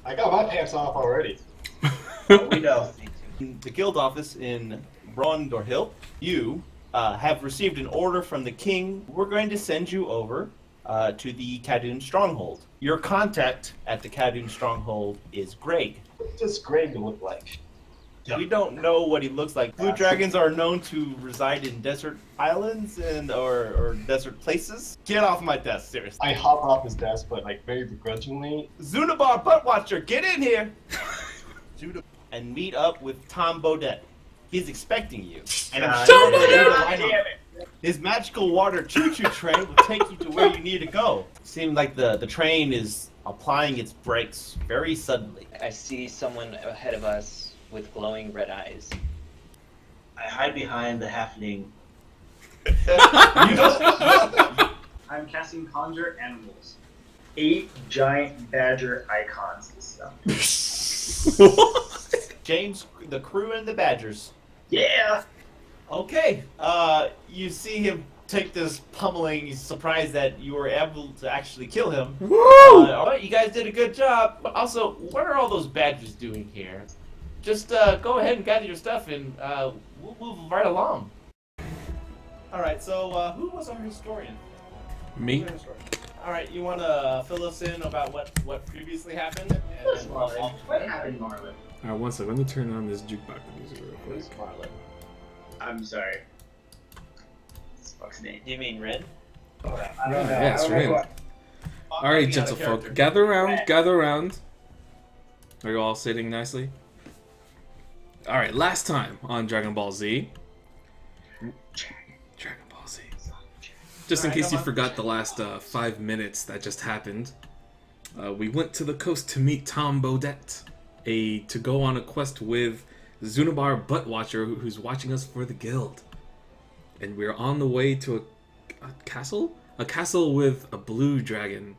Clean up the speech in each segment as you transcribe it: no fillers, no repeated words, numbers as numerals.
I got my pants off already. We know. In the guild office in Brondorhill, you have received an order from the king. We're going to send you over to the Kadoon Stronghold. Your contact at the Kadoon Stronghold is Greg. What does Greg look like? We don't know what he looks like. Blue dragons are known to reside in desert islands or desert places. Get off my desk, seriously. I hop off his desk, but like very begrudgingly. Zunabar Buttwatcher, get in here! And meet up with Tom Bodette. He's expecting you. And I'm sure his magical water choo-choo train will take you to where you need to go. Seems like the train is applying its brakes very suddenly. I see someone ahead of us with glowing red eyes. I hide behind the halfling. I'm casting Conjure Animals. 8 giant badger icons this stuff. James, the crew, and the Badgers. Yeah! Okay, you see him take this pummeling. He's surprised that you were able to actually kill him. Woo! Alright, you guys did a good job. But also, what are all those Badgers doing here? Just go ahead and gather your stuff and we'll move right along. Alright, so who was our historian? Me? Alright, you want to fill us in about what previously happened? What happened, Marlon? Alright, one second. Let me turn on this jukebox music real quick. Who's Marlon? I'm sorry. This fuck's name. You mean Rin? I don't know. Yes, I don't know Rin. what- Alright, gentlefolk. Gather around, gather around. Are you all sitting nicely? Alright, last time on Dragon Ball Z. Dragon Ball Z. Just in case you forgot the last 5 minutes that just happened, we went to the coast to meet Tom Bodette, to go on a quest with Zunabar Buttwatcher, who's watching us for the guild. And we're on the way to a castle? A castle with a blue dragon.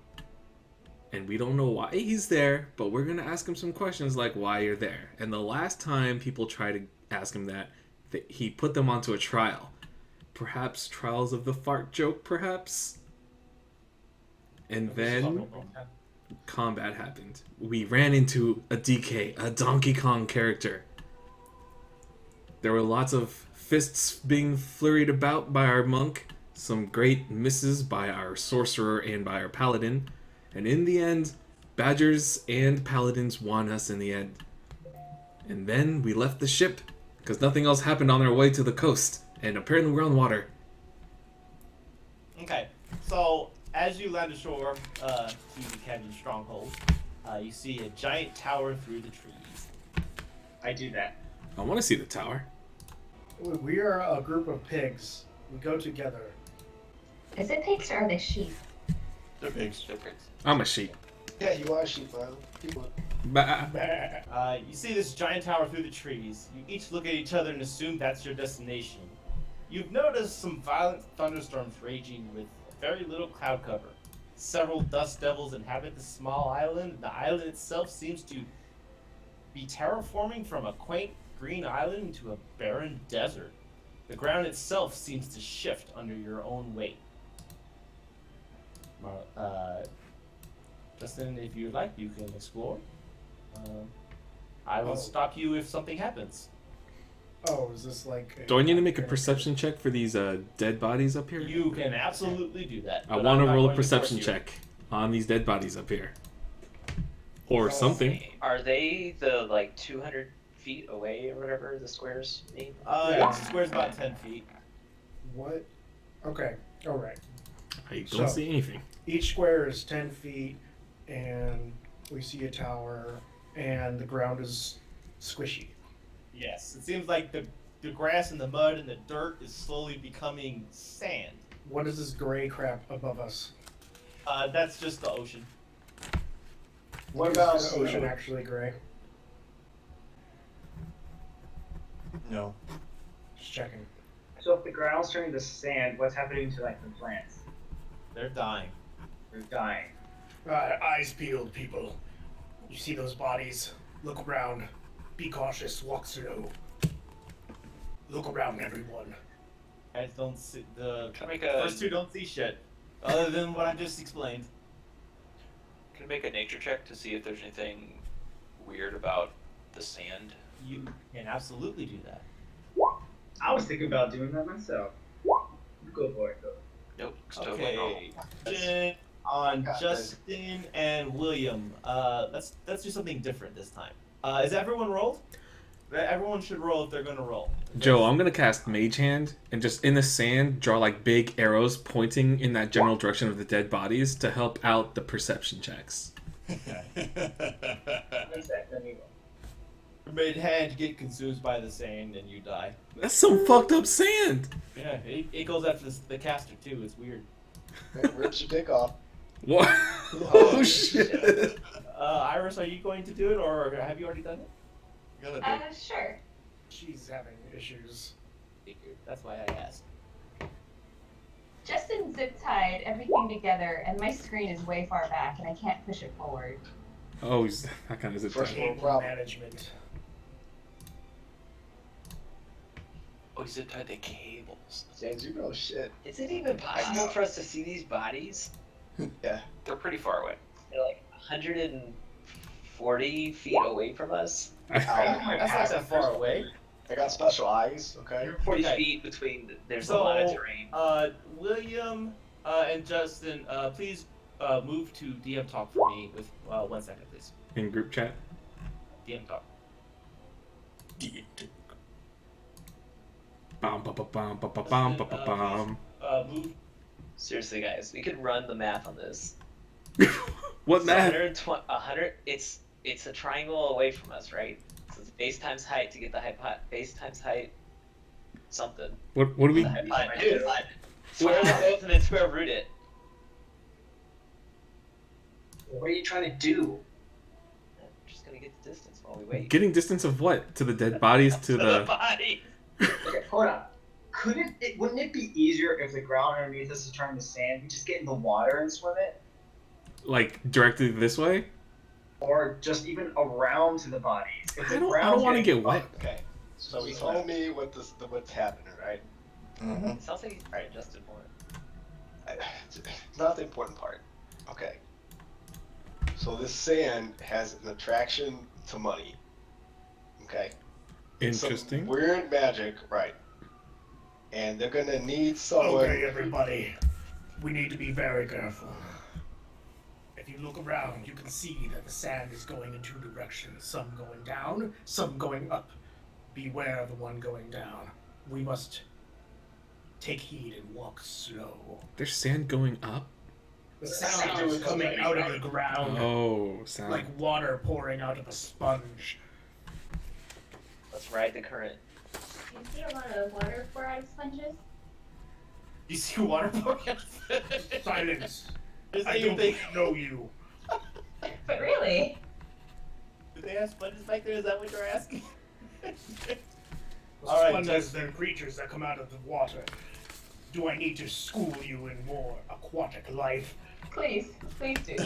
And we don't know why he's there, but we're gonna ask him some questions like why you're there. And the last time people tried to ask him that, he put them onto a trial. Perhaps trials of the fart joke, perhaps? And then combat happened. We ran into a DK, a Donkey Kong character. There were lots of fists being flurried about by our monk, some great misses by our sorcerer and by our paladin, and in the end, Badgers and Paladins won us in the end. And then we left the ship, because nothing else happened on our way to the coast, and apparently we're on water. Okay, so as you land ashore to the Kadoon Stronghold, you see a giant tower through the trees. I do that. I want to see the tower. We are a group of pigs. We go together. Is it pigs or are they sheep? They're pigs. I'm a sheep. Yeah, you are sheep, man. People. Bah. You see this giant tower through the trees. You each look at each other and assume that's your destination. You've noticed some violent thunderstorms raging with very little cloud cover. Several dust devils inhabit the small island. The island itself seems to be terraforming from a quaint green island into a barren desert. The ground itself seems to shift under your own weight. Justin, if you'd like, you can explore. I will stop you if something happens. Oh, is this like... Do I need to make a perception check for these dead bodies up here? You can absolutely do that. I but want I'm to not roll a going to perception force you. check on these dead bodies up here. Or something. Are they the like 200 feet away or whatever the squares mean? Yeah. Each square's about 10 feet. What? Okay, alright. I don't So- see anything. Each square is 10 feet, and we see a tower, and the ground is squishy. Yes, it seems like the grass and the mud and the dirt is slowly becoming sand. What is this gray crap above us? That's just the ocean. What about Is the ocean actually gray? No. Just checking. So if the ground's turning to sand, what's happening to like the plants? They're dying. They're dying. Eyes peeled, people. You see those bodies? Look around. Be cautious. Walk slow. Look around, everyone. Guys don't see the Can I make a first two don't see shit, other than what I just explained. Can I make a nature check to see if there's anything weird about the sand? You can absolutely do that. I was thinking about doing that myself. Go for it, though. Nope, it's totally normal. Okay. Question on Got Justin and William. Let's do something different this time. Is everyone rolled? Everyone should roll if they're gonna roll. Joe, I'm gonna cast Mage Hand and just in the sand draw like big arrows pointing in that general direction of the dead bodies to help out the perception checks. Okay. One sec, let me go. Mid hand get consumed by the sand and you die. That's some fucked up sand. Yeah, it goes after the caster too. It's weird. Rips your dick off. What? Oh shit! Iris, are you going to do it or have you already done it? Sure. She's having issues. That's why I asked. Justin zip tied everything together, and my screen is way far back, and I can't push it forward. Oh, that kind of is it. First Cable problem. management. Oh, he zip tied the cables. James, you know shit. Is it even possible for us to see these bodies? Yeah. They're pretty far away. They're like 140 feet away from us. That's not that far away. I got special eyes, okay? 40 Okay. feet between. There's a So, lot of terrain. William and Justin, please move to DM talk for me with 1 second, please. In group chat. DM talk. Bum, ba, ba, bum, ba, ba, bum, ba, ba, bum. Move. Seriously, guys, we could run the math on this. What It's math? 100. It's a triangle away from us, right? So it's base times height to get the base times height. Something. What do we? Square them both and then square root it. What are you trying to do? I'm just gonna get the distance while we wait. Getting distance of what? To the dead bodies? To the? body. Okay, hold on. Wouldn't it be easier if the ground underneath us is turning to sand? We just get in the water and swim it? Like directly this way? Or just even around to the bodies? If the I don't ground's want to getting get wet. Okay. So tell me what's happening, right? It sounds like he's adjusted more. It's not the important part. Okay. So this sand has an attraction to money. Okay. Interesting. Some weird magic, right? And they're gonna need someone. Okay, everybody. We need to be very careful. If you look around, you can see that the sand is going in two directions. Some going down, some going up. Beware the one going down. We must take heed and walk slow. There's sand going up. The sound is coming out of the ground Oh, sound. like water pouring out of a sponge. Let's ride the current. You see a lot of water for ice sponges? You see water pouring out? Silence. Is I that don't thing? know you. But really? Do they have sponges back there? Is that what you're asking? The All right, sponges, they're creatures that come out of the water. Do I need to school you in more aquatic life? Please do.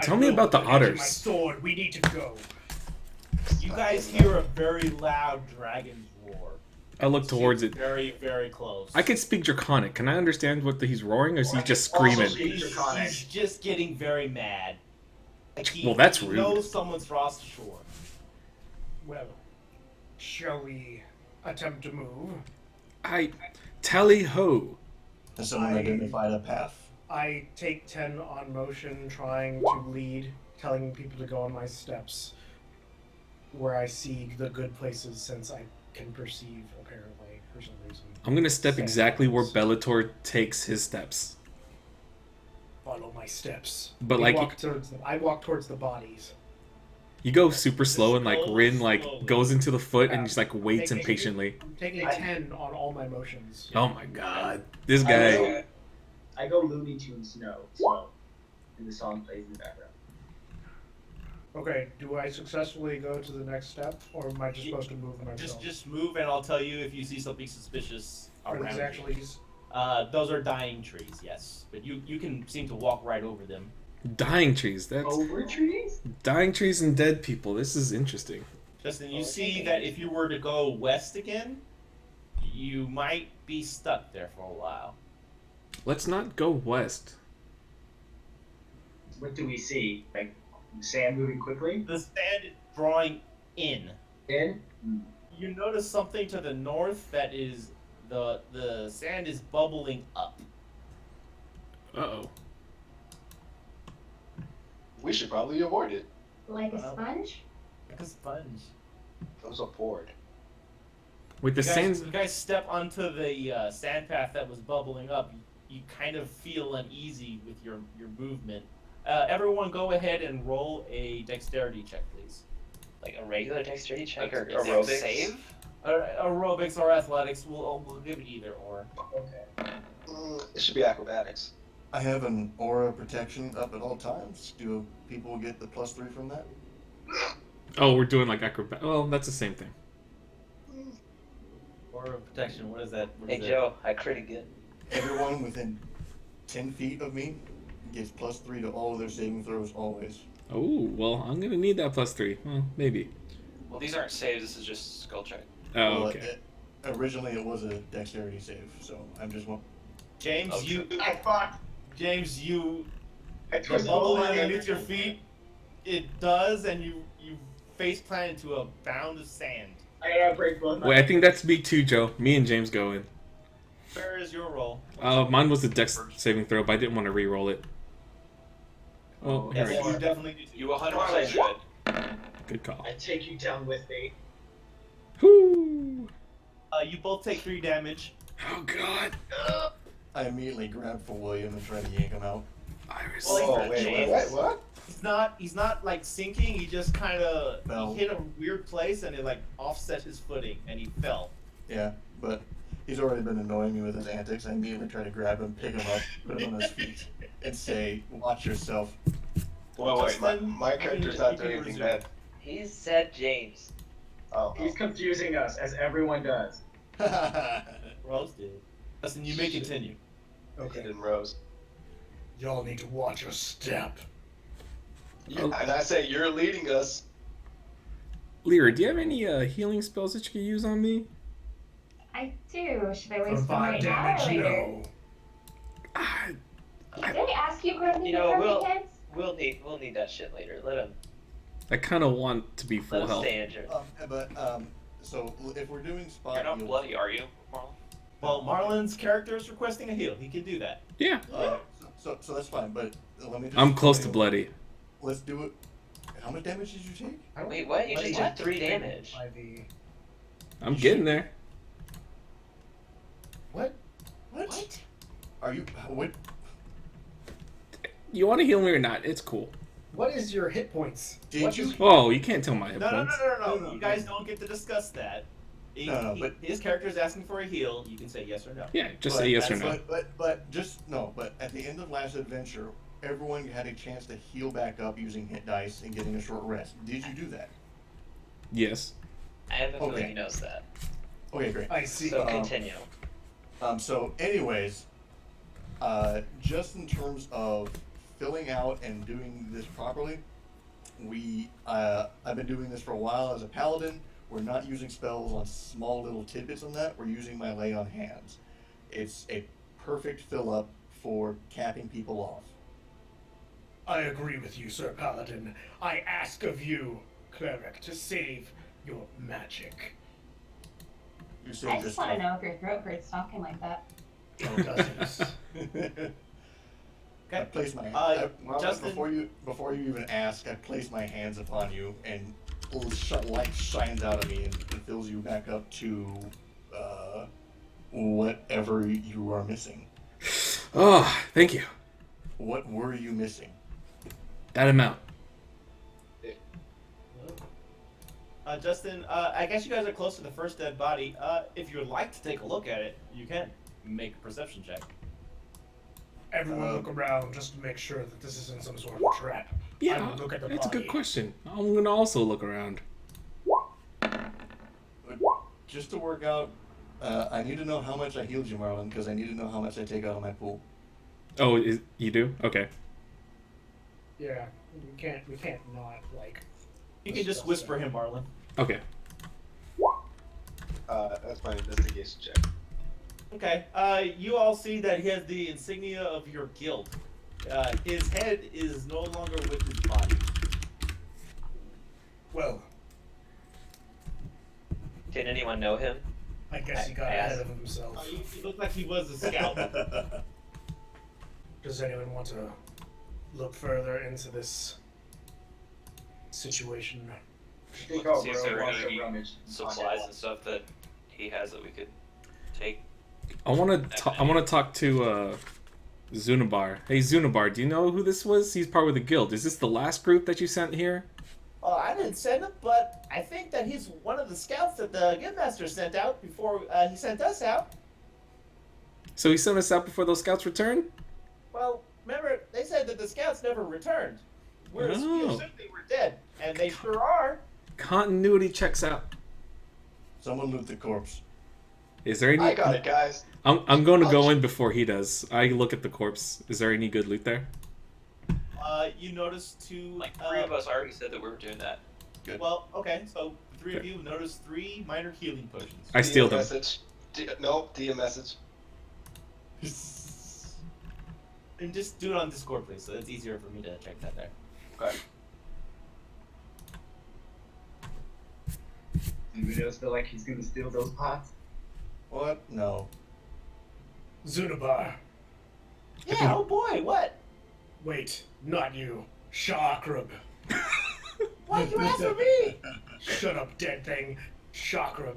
Tell me about the I'm edging otters. My sword. We need to go. You guys hear a very loud dragon's roar. I look towards it. Very, very close. I can speak Draconic. Can I understand what he's roaring, or is he just Also screaming? speak Draconic. He's just getting very mad. Like Well, that's he rude. knows someone's crossed the shore. Well, shall we attempt to move? I tally ho. Has someone identified a path? I take 10 on motion, trying to lead, telling people to go on my steps, where I see the good places since I can perceive, apparently, for some reason. I'm gonna step exactly where Bellator takes his steps. Follow my steps. But We like I walk towards the bodies. you go super slow and like Just Rin like slowly. goes into the foot and just like waits Taking- impatiently. I'm taking 10 on all my motions. Oh my god. This guy. I go Looney Tunes slow, and the song plays in the background. Okay, do I successfully go to the next step, or am I just supposed to move myself? Just move and I'll tell you if you see something suspicious Are around these you. actually... Those are dying trees, yes. But you can seem to walk right over them. Dying trees. That's Over trees? dying trees and dead people. This is interesting. Justin, you see that if you were to go west again, you might be stuck there for a while. Let's not go west. What do we see? Like sand moving quickly? The sand, drawing in. In? You notice something to the north that is the sand is bubbling up. Uh-oh. We should probably avoid it. Like a sponge? Like a sponge. Those are poured. Wait, the sand... You guys step onto the sand path that was bubbling up. You kind of feel uneasy with your movement. Everyone go ahead and roll a dexterity check, please. Like a regular dexterity check or Aerobics. save? Aerobics or athletics, we'll give it either or. Okay. It should be acrobatics. I have an aura protection up at all times. Do people get the +3 from that? Oh, we're doing like acrobat. Well, that's the same thing. Aura of protection, what is that? What Hey is Joe, I crit again. Everyone within 10 feet of me gets +3 to all of their saving throws always. Oh, well, I'm gonna need that +3. Well, maybe. Well, these aren't saves. This is just skull check. Oh, Well, okay. Originally, it was a dexterity save, so I'm just one. James, Okay. James, you I the twisted bubble all my underneath your feet. It does, and you face plant into a bound of sand. I gotta break both my Wait, I think that's me too, Joe. Me and James go in. Where is your roll? Mine was a dex saving throw, but I didn't want to re-roll it. Oh, here Yes, we you go. definitely do. You 100% should. Good call. I take you down with me. Whoo! You both take 3 damage. Oh God! I immediately grab for William and try to yank him out. Iris. Oh, wait, what? He's not like sinking. He just kind of Fell. hit a weird place, and it like offset his footing, and he fell. Yeah, but he's already been annoying me with his antics. I immediately try to grab him, pick him up, put him on his feet, and say, "Watch yourself." Wait, my character's not doing anything bad. He said James. Oh, He's confusing us, as everyone does. Rose did. Listen, you may continue. okay. And Rose. Y'all need to watch your step. Yeah, and I say you're leading us. Lyra, do you have any healing spells that you can use on me? I do. Should I For waste them 5 right now damage, or later? no. Ah, Did I ask you for You know, anything, we'll need that shit later. Let him I kind of want to be full health. stay injured. So if we're doing spot You're not heals- bloody, are you, Marlon? Well, Marlon's character is requesting a heal. He can do that. Yeah, So that's fine, but let me just... I'm close to bloody. Let's do it. How much damage did you take? Wait, what? You just took 3 damage. I'm getting there. What? Are you... What? You want to heal me or not? It's cool. What is your hit points? Did What you... is- Oh, you can't tell my hit No. points. You guys don't get to discuss that. No, but- His character is asking for a heal. You can say yes or no. Yeah, just But say yes or that's no. But at the end of last adventure, everyone had a chance to heal back up using hit dice and getting a short rest. Did you do that? Yes. I have a feeling Okay. he knows that. Okay, great. I see. So continue. So anyways, just in terms of filling out and doing this properly, I've been doing this for a while as a paladin. We're not using spells on small little tidbits on that. We're using my lay on hands. It's a perfect fill up for capping people off. I agree with you, Sir Paladin. I ask of you, cleric, to save your magic. You I say just want to know if your throat hurts talking like that. It doesn't. I place my Justin- before you even ask, I place my hands upon you, and light shines out of me and fills you back up to whatever you are missing. Oh, thank you. What were you missing? That amount. Justin, I guess you guys are close to the first dead body. If you would like to take a look at it, you can make a perception check. Everyone look around just to make sure that this isn't some sort of trap. I Yeah, would look at the that's a body. good question. I'm gonna also look around. Just to work out, I need to know how much I healed you, Marlon, because I need to know how much I take out of my pool. Oh, you do? Okay. Yeah, we can't not, like... You can just whisper him, Marlon. Okay. That's my investigation check. Okay. You all see that he has the insignia of your guild. His head is no longer with his body. Well, Did anyone know him? I guess he got I ahead asked- of himself. He looked like he was a scout. Does anyone want to look further into this situation? I think Let's our see if bro there are wants to any rummage. supplies and stuff that he has that we could take. I want to talk to Zunabar. Hey Zunabar, do you know who this was? He's part of the guild. Is this the last group that you sent here? Oh, I didn't send him, but I think that he's one of the scouts that the guildmaster sent out before he sent us out. So he sent us out before those scouts returned? Well, remember, they said that the scouts never returned. We assumed they were dead, and they sure are. Continuity checks out. Someone loot the corpse. Is there any? I got it, guys. I'm going to go in before he does. I look at the corpse. Is there any good loot there? You notice two... Like 3 of us already said that we were doing that. Good. Well, okay, so the 3 of you noticed 3 minor healing potions. I steal them. Message. No, DM message. And just do it on Discord, please, so it's easier for me to check that there. Okay. Anybody else feel like he's gonna steal those pots? What? No. Zunabar. Yeah, oh boy, what? Wait, not you. Shakrub. Why'd you ask for me? Shut up, dead thing. Shakrub.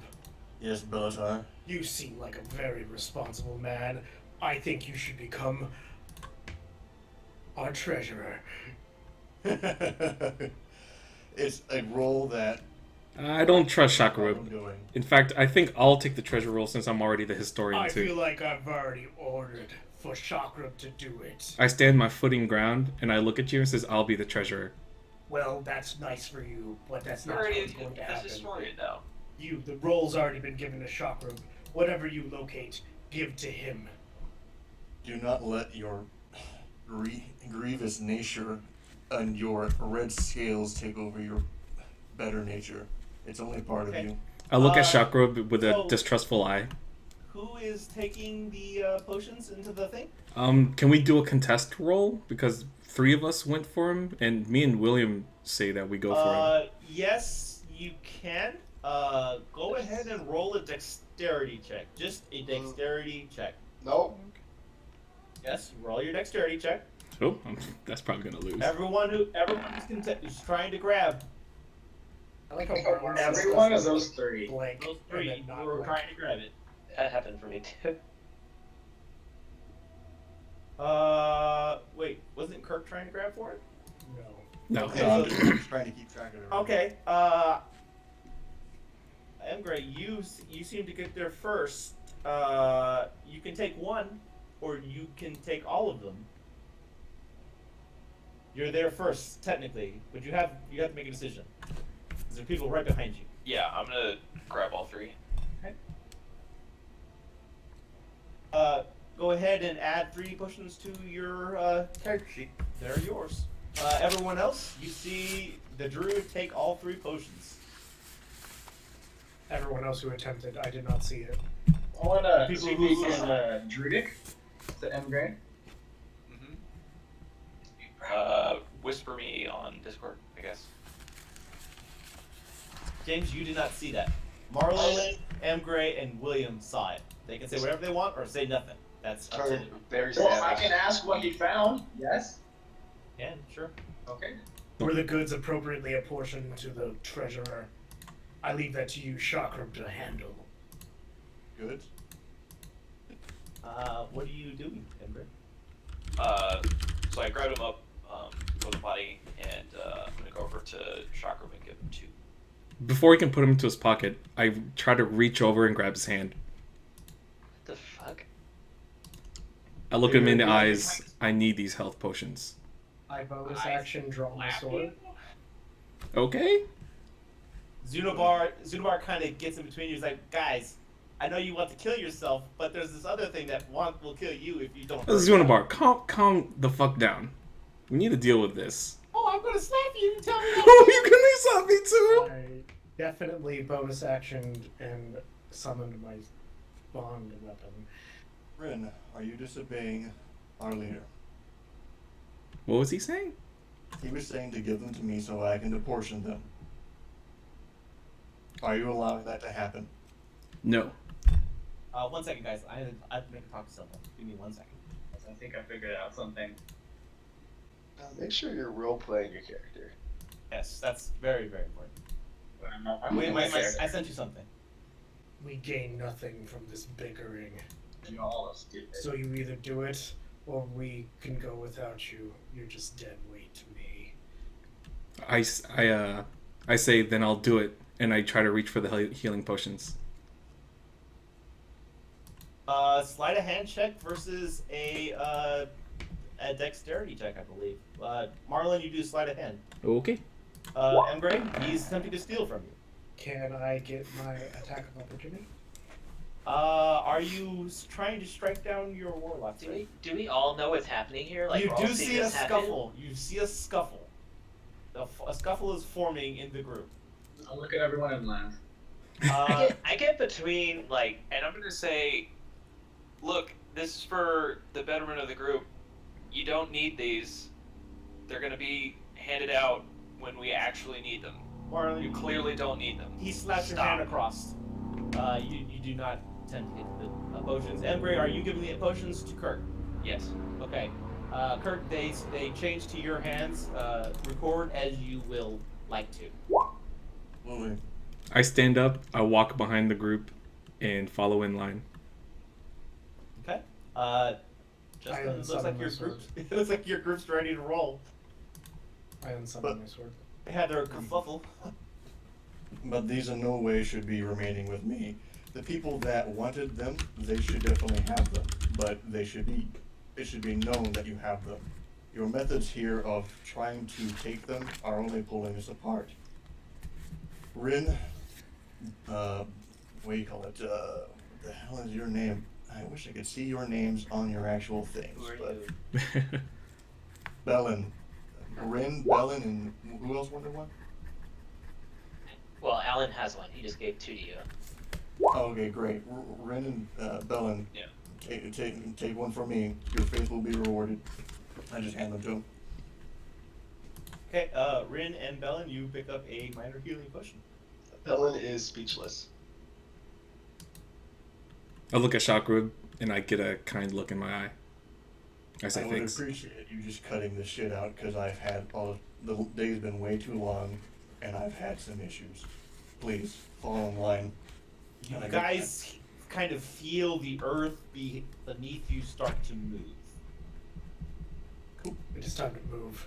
Yes, Bellatar. You seem like a very responsible man. I think you should become our treasurer. It's a role that I don't trust I'm Shakarub. doing. In fact, I think I'll take the treasure role since I'm already the historian I too. feel like I've already ordered for Shakrub to do it. I stand my footing ground and I look at you and says, "I'll be the treasurer." Well, that's nice for you, but that's You're not already what's going to a happen. historian now. The role's already been given to Shakrub. Whatever you locate, give to him. Do not let your grievous nature and your red scales take over your better nature. It's only part of you. I look at Shakarub with a so- distrustful eye. Who is taking the potions into the thing? Can we do a contest roll? Because 3 of us went for him, and me and William say that we go for him. Yes, you can. Go ahead and roll a dexterity check. Just a dexterity check. Nope. Yes, roll your dexterity check. Oh, that's probably gonna lose. Everyone who's trying to grab I like how Every one of those 3. blank. those and 3 then not who were blank. trying to grab it. That happened for me too. Wait, wasn't Kirk trying to grab for it? No. No. Okay, No, I'm so- just trying to keep track of it. Okay, Emgray, you seem to get there first. You can take one, or you can take all of them. You're there first, technically, but you have to make a decision. 'Cause there are people right behind you. Yeah, I'm gonna grab all 3. Go ahead and add 3 potions to your character sheet. They're yours. Everyone else, you see the druid take all 3 potions. Everyone else who attempted, I did not see it. I wanna People speak who- in Druidic to M. Gray. Whisper me on Discord, I guess. James, you did not see that. Marlon, Emgray, and William saw it. They can say whatever they want or say nothing. That's up to Turn them. very Well, I savage. can ask what he found. Yes. Yeah, sure. Okay. Were the goods appropriately apportioned to the treasurer? I leave that to you, Shakrub, to handle. Good. What are you doing, Emgray? So I grabbed him up from the body, and I'm gonna go over to Chakram and give him 2. Before he can put him into his pocket, I try to reach over and grab his hand. What the fuck? I look him in the eyes. I need these health potions. I bonus action draw my sword. Okay. Zunabar kind of gets in between you. He's like, guys, I know you want to kill yourself, but there's this other thing that will kill you if you don't. Zunabar, calm the fuck down. We need to deal with this. Oh, I'm gonna slap you. Tell me that. Oh, you can slap me too. I definitely bonus actioned and summoned my bond weapon. Rin, are you disobeying our leader? What was he saying? He was saying to give them to me so I can apportion them. Are you allowing that to happen? No. 1 second, guys. I have to make a talk to someone. Give me 1 second. I think I figured out something. Make sure you're role playing your character. Yes, that's very, very important. But I'm Wait, my I sent you something. We gain nothing from this bickering. You know, all us stupid. So you either do it, or we can go without you. You're just dead weight to me. I say then I'll do it, and I try to reach for the healing potions. Sleight of hand check versus a dexterity check, I believe. Marlon, you do sleight of hand. Okay. Emgray, he's attempting to steal from you. Can I get my attack of opportunity? Are you trying to strike down your warlock? Do we all know what's happening here? Like, You we're all do seeing see a this happen? scuffle. You see a scuffle. A scuffle is forming in the group. I'll look at everyone and laugh. I get between, like, And I'm gonna say, look, this is for the betterment of the group. You don't need these. They're gonna be handed out when we actually need them. Marlon, You clearly don't need them. He slaps your Stop. hand across. You do not tend to get the potions. Emgray, are you giving the potions to Kirk? Yes. Okay. Kirk, they change to your hands. Record as you will like to. Absolutely. I stand up, I walk behind the group, and follow in line. Okay. Justin, I it looks unsummon like my your sword. group. It looks like your group's ready to roll. I unsummon But- my sword. They had their kerfuffle. But these in no way should be remaining with me. The people that wanted them, they should definitely have them. But it should be known that you have them. Your methods here of trying to take them are only pulling us apart. Rin, what do you call it? What the hell is your name? I wish I could see your names on your actual things. who are But you? Bellin, Rin, Bellin, and who else wanted one? Well, Alan has one. He just gave 2 to you. Oh, okay, great. Rin and Bellin, Yeah. take one from me. Your faith will be rewarded. I just hand them to him. Okay. Rin and Bellin, you pick up a minor healing potion. Ellen is speechless. I look at Chakra, and I get a kind look in my eye. I say I would thanks. appreciate you just cutting this shit out because I've had the day's been way too long and I've had some issues. Please fall in line. You And I get guys kind of feel the earth beneath you start to move. It is time to move.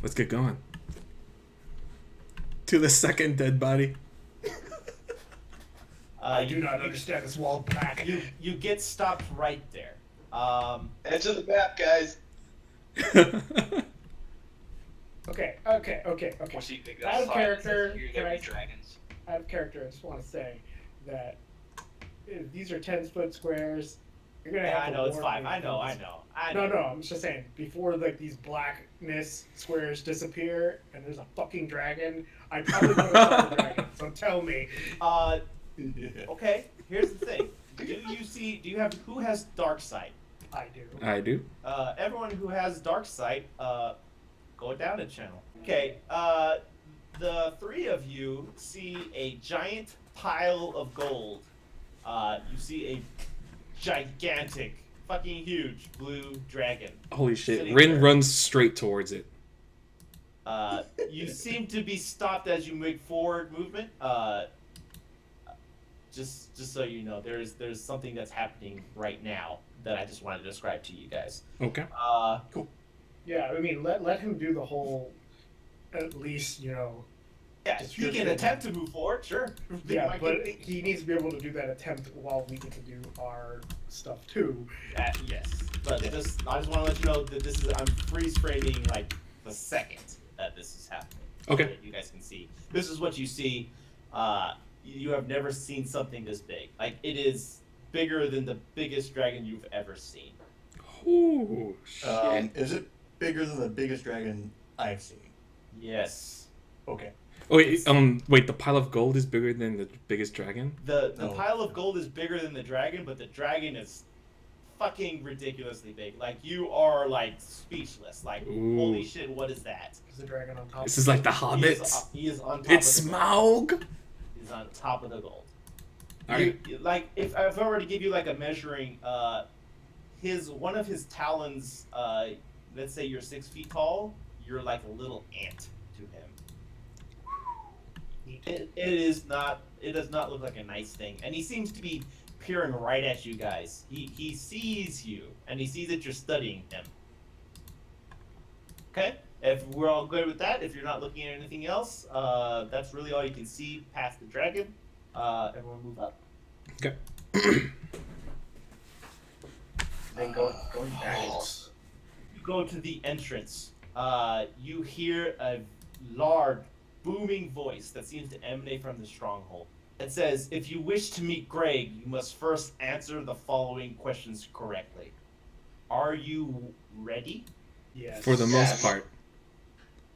Let's get going. To the second dead body. I do not understand this wall back. You get stopped right there. Edge of the map, guys. Okay. What do you think Out of that's character, You're can gonna I- be dragons. Out of character, I just want to say that if these are 10-foot squares, you're gonna Yeah, have I to know it's warn 5. me I know. No, I'm just saying, before like these blackness squares disappear and there's a fucking dragon, I probably know it's a dragon, so tell me. Okay. Here's the thing. Who has dark sight? I do. I do. Everyone who has dark sight, go down a channel. Okay. The 3 of you see a giant pile of gold. You see a gigantic, fucking huge blue dragon. Holy shit. Sitting Rin there. runs straight towards it. You seem to be stopped as you make forward movement. Just so you know, there's something that's happening right now that I just wanted to describe to you guys. Okay. Yeah, I mean, let him do the whole, at least, you know. Yeah, he can Description. attempt to move forward, sure. Yeah, but he needs to be able to do that attempt while we get to do our stuff too. Yes, but I just want to let you know that I'm freeze framing like the second that this is happening. Okay. So that you guys can see. This is what you see. You have never seen something this big. Like, it is bigger than the biggest dragon you've ever seen. Ooh, shit. Is it bigger than the biggest dragon I've seen? Yes. Okay. Oh, wait, the pile of gold is bigger than the biggest dragon? The No. pile of gold is bigger than the dragon, but the dragon is fucking ridiculously big. Like you are like speechless. Like holy Ooh. shit, what is that? Is the dragon on top? This is like the He Hobbit. is on top It's of the gold. Smaug. He's on top of the gold. Alright. Like if I were to give you like a measuring, one of his talons, let's say you're 6 feet tall, you're like a little ant to him. It does not look like a nice thing, and he seems to be peering right at you guys. He sees you, and he sees that you're studying him. Okay, if we're all good with that, if you're not looking at anything else, that's really all you can see past the dragon. Everyone move up. Okay. Then going back. You go to the entrance. You hear a large, booming voice that seems to emanate from the stronghold. It says, if you wish to meet Greg, you must first answer the following questions correctly. Are you ready? Yes. For the most part.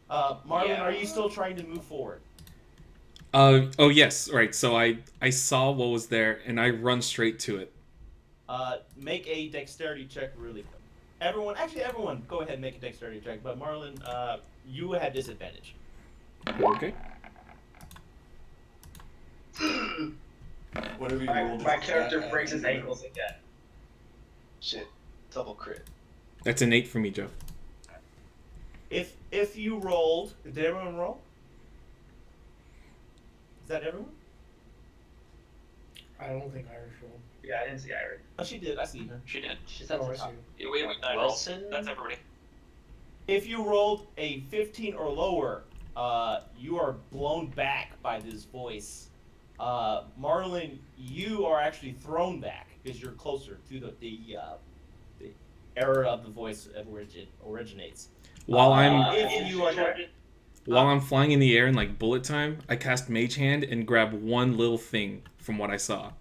Marlon, Yeah. are you still trying to move forward? Oh yes, right. So I saw what was there and I run straight to it. Make a dexterity check really quick. Everyone, go ahead and make a dexterity check. But Marlon, you had disadvantage. Okay. Whatever you My, rolled. my character breaks his ankles again. Shit. Double crit. That's an 8 for me, Joe. If you rolled, did everyone roll? Is that everyone? I don't think Irish rolled. Yeah, I didn't see Iris. Oh, she did. I see her. She did. She's at Oh, the I see. top. Yeah, we have 9 rolls. Wilson? That's everybody. If you rolled a 15 or lower, you are blown back by this voice. Marlon, you are actually thrown back because you're closer to the area of the voice originates. While I'm If you are not, while I'm flying in the air in like bullet time, I cast Mage Hand and grab one little thing from what I saw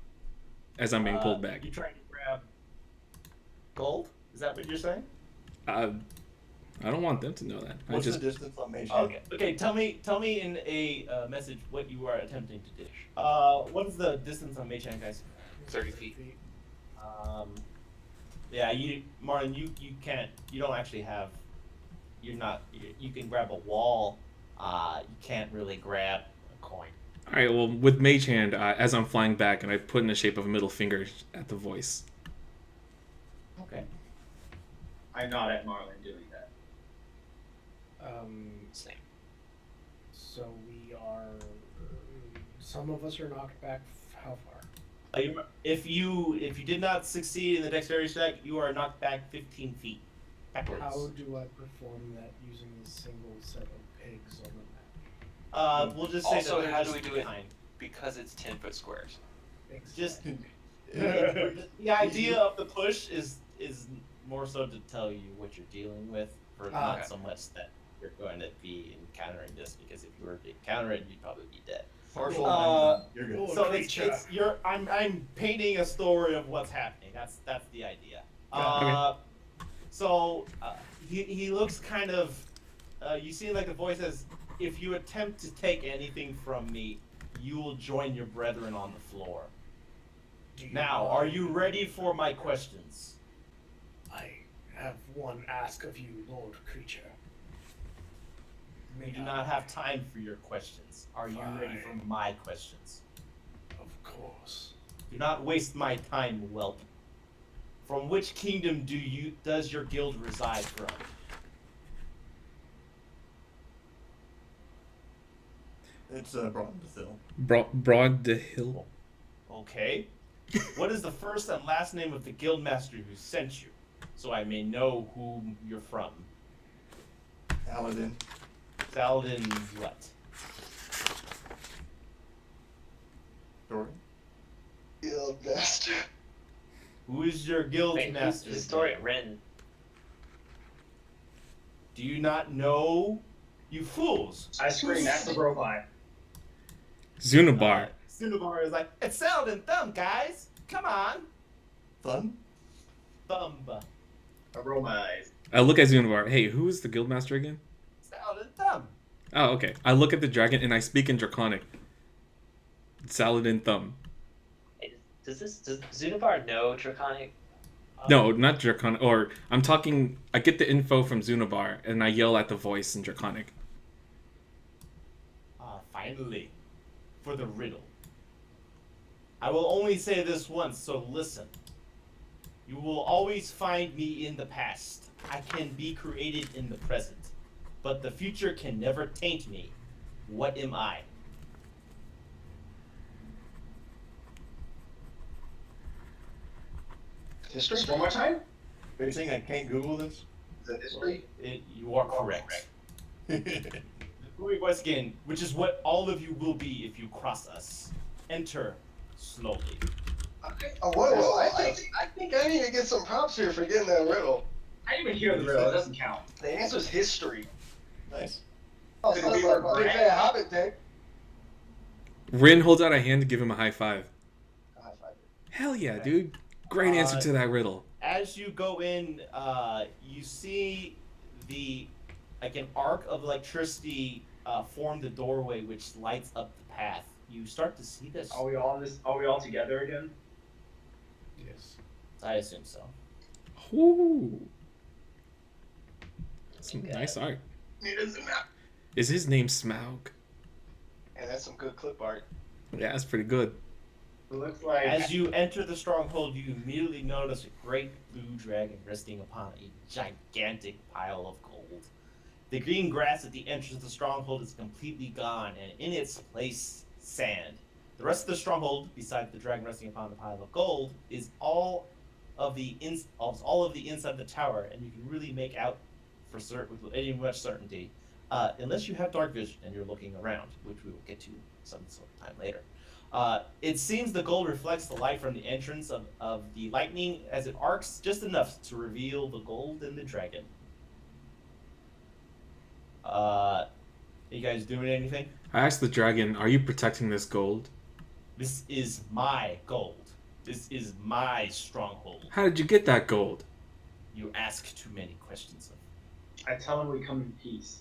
as I'm being pulled back. You trying to grab gold? Is that what you're saying? I don't want them to know that. What's I just the distance on Mage Hand? Okay. Tell me in a message what you are attempting to do. What is the distance on Mage Hand, guys? 30 feet. Yeah, Marlon, you can't. You don't actually have. You can grab a wall. You can't really grab a coin. all right. Well, with Mage Hand, as I'm flying back, and I put in the shape of a middle finger at the voice. Okay. I nod at Marlon doing that. Same. So we are. Some of us are knocked back. How far? If you did not succeed in the dexterity check, you are knocked back 15 feet backwards. How do I perform that using a single set of pigs on the map? We'll just say Also, that they're how do just we do it? behind. Because it's 10-foot squares. Just Yeah. the idea of the push is more so to tell you what you're dealing with, for not Okay. so much that you're going to be encountering this. Because if you were to encounter it, you'd probably be dead. Partial. You're good. Oh, So creature. I'm painting a story of what's happening. That's the idea. Okay. So he looks kind of. You see, like the voice says, "If you attempt to take anything from me, you will join your brethren on the floor." Do you Now, know- are you ready for my questions? I have one ask of you, Lord Creature. We do not have time for your questions. Are you ready for Fine. my questions? Of course. Do not waste my time, whelp. From which kingdom does your guild reside from? It's Bronzeville. Broad the hill. Okay. What is the first and last name of the guild master who sent you, so I may know whom you're from? Paladin. Saladin what? Dorian. Guild master. Who is your guild Wait, who's master? the story? Rin. Do you not know? You fools! I scream, that's the robot. Zunabar. Cinnabar is like, it's Saladin Thumb, guys! Come on! Fun. Thumb. Aroma eyes. I look at Zunabar. Hey, who is the guildmaster again? Saladin Thumb. Oh, okay. I look at the dragon and I speak in Draconic. Saladin Thumb. Does Zunabar know Draconic? No, not Draconic. Or I'm talking. I get the info from Zunabar, and I yell at the voice in Draconic. Finally, for the riddle. I will only say this once, so listen. You will always find me in the past. I can be created in the present, but the future can never taint me. What am I? History? Just one more time? Are you saying I can't Google this? Is that history? You are correct. Moving once again, which is what all of you will be if you cross us. Enter slowly. Okay. Oh, whoa. I think I need to get some props here for getting that riddle. I didn't even hear the riddle. It doesn't count. The answer's history. Nice. Oh, Big sounds beaver like a big brand. fat hobbit thing. Rin holds out a hand to give him a high five. High five. Hell yeah, dude. Great answer to that riddle. As you go in, you see an arc of electricity form the doorway, which lights up the path. You start to see this. Are we all together again? Yes. I assume so. Ooh. Some nice art. Is his name Smaug? And that's some good clip art. Yeah, that's pretty good. It looks like As you enter the stronghold, you immediately notice a great blue dragon resting upon a gigantic pile of gold. The green grass at the entrance of the stronghold is completely gone, and in its place, sand. The rest of the stronghold, besides the dragon resting upon the pile of gold, is all of the inside of the tower, and you can really make out with any much certainty, unless you have dark vision and you're looking around, which we will get to some sort of time later. It seems the gold reflects the light from the entrance of the lightning as it arcs just enough to reveal the gold and the dragon. Are you guys doing anything? I asked the dragon, are you protecting this gold? This is my gold. This is my stronghold. How did you get that gold? You ask too many questions of I tell him we come in peace.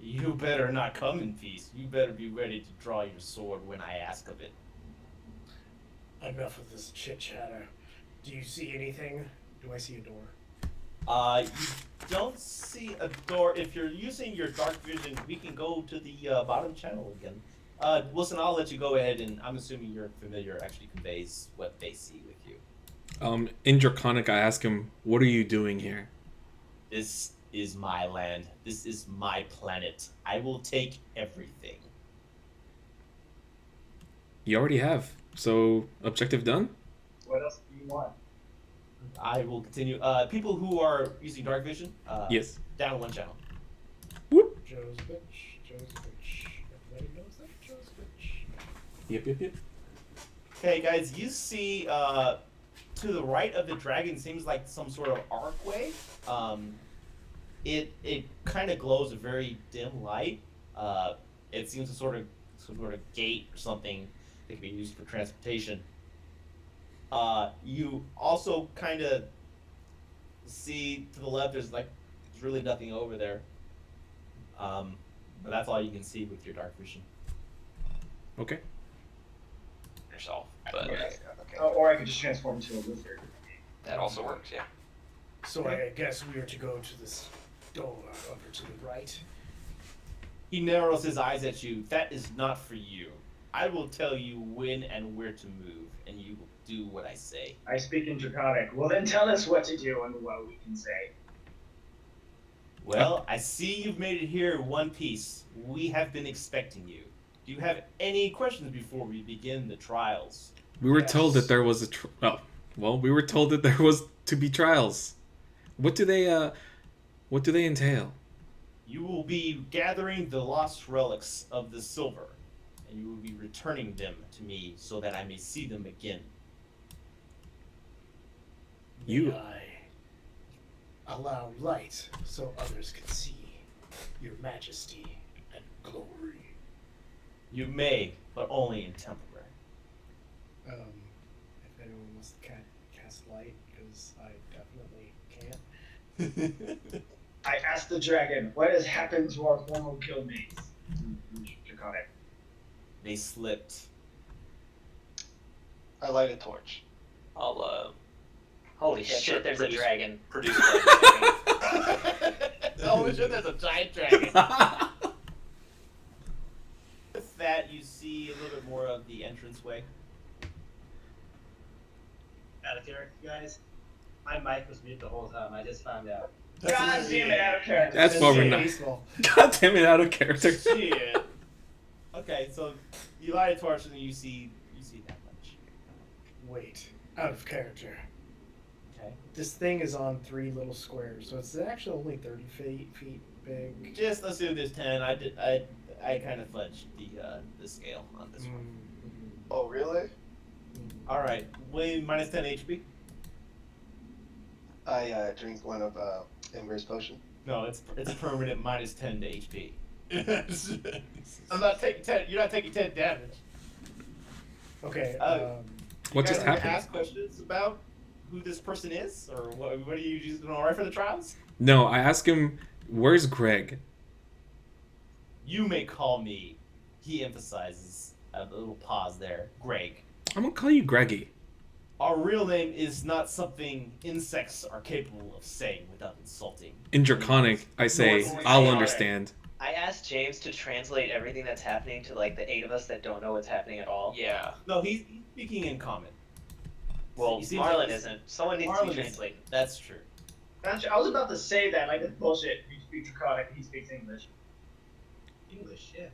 You better not come in peace. You better be ready to draw your sword when I ask of it. Enough of this chit chatter. Do you see anything? Do I see a door? You don't see a door. If you're using your dark vision, we can go to the bottom channel again. Wilson, I'll let you go ahead, and I'm assuming your familiar actually conveys what they see with you. In Draconic, I ask him, what are you doing here? This is my land. This is my planet. I will take everything. You already have. So, objective done? What else do you want? I will continue. People who are using dark vision, Yes. down one channel. Whoop. Joe's a bitch. Joe's a bitch. Everybody knows that. Joe's a bitch. Yep. Okay, guys, you see to the right of the dragon seems like some sort of archway. It kind of glows a very dim light. It seems to some sort of gate or something that can be used for transportation. You also kind of see to the left. There's really nothing over there. But that's all you can see with your dark vision. Okay. Yourself, but Okay. Or I could just transform into a lizard. that also works. Yeah. So I guess we are to go to this door over to the right. He narrows his eyes at you. That is not for you. I will tell you when and where to move, and you will do what I say. I speak in Draconic. Well, then tell us what to do and what we can say. Well, I see you've made it here in one piece. We have been expecting you. Do you have any questions before we begin the trials? We were Yes. told that there was we were told that there was to be trials. What do they entail? You will be gathering the lost relics of the silver, and you will be returning them to me so that I may see them again. You- May I allow light so others can see your majesty and glory. You may, but only in temporary. If anyone wants to cast light, because I definitely can't. I asked the dragon, what has happened to our former guildmates? Draconic. They slipped. I light a torch. I'll Holy shit! There's a Produce- dragon. Produced by Oh shit! There's a giant dragon. With that, you see a little bit more of the entranceway. Out of character, guys. My mic was muted the whole time. I just found out. God damn it, out of character. That's why we're not. Baseball. God damn it, out of character. Shit. Okay, so you light a torch and you see that much. Wait, out of character. Okay. This thing is on 3 little squares, so it's actually only 30 feet big. Just assume there's 10. I kind of fudged the scale on this one. Oh, really? All right, Wayne minus 10 HP. I drink one of Ember's potion. No, it's a permanent minus 10 to HP. Yes. I'm not taking 10. You're not taking 10 damage. Okay. What just You guys gonna happened? ask questions about who this person is, or what are you just doing all right for the trials? No, I asked him, where's Greg? You may call me. He emphasizes a little pause there. Greg. I'm gonna call you Greggy. Our real name is not something insects are capable of saying without insulting. In Draconic, I say, it's I'll Draconic. understand. I asked James to translate everything that's happening to like the 8 of us that don't know what's happening at all. Yeah. No, he's speaking in common. Well, He seems Marlon like- isn't. Someone needs to Marlon be is- translated. That's true. Actually, I was about to say that, like, that's bullshit. You speak Draconic, he speaks English. English, yeah.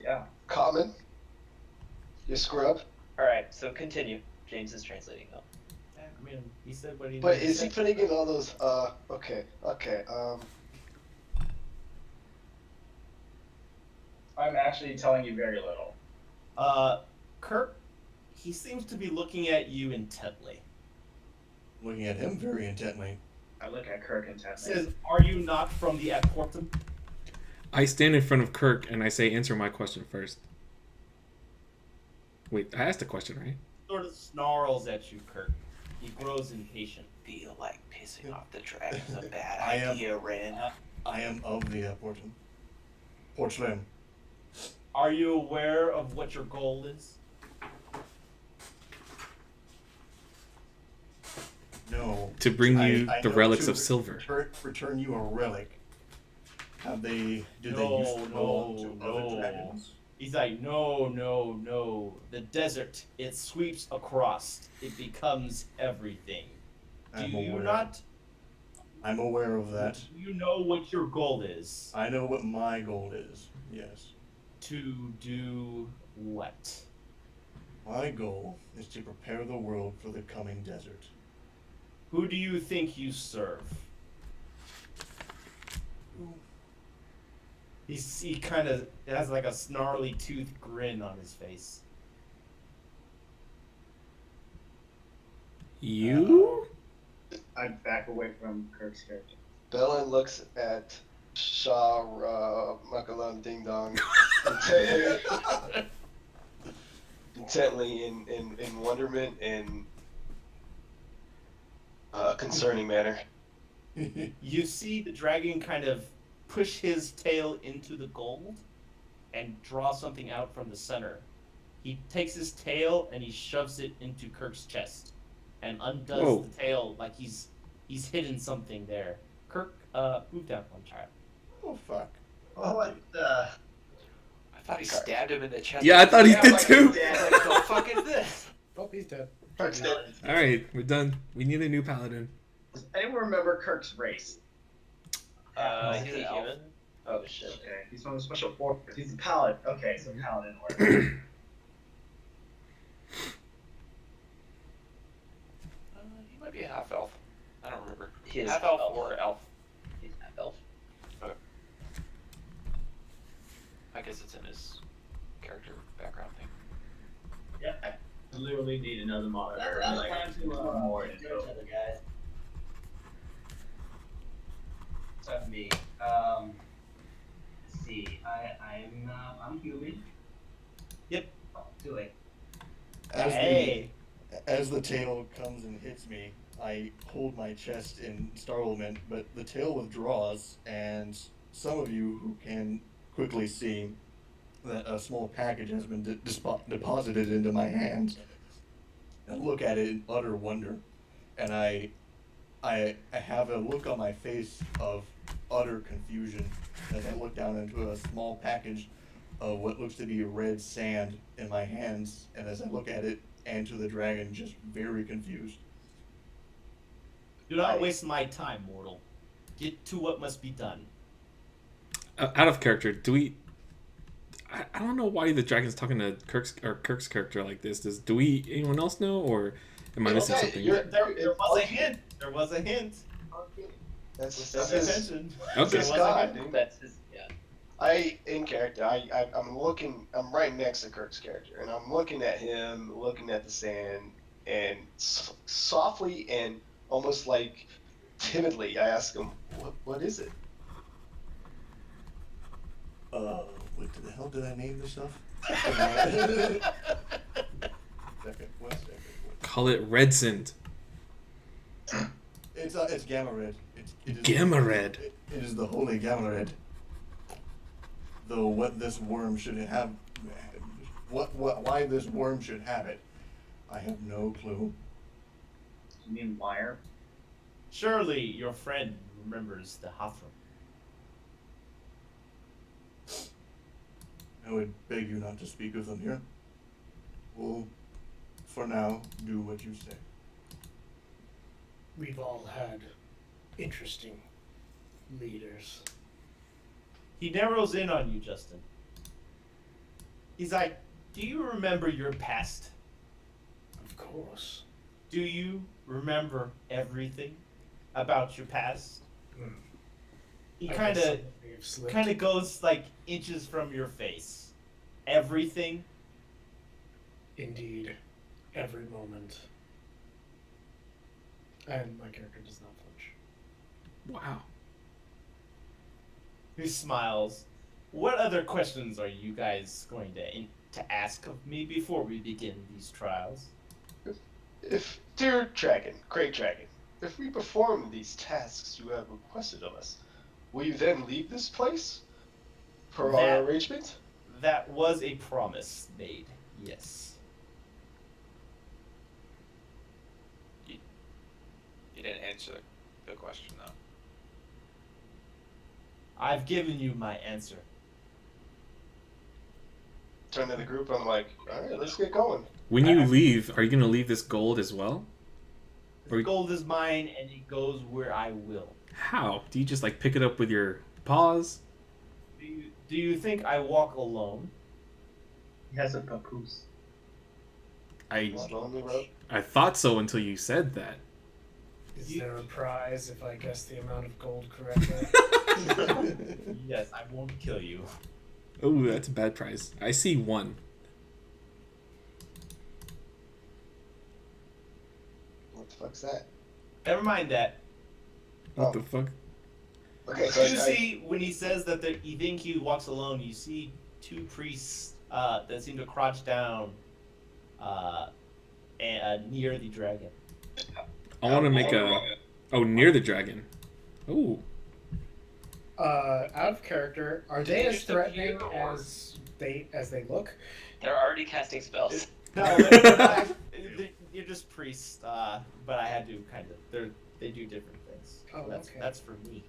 Yeah. Common. You scrub. All right, so continue. James is translating though. Yeah, I mean, he said what he. But needed to is he say. putting in all those? Okay. I'm actually telling you very little. Kirk, he seems to be looking at you intently. Looking at him very intently. I look at Kirk He intently. says, "Are you not from the Aquartum?" I stand in front of Kirk and I say, answer my question first. Wait, I asked a question, right? Sort of snarls at you, Kirk. He grows impatient. Feel like pissing off the dragon's a bad I am- idea, Ren. I am of the Port Slim. Are you aware of what your goal is? No. To bring you I the know relics to of silver. Return you a relic. Have they? Did they No, use to go to no. other dragons? He's like, no. The desert, it sweeps across. It becomes everything. Do I'm you aware. not? I'm aware of that. Do you know what your goal is? I know what my goal is. Yes. To do what? My goal is to prepare the world for the coming desert. Who do you think you serve? He kind of has like a snarly tooth grin on his face. You? I back away from Kirk's character. Bellin looks at Shah Makalam Ding Dong intently in wonderment and concerning manner. You see the dragon kind of push his tail into the gold and draw something out from the center. He takes his tail and he shoves it into Kirk's chest and undoes Whoa. the tail like he's hidden something there. Kirk, move down one child. Oh fuck. Oh, what the? I thought he stabbed him in the chest. Yeah, I thought he Yeah, did like too. he's dead. Like, the fuck is this? Oh, he's dead. Kirk's dead. Alright, we're done. We need a new paladin. Does anyone remember Kirk's race? Is he's he an elf. human? Oh shit. Okay, he's from the special force. He's a paladin. Okay, so paladin order. He might be a half elf. I don't remember. He is Half elf or elf. He's half elf. I guess it's in his character background thing. Yeah, I literally need another monitor. That's like, time to more get info. each other, guys. So me. Let's see. I'm human. Yep. Oh, too late. As the tail comes and hits me, I hold my chest in startlement, but the tail withdraws, and some of you who can quickly see that a small package has been deposited into my hand, and look at it in utter wonder, and I have a look on my face of utter confusion as I look down into a small package of what looks to be red sand in my hands, and as I look at it and to the dragon, just very confused. Do not waste my time, mortal. Get to what must be done. Out of character, do we? I don't know why the dragon's talking to Kirk's character like this. Do we? Anyone else know, or am I missing something? There was a hint. There was a hint. That's Pay his, attention. Okay. There his was a god, hint. dude. That's his. Yeah. In character, I'm right next to Kirk's character, and I'm looking at him, looking at the sand, and softly and almost like timidly, I ask him, what is it? What the hell did I name this stuff? One second. Call it red sand. It's gamma red. It is Gamma red. It is the holy gamma red. Though what this worm should have, why this worm should have it, I have no clue. You mean wire? Surely your friend remembers the Hothram. I would beg you not to speak of them here. We'll, for now, do what you say. We've all had interesting leaders. He narrows in on you, Justin. He's like, do you remember your past? Of course. Do you remember everything about your past? He I kind guess of something may have slipped. kind of goes like inches from your face. Everything. Indeed. Every moment. And my character does not flinch. Wow. He smiles. What other questions are you guys going to ask of me before we begin these trials? Dear Dragon, Great Dragon, if we perform these tasks you have requested of us, will you then leave this place? Per our arrangement? That was a promise made, yes. You didn't answer the question though. I've given you my answer. Turn to the group, I'm like, alright, let's get going. When you leave, are you gonna leave this gold as well? The gold is mine, and it goes where I will. How? Do you just like pick it up with your paws? Do you think I walk alone? He has a papoose. I Slowly, bro. thought so until you said that. Is there a prize if I guess the amount of gold correctly? Yes, I won't kill you. Oh, that's a bad prize. I see one. What the fuck's that? Never mind that. What Oh. the fuck? Okay, so You see, when he says that you think he walks alone, you see two priests that seem to crouch down near the dragon. I want to make a... Oh, near the dragon. Oh. Out of character, are they They as just threatening appear, or- as they look? They're already casting spells. No, they're not, you're just priests, but I had to kind of... They do different things. Oh, that's, okay. That's for me.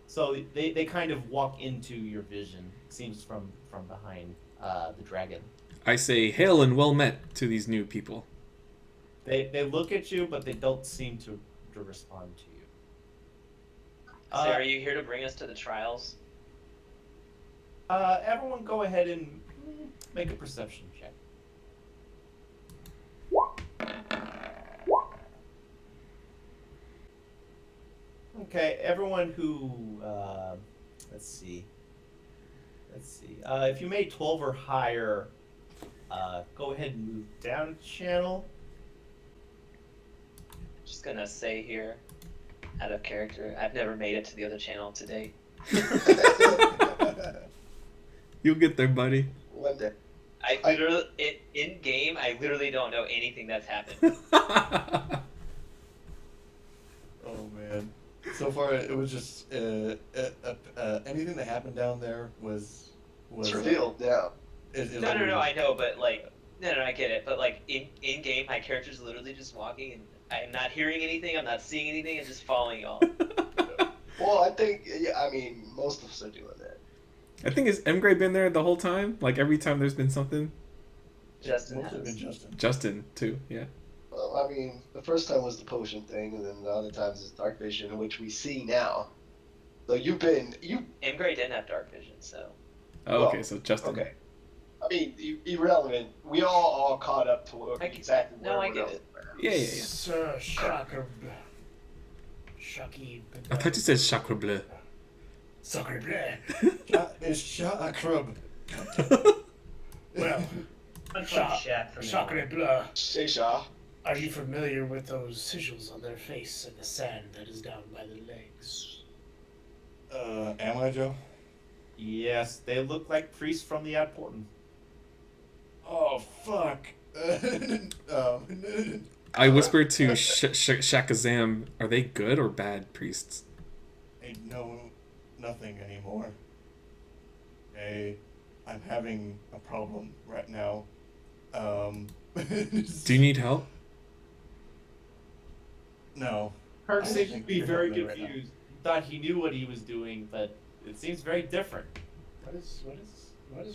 So they kind of walk into your vision, seems from behind the dragon. I say, hail and well met to these new people. They look at you, but they don't seem to respond to you. So are you here to bring us to the trials? Everyone go ahead and make a perception check. Okay, everyone who, let's see. If you made 12 or higher, go ahead and move down a channel. Just gonna say here, out of character, I've never made it to the other channel to date. You'll get there, buddy. One day. I literally, in game, I literally don't know anything that's happened. Oh man. So far, it was just anything that happened down there was It's revealed now. is No, I know, but like, No, I get it, but like in game, my character's literally just walking, and I'm not hearing anything, I'm not seeing anything, and just following y'all. Well, I think, yeah, I mean, most of us are doing that. I think has M Gray been there the whole time? Like every time there's been something. Justin Mostly has. been Justin. Justin too. Yeah. Well, I mean, the first time was the potion thing, and then the other times is dark vision, which we see now. So you. Imgray didn't have dark vision, so. Oh, Well, okay, so Justin. Okay. I mean, irrelevant. We all caught up to exactly where No, I we're get at. it. Yeah. Sir Shocker. Shocky. I thought you said Chakra Bleu. Sacre bleu. It's shot a crub. Well, Sacre bleu. Say, Shaw. Are you familiar with those sigils on their face and the sand that is down by the legs? Am I, Joe? Yes, they look like priests from the Outporton. Oh, fuck. I whispered to Shakazam, are they good or bad priests? I know nothing anymore. I'm having a problem right now. Do you need help? No. Kirk I seemed to think be you're very helping me right now. confused. He thought he knew what he was doing, but it seems very different. What is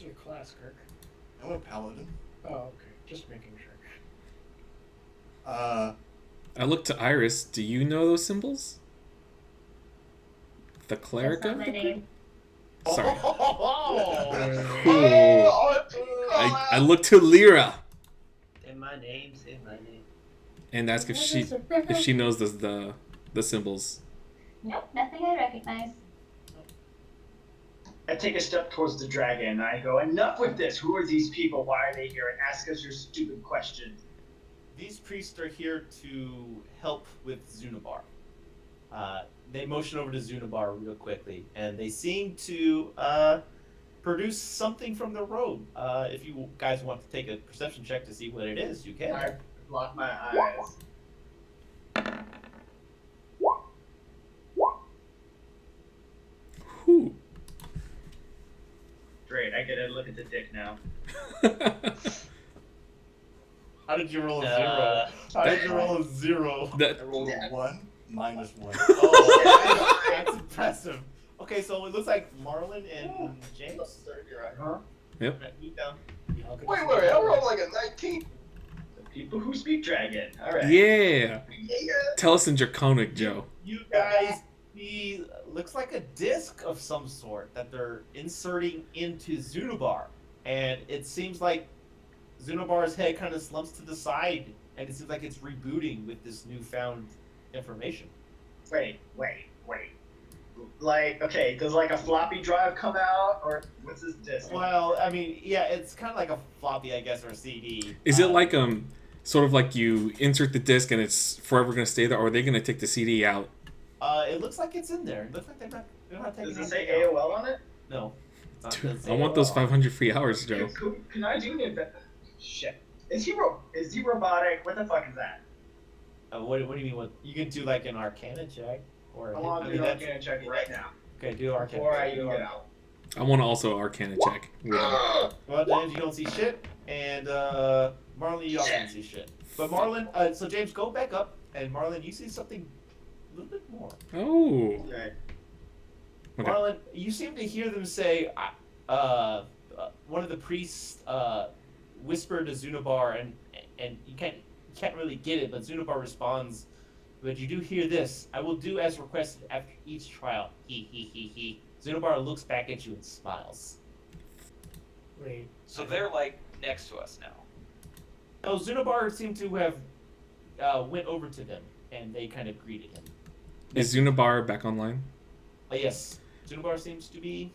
your class, Kirk? I'm a paladin. Oh, okay. Just making sure. I look to Iris. Do you know those symbols? The cleric That's of not the my group? name. Sorry. Oh, I look to Lyra In my name. and ask if she knows the symbols. Nope, nothing I recognize. I take a step towards the dragon and I go, enough with this. Who are these people? Why are they here? And ask us your stupid questions. These priests are here to help with Zunabar. They motion over to Zunabar real quickly, and they seem to produce something from the robe. If you guys want to take a perception check to see what it is, you can. I block my eyes. Whew. Great, I get to look at the dick now. How did you roll a Uh, zero? How did you roll a zero? That I rolled a 1 minus 1. Oh, that's impressive. Okay, so it looks like Marlon and James. Huh? Yep. Right, move down. Wait, I rolled like a 19. The people who speak dragon. Alright. Yeah. Yeah. Tell us in Draconic, Joe. You guys see, looks like a disc of some sort that they're inserting into Zunabar, and it seems like Zunabar's head kind of slumps to the side, and it seems like it's rebooting with this newfound information. Wait. Like, okay, does like a floppy drive come out? Or what's this disc? Well, I mean, yeah, it's kind of like a floppy, I guess, or a CD. Is it like sort of like you insert the disc and it's forever gonna stay there, or are they gonna take the CD out? It looks like it's in there. It looks like they're not taking Does it anything say out. AOL on it? No. It's not, Dude, doesn't say I want those AOL. 500 free hours, Joe. Can I do an event? Shit. Is he robotic? What the fuck is that? What do you mean? What you can do like an Arcana check, or I want to do an that's- Arcana check right now. Okay, do Arcana. Before I check. even get out. I want to also Arcana check. with him. Well, James, you don't see shit, and Marlon, you also don't see shit. But Marlon, so James, go back up, and Marlon, you see something a little bit more. Oh. Okay. Okay. Marlon, you seem to hear them say, one of the priests whispered to Zunabar, and you can't really get it, but Zunabar responds, "But you do hear this. I will do as requested after each trial. He he he he." Zunabar looks back at you and smiles. Wait. So they're like next to us now. Oh, Zunabar seemed to have went over to them, and they kind of greeted him. Is Zunabar back online? Yes, Zunabar seems to be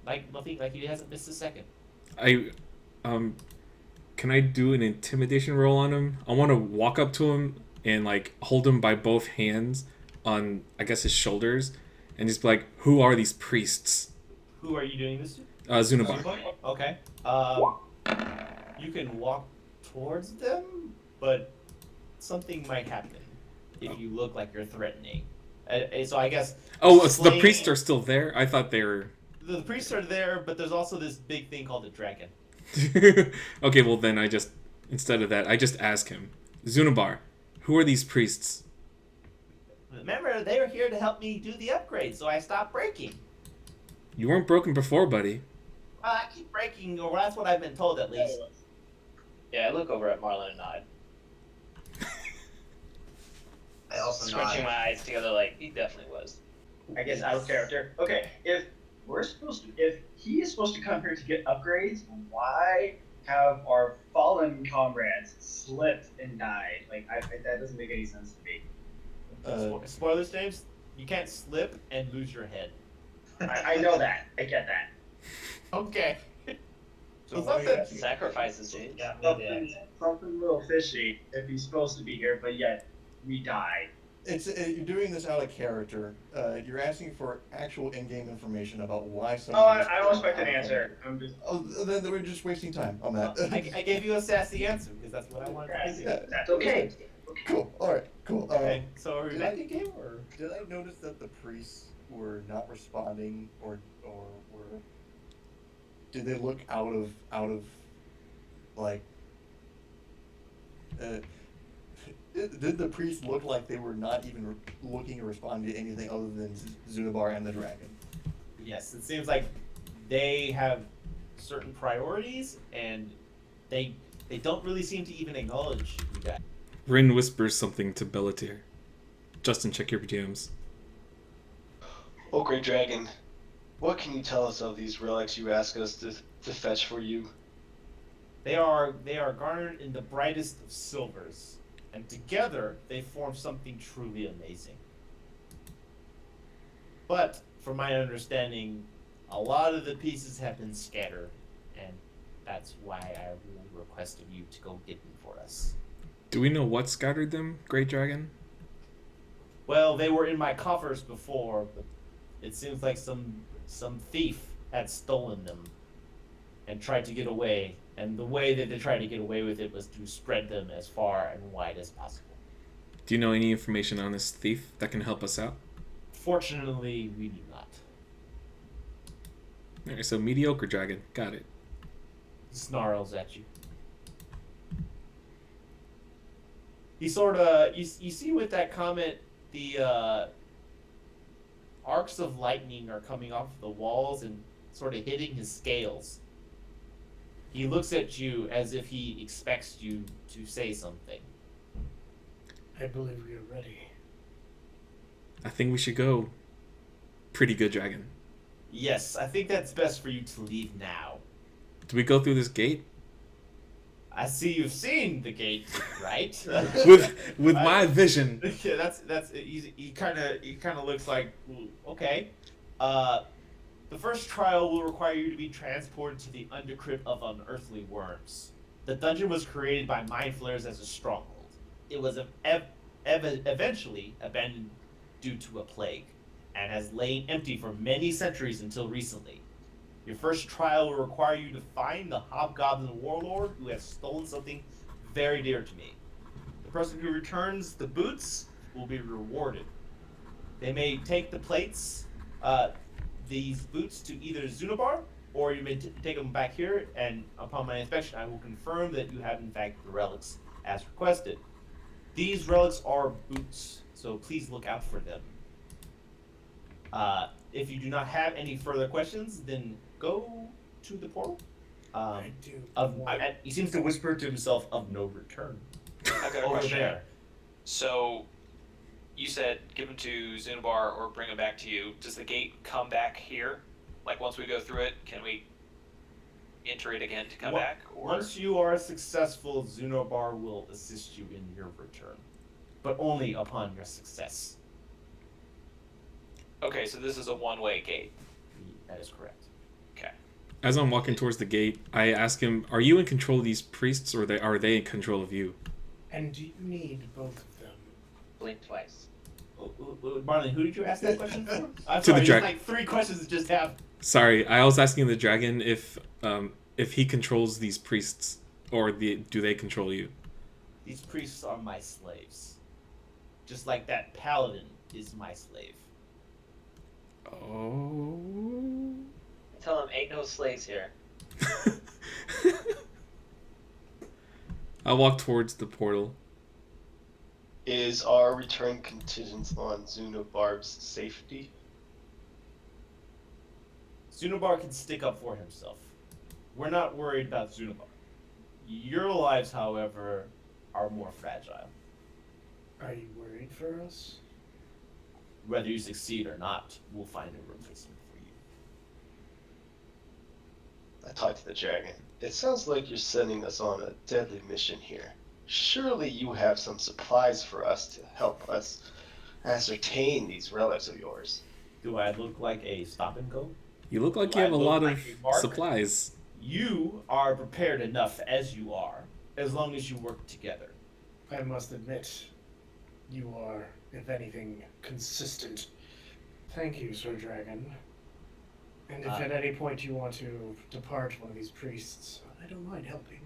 like nothing, like he hasn't missed a second. Can I do an intimidation roll on him? I want to walk up to him and like hold him by both hands on, I guess, his shoulders, and just be like, "Who are these priests?" Who are you doing this to? Zunabar. Okay. You can walk towards them, but something might happen if you look like you're threatening. So I guess. Oh, it's the slaying- priests are still there. I thought they were. The priests are there, but there's also this big thing called a dragon. Okay, well then I just Instead of that, I just ask him, Zunabar, who are these priests? Remember, they were here to help me do the upgrade, so I stopped breaking. You weren't broken before, buddy. Well, I keep breaking, or that's what I've been told at least. Yeah, I look over at Marlon and nod. I also Scrunching nod. my eyes together like he definitely was. I guess out of character. Okay, if he is supposed to come here to get upgrades, why have our fallen comrades slipped and died? Like, that doesn't make any sense to me. Spoilers, James. You can't slip and lose your head. I know that. I get that. Okay. So Sacrifices, James. Yeah, Something a little fishy if he's supposed to be here, but yet we died. you're doing this out of character. You're asking for actual in-game information about why Oh, someone. I don't expect an answer. I'm just. Oh, then we're just wasting time on that. I gave you a sassy answer because that's what I wanted to do. Yeah. That's okay. Cool. All right. Cool. Okay, so are we did back I- in game or? Did I notice that the priests were not responding, or were? Did they look out of like? Did the priests look like they were not even looking or responding to anything other than Zunabar and the dragon? Yes, it seems like they have certain priorities, and they don't really seem to even acknowledge you guys. Rin whispers something to Bellatir. Justin, check your DMs. Oh, Great Dragon, what can you tell us of these relics you ask us to fetch for you? They are garnered in the brightest of silvers, and together they form something truly amazing. But from my understanding, a lot of the pieces have been scattered, and that's why I really requested you to go get them for us. Do we know what scattered them, Great Dragon? Well, they were in my coffers before, but it seems like some thief had stolen them and tried to get away. And the way that they tried to get away with it was to spread them as far and wide as possible. Do you know any information on this thief that can help us out? Fortunately, we do not. Alright, so mediocre dragon. Got it. Snarls at you. He sort of, you see with that comment, the arcs of lightning are coming off the walls and sort of hitting his scales. He looks at you as if he expects you to say something. I believe we are ready. I think we should go. Pretty good dragon. Yes, I think that's best for you to leave now. Do we go through this gate? I see you've seen the gate, right? with my vision. Yeah, that's he kind of looks like, okay. The first trial will require you to be transported to the undercrypt of unearthly worms. The dungeon was created by mind flayers as a stronghold. It was eventually abandoned due to a plague, and has lain empty for many centuries until recently. Your first trial will require you to find the hobgoblin warlord who has stolen something very dear to me. The person who returns the boots will be rewarded. They may take the plates, these boots, to either Zunabar, or you may take them back here, and upon my inspection I will confirm that you have in fact the relics as requested. These relics are boots, so please look out for them. If you do not have any further questions, then go to the portal. I do. He seems to whisper to himself of no return. I've got a Over question. there. So, you said give them to Zunabar or bring them back to you. Does the gate come back here? Like once we go through it, can we enter it again to come back? Or... Once you are successful, Zunabar will assist you in your return, but only upon your success. Okay, so this is a one-way gate. That is correct. Okay. As I'm walking towards the gate, I ask him, are you in control of these priests, or are they in control of you? And do you need both of them? Blink twice. Marlon, who did you ask that question for? I'm To sorry, the there's dragon. like 3 questions to just have. Sorry, I was asking the dragon if he controls these priests, or do they control you? These priests are my slaves. Just like that paladin is my slave. Oh. Tell him ain't no slaves here. I walk towards the portal. Is our return contingent on Zunobarb's safety? Zunabar can stick up for himself. We're not worried about Zunabar. Your lives, however, are more fragile. Are you worried for us? Whether you succeed or not, we'll find a replacement for you. I talked to the dragon. It sounds like you're sending us on a deadly mission here. Surely you have some supplies for us to help us ascertain these relics of yours. Do I look like a stop and go? You look like Do you I have a look lot like of a mark? supplies. You are prepared enough as you are, as long as you work together. I must admit, you are, if anything, consistent. Thank you, Sir Dragon. And if at any point you want to depart one of these priests, I don't mind helping.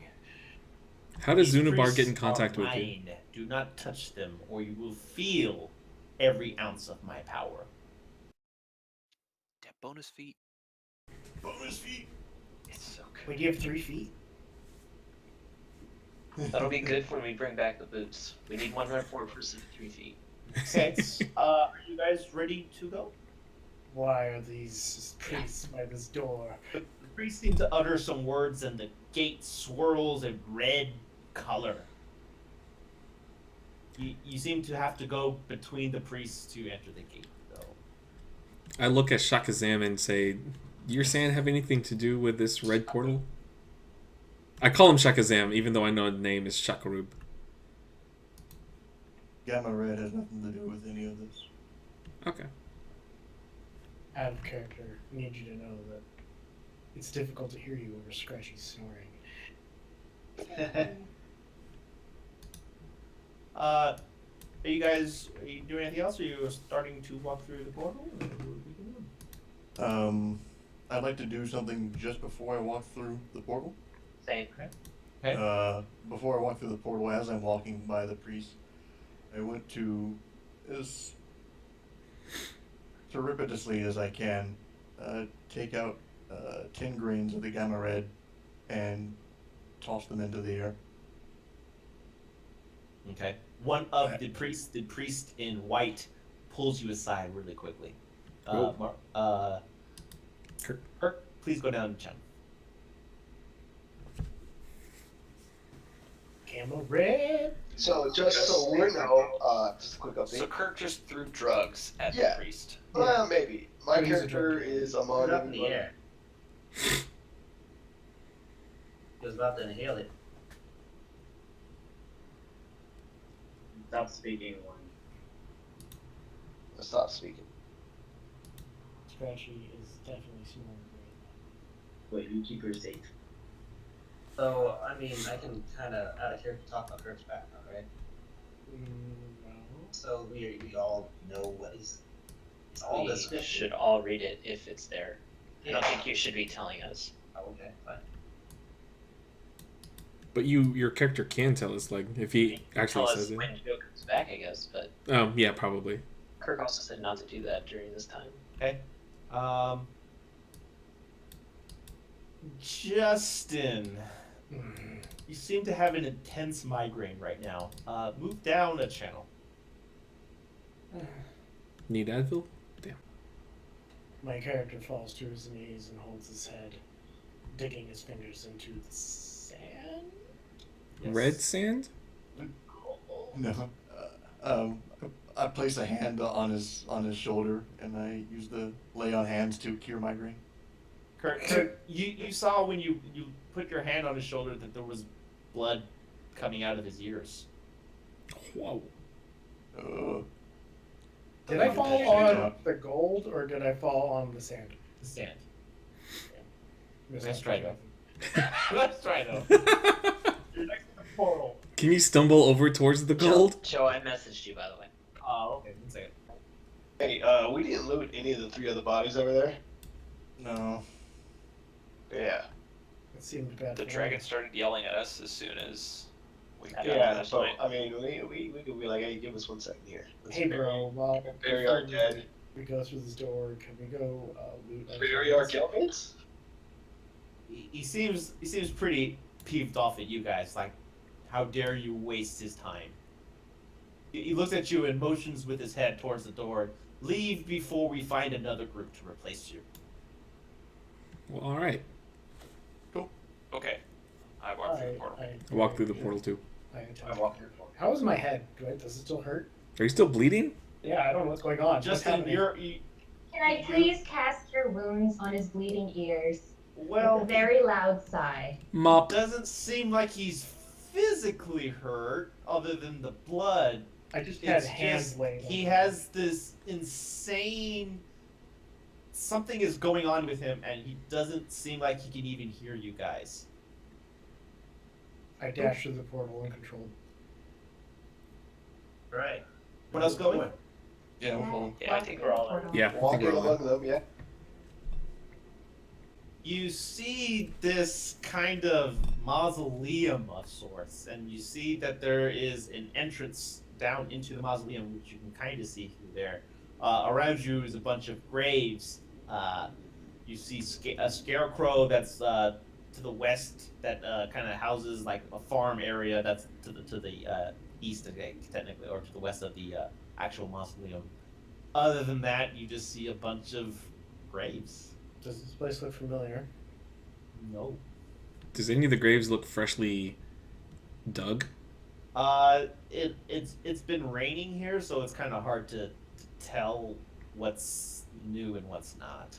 How does These Zunabar get in priests contact are with you? mine. Do not touch them, or you will feel every ounce of my power. That bonus feet. Bonus feet. It's so good. Wait, you have 3 feet? That'll be good when we bring back the boots. We need one more person with 3 feet. Saints, are you guys ready to go? Why are these priests by this door? The priests seem to utter some words, and the gate swirls a red color. You seem to have to go between the priests to enter the gate, though. I look at Shakazam and say, your sand have anything to do with this red portal? I call him Shakazam, even though I know his name is Shakarub. Gamma Red has nothing to do with any of this. Okay. Out of character, I need you to know that it's difficult to hear you over scratchy snoring. Are you doing anything else? Are you starting to walk through the portal? Or what are we doing? I'd like to do something just before I walk through the portal. Same. Okay. Before I walk through the portal, as I'm walking by the priest, I went to, as surreptitiously as I can, take out 10 grains of the Gamma Red and toss them into the air. Okay. One of the priest in white, pulls you aside really quickly. Kirk, please go down and check. Gamma Red! So just so we know, just a quick update. So Kirk just threw drugs at Yeah. the priest. Well, maybe. My He's a character drug is Put among it up in the air. He was about to inhale it. Stop speaking one. Stop speaking. Scratchy is definitely snoring Wait, you keep her safe. So, I mean, I can kind of, out of character, talk about Kirk's background, right? No. So, we all know what he's. It's all We description. should all read it if it's there. I Yeah. don't think you should be telling us. Oh, okay, fine. But your character can tell us, like, if he actually Tell says us it. when Joe comes back, I guess, but Oh, yeah, probably. Kirk also said not to do that during this time. Okay. Justin, you seem to have an intense migraine right now. Move down a channel. Need Advil? Damn. My character falls to his knees and holds his head, digging his fingers into the sand. Yes. Red sand? No. I place a hand on his shoulder, and I use the lay on hands to cure migraine. Kirk, you saw when you put your hand on his shoulder that there was blood coming out of his ears. Whoa. Did I fall on the gold or did I fall on the sand? The sand. Missed Let's that try question. though. Let's try though. You're next to the portal. Can you stumble over towards the gold? Joe, I messaged you, by the way. Oh, okay. 1 second. Hey, we didn't loot any of the 3 other bodies over there. No. Yeah. It seemed bad. The for dragon me. started yelling at us as soon as we got to Yeah, that so, point. I mean, we could be like, hey, give us 1 second here. Let's Hey bro, well, bury before our dead. we go through this door, can we go loot our Bury our friends? guildmates? He seems pretty peeved off at you guys. Like, How dare you waste his time? He looks at you and motions with his head towards the door. Leave before we find another group to replace you. Well, all right. Okay. I walk through the portal. I walk through the portal too. I walk through the portal. How is my head? Does it still hurt? Are you still bleeding? Yeah, I don't know what's going on. Just what's in happening? Can I please cast your wounds on his bleeding ears? Well, With a very loud sigh. Mop. doesn't seem like he's physically hurt, other than the blood. I just had It's hands just laid. he has this insane. Something is going on with him, and he doesn't seem like he can even hear you guys. I dash through the portal and control. Right. What else going? Yeah, I'm following. Yeah, I think we're all in. Yeah, I think Walking we're all among them, yeah. You see this kind of mausoleum of sorts, and you see that there is an entrance down into the mausoleum, which you can kind of see through there. Around you is a bunch of graves. You see a scarecrow that's to the west that kind of houses like a farm area that's to the east, technically, or to the west of the actual mausoleum. Other than that, you just see a bunch of graves. Does this place look familiar? No. Does any of the graves look freshly dug? It's been raining here, so it's kind of hard to tell what's new and what's not.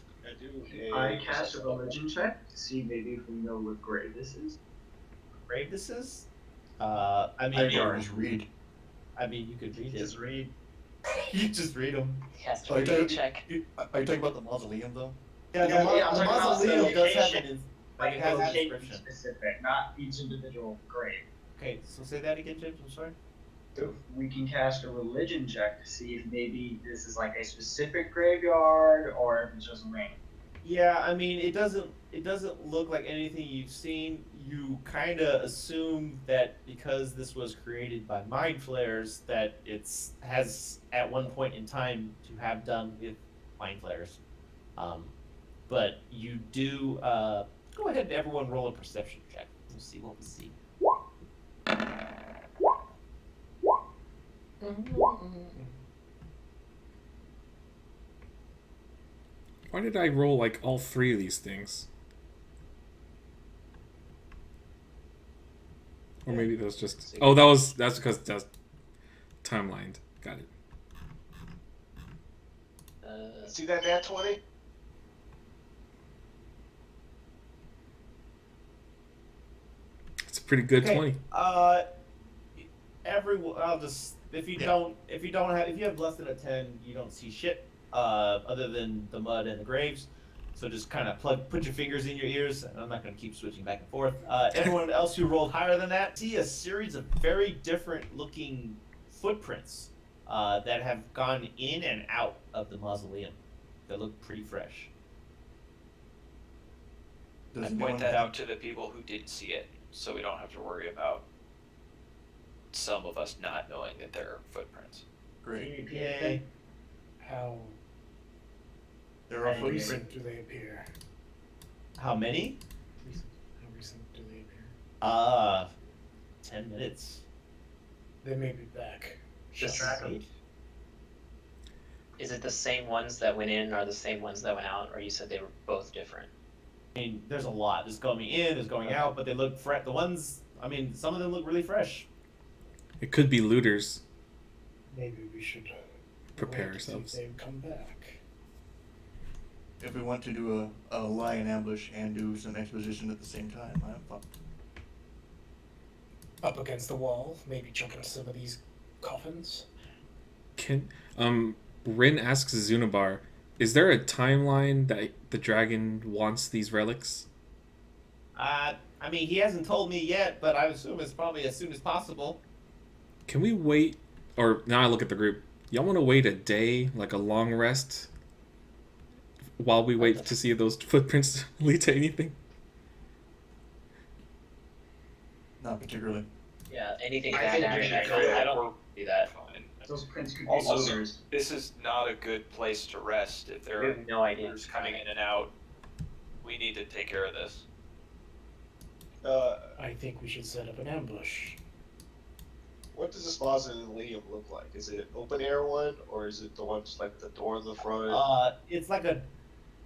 I cast a religion check to see maybe if we know what grave this is. Grave this is? I mean, I can just read. I mean, you could read it. Just read. You just read them. Cast Oh, a you religion talking- check. Are you talking about the mausoleum though? Yeah, Yeah, the, yeah, I'm the talking about mausoleum the does have location. an. Like It has a location description. specific, not each individual grave. Okay, so say that again, James. I'm sorry. We can cast a religion check to see if maybe this is like a specific graveyard or if it's just random. Yeah, I mean, it doesn't look like anything you've seen. You kind of assume that because this was created by mind flayers, that has at one point in time to have done with mind flayers. But you do go ahead and everyone roll a perception check. We'll see what we see. Why did I roll like all three of these things? Or maybe that was just. Oh, that's because that's timelined. Got it. See that nat 20? It's a pretty good Okay, 20. I'll just if you have less than a 10, you don't see shit other than the mud and the graves. So just kind of put your fingers in your ears, and I'm not going to keep switching back and forth. Everyone else who rolled higher than that see a series of very different looking footprints that have gone in and out of the mausoleum. That look pretty fresh. Does I anyone point that have- out to the people who didn't see it, so we don't have to worry about some of us not knowing that there are footprints. Great. Yay. How There are footprints. recent do they appear? How many? How recent do they appear? 10 minutes. They may be back. Just track them. Is it the same ones that went in or the same ones that went out, or you said they were both different? I mean, there's a lot. There's going in, there's going out, but they look fresh. The ones, I mean, some of them look really fresh. It could be looters. Maybe we should Prepare wait to see if ourselves. they come back. If we want to do a lie in ambush and do some exposition at the same time, I'm fine. Up against the wall, maybe jump into some of these coffins. Can Rin asks Zunabar, is there a timeline that the dragon wants these relics? I mean, he hasn't told me yet, but I assume it's probably as soon as possible. Can we wait? Or now I look at the group. Y'all want to wait a day, like a long rest, while we wait to see if those footprints lead to anything? Not particularly. Yeah, anything I bad think action. we should I don't do that. Fine. Those prints could be Also, looters. this is not a good place to rest if there We are have no idea. looters coming in and out. We need to take care of this. I think we should set up an ambush. what does this mausoleum look like? Is it an open air one, or is it the one just like the door in the front? It's like a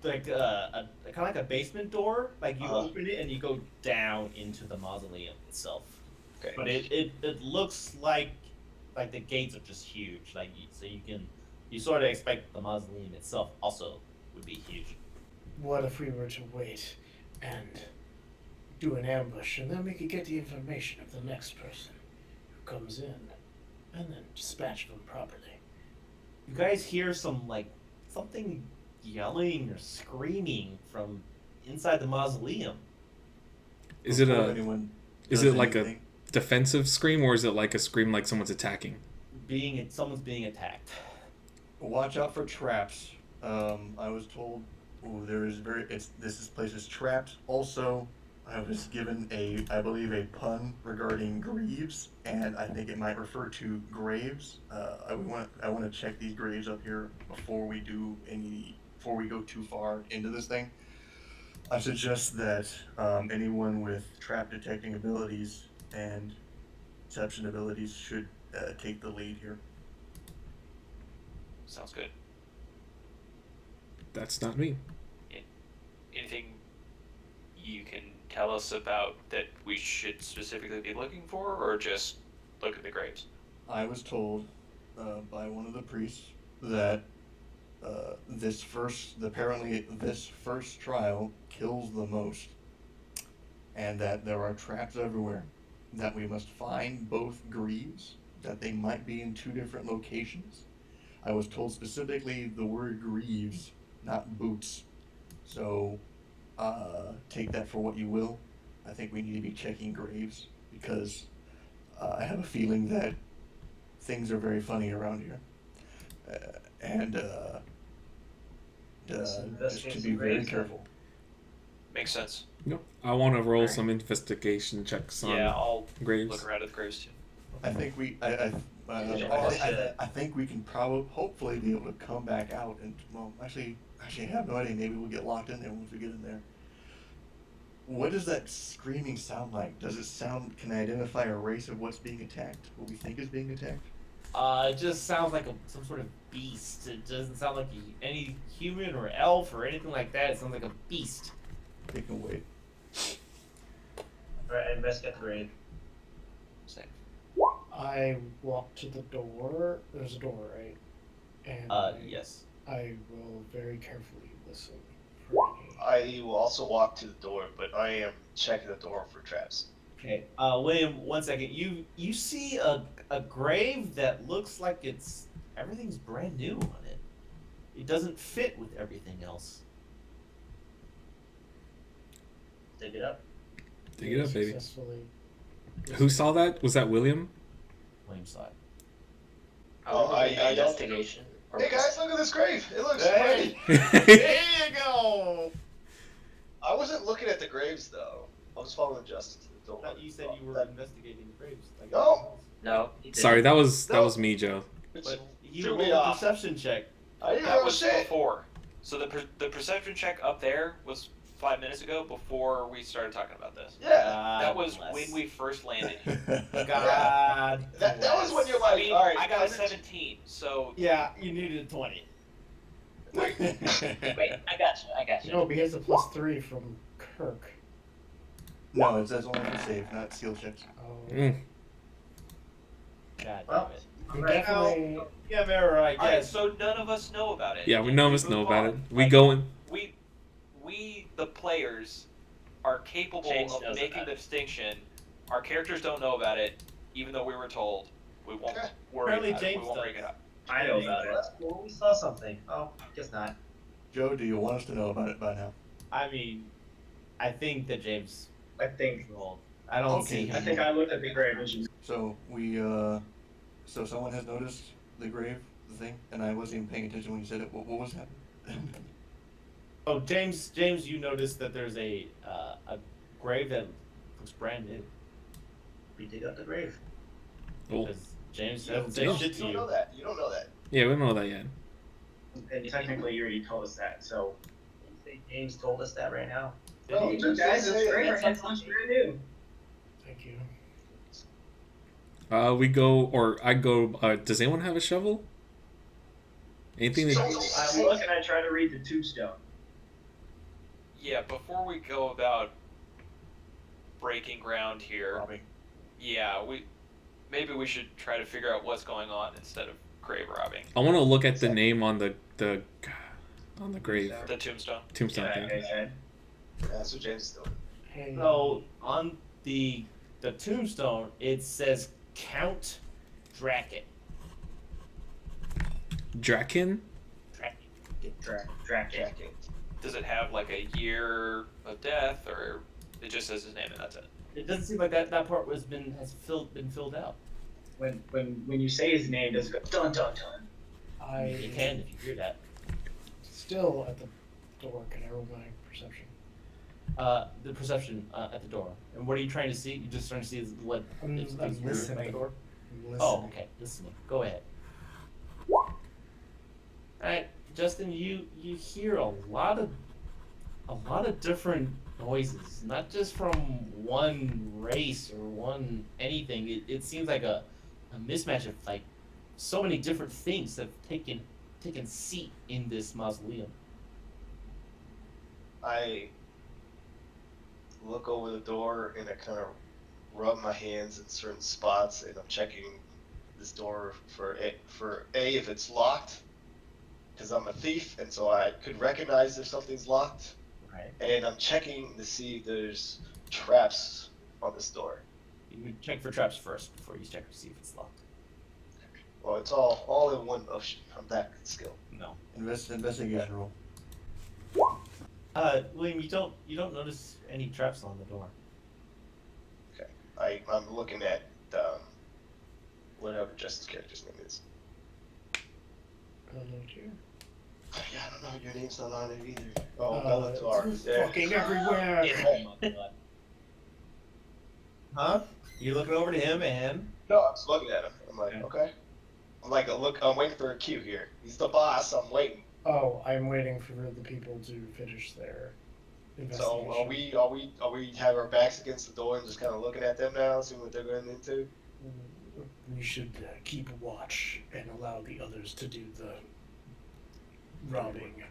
kind of like a basement door. Like you open it and you go down into the mausoleum itself. Okay. But it looks like the gates are just huge. Like so you sort of expect the mausoleum itself also would be huge. What if we were to wait and do an ambush, and then we could get the information of the next person who comes in, and then dispatch them properly? You guys hear something yelling or screaming from inside the mausoleum. Is it Before anyone is does it like a anything, defensive scream, or is it like a scream like someone's attacking? Someone's being attacked. watch out for traps. I was told this place is trapped. Also, I was given I believe a pun regarding Greaves, and I think it might refer to graves. I want to check these graves up here before we go too far into this thing. I suggest that anyone with trap detecting abilities and deception abilities should take the lead here. Sounds good. That's not me. Anything you can tell us about that we should specifically be looking for, or just look at the graves? I was told by one of the priests that apparently this first trial kills the most, and that there are traps everywhere, that we must find both Greaves, that they might be in two different locations. I was told specifically the word Greaves, not boots. So take that for what you will. I think we need to be checking graves, because I have a feeling that things are very funny around here. Just to be very careful. Makes sense. Nope. I want to roll some investigation checks on Yeah, I'll graves. look around at the graves too. I think I think we can hopefully be able to come back out and, well, actually I have no idea. Maybe we'll get locked in there once we get in there. What does that screaming sound like? Can I identify a race of what's being attacked? What we think is being attacked? It just sounds like some sort of beast. It doesn't sound like any human or elf or anything like that. It sounds like a beast. They can wait. Alright, investigate the grave. Same. I walk to the door. There's a door, right? And Yes. I will very carefully listen for any. I will also walk to the door, but I am checking the door for traps. Okay. William, 1 second. You see a grave that looks like everything's brand new on it. It doesn't fit with everything else. Dig it up. Dig it up, baby. Successfully. Who saw that? Was that William? William saw it. I don't- Investigation. Hey guys, look at this grave. It looks Hey! pretty. There you go! I wasn't looking at the graves though. I was following Justin to the I door. thought you said you were investigating the graves. Like, No. No. He didn't. Sorry, that was me, Joe. But he Threw rolled me a off. perception check. I didn't That know was shit. before. So the perception check up there was 5 minutes ago, before we started talking about this. Yeah. That was bless. when we first landed. God. That was when you're I like, mean, all right. I got a 5 minutes. 17, so Yeah, you needed a 20. Wait, I got you. No, but he has a +3 from Kirk. No, that's only for save, not skill checks. Oh. Mm. God Well, damn it. You Right now- definitely. Yeah, Mara, I Alright, guess. so none of us know about it. Yeah, we And none of us move know about it. on. We Like, going. We the players are capable James of knows making about the it. distinction. Our characters don't know about it, even though we were told. We won't Okay. worry Apparently about it. James We won't does. bring it up. I know about it. That's cool. We saw something. Oh, guess not. Joe, do you want us to know about it by now? I mean, I think that James I think rolled. I don't Okay, see I him. think I looked at the grave and she's So so someone has noticed the grave, the thing, and I wasn't even paying attention when you said it. What was happening? Oh, James, you noticed that there's a grave that looks brand new. We dig up the grave. Oh. Because James You hasn't don't, said shit you to don't you. know that. You don't know that. Yeah, we don't know that yet. and technically you already told us that. So You think James told us that right now? No, Hey, just guys, say it's it. great. That's It's brand new. Thank you. We go, or I go. Does anyone have a shovel? Anything? I look and I try to read the tombstone. Yeah, before we go about breaking ground here, Robbie. yeah, maybe we should try to figure out what's going on instead of grave robbing. I want to look at the name on the grave The tombstone. tombstone thing. Yeah, that's what James is doing. Hey, So on the tombstone, it says Count Draken. Draken. Draken. Does it have like a year of death, or it just says his name and that's it? It doesn't seem like that part has been filled out. When you say his name, does it go dun dun dun? You can if you hear that. Still at the door. Can I roll my perception? The perception at the door. And what are you trying to see? You're just trying to see what I'm if you're at listening. the door? I'm listening. Oh, okay. Listening. Go ahead. Alright, Justin, you hear a lot of different noises, not just from one race or one anything. It seems like a mismatch of like so many different things that have taken seat in this mausoleum. I look over the door and I kind of rub my hands in certain spots, and I'm checking this door for if it's locked, because I'm a thief, and so I could recognize if something's locked. Right. And I'm checking to see if there's traps on this door. You would check for traps first before you check to see if it's locked. Well, it's all in one motion. I'm that skilled. No. Investigation roll. William, you don't notice any traps on the door. I'm looking at whatever Justice character's name is. Oh, no, dear. Yeah, I don't know. Your name's not on it either. Oh, It's Bellatar. There. fucking everywhere. Oh my god. Huh? You're looking over to him and No, I'm just looking at him. I'm like, Yeah. okay. I'm waiting for a cue here. He's the boss. I'm waiting. Oh, I'm waiting for the people to finish their investigation. So are we have our backs against the door and just kind of looking at them now, seeing what they're going into? We should keep watch and allow the others to do the robbing.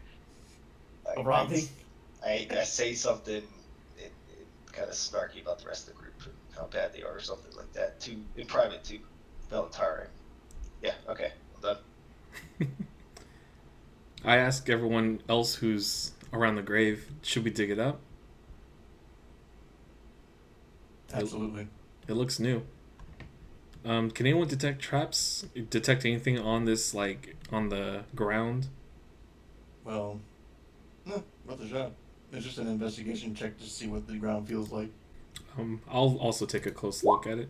I say something kind of snarky about the rest of the group, how bad they are or something like that, in private to Bellatar. Yeah, okay, I'm done. I ask everyone else who's around the grave, should we dig it up? Absolutely. It looks new. Can anyone detect traps? Detect anything on this, like, on the ground? Well, no, worth a shot. It's just an investigation check to see what the ground feels like. I'll also take a close look at it.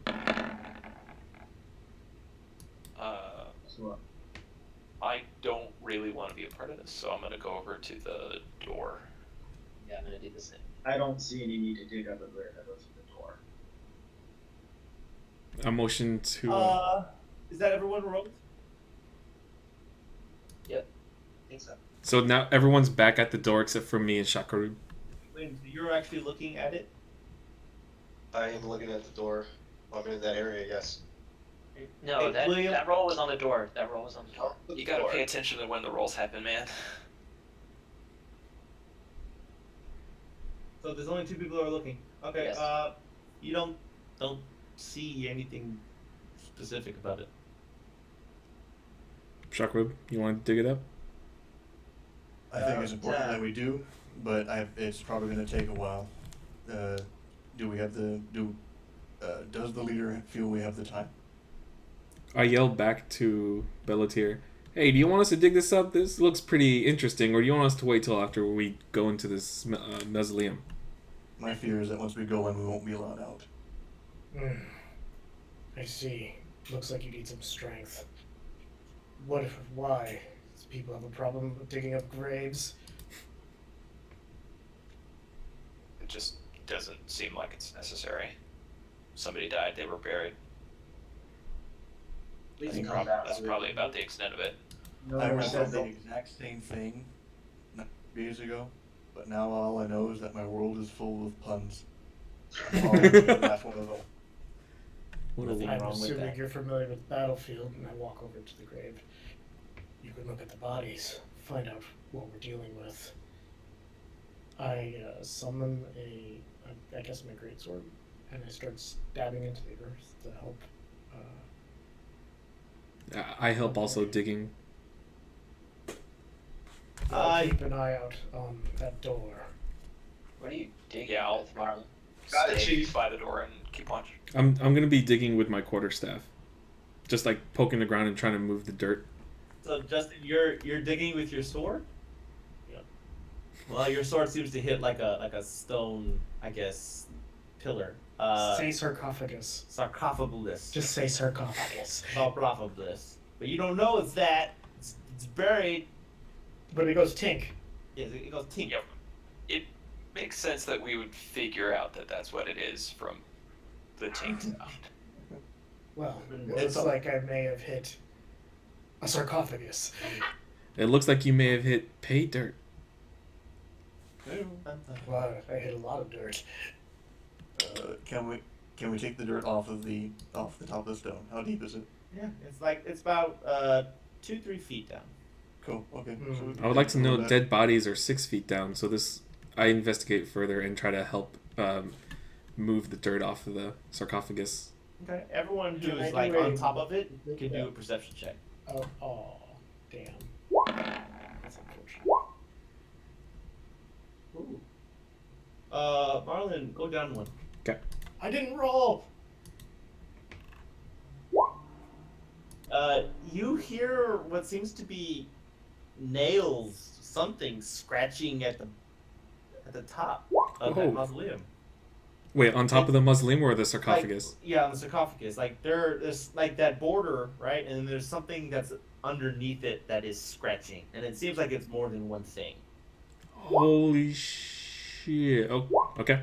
I don't really want to be a part of this, so I'm gonna go over to the door. Yeah, I'm gonna do the same. I don't see any need to dig up a grave. I go through the door. A motion to... is that everyone rolled? Yep. I think so. So now everyone's back at the door except for me and Shakaru. William, you're actually looking at it? I am looking at the door. I'm in that area, yes. No, Hey, that William? roll was on the door. That roll was on the door. You gotta pay attention to when the rolls happen, man. So there's only two people who are looking. Okay, Yes. You don't see anything specific about it. Shakaru, you want to dig it up? I think it's important that we do, but it's probably going to take a while. Do we have does the leader feel we have the time? I yelled back to Bellatir, hey, do you want us to dig this up? This looks pretty interesting, or do you want us to wait till after we go into this mausoleum? My fear is that once we go in, we won't be allowed out. I see. Looks like you need some strength. Why? Does people have a problem with digging up graves? It just doesn't seem like it's necessary. Somebody died, they were buried. That's probably about the extent of it. No I one read said the that. exact same thing 9 years ago, but now all I know is that my world is full of puns. I'm always the last one of them. Nothing I'm wrong with assuming that. you're familiar with the battlefield, and I walk over to the grave. You can look at the bodies, find out what we're dealing with. I summon I guess my greatsword, and I start stabbing into the earth to help. I help also digging. I'll keep an eye out on that door. What are you digging Yeah, I'll- with, Marlon? Got it, Stay Chief. by the door and keep watch. I'm gonna be digging with my quarterstaff, just like poking the ground and trying to move the dirt. So Justin, you're digging with your sword? Yep. Well, your sword seems to hit like a stone, I guess, pillar. Say sarcophagus. Sarcophagus. Just say sarcophagus. Sarcophagus. But you don't know it's that. It's buried. But it goes tink. Yes, it goes tink. Yep. It makes sense that we would figure out that that's what it is from the tink sound. Well, it It's looks like I may have hit a sarcophagus. It looks like you may have hit pay dirt. Well, I hit a lot of dirt. Can we take the dirt off the top of the stone? How deep is it? Yeah, it's about 2-3 feet down. Cool. Okay. Hmm. So we can I would like to know that. dead bodies are 6 feet down, so I investigate further and try to help move the dirt off of the sarcophagus. Okay. Everyone who Can I is do like a- on top of it can do a perception check. Oh, damn. That's unfortunate. Ooh. Marlon, go down one. I didn't roll! You hear what seems to be nails, something scratching at the top of Oh. that mausoleum. Wait, on top of the mausoleum or the sarcophagus? Like, yeah, on the sarcophagus. Like there's like that border, right? And there's something that's underneath it that is scratching, and it seems like it's more than one thing. Holy shit. Oh, okay.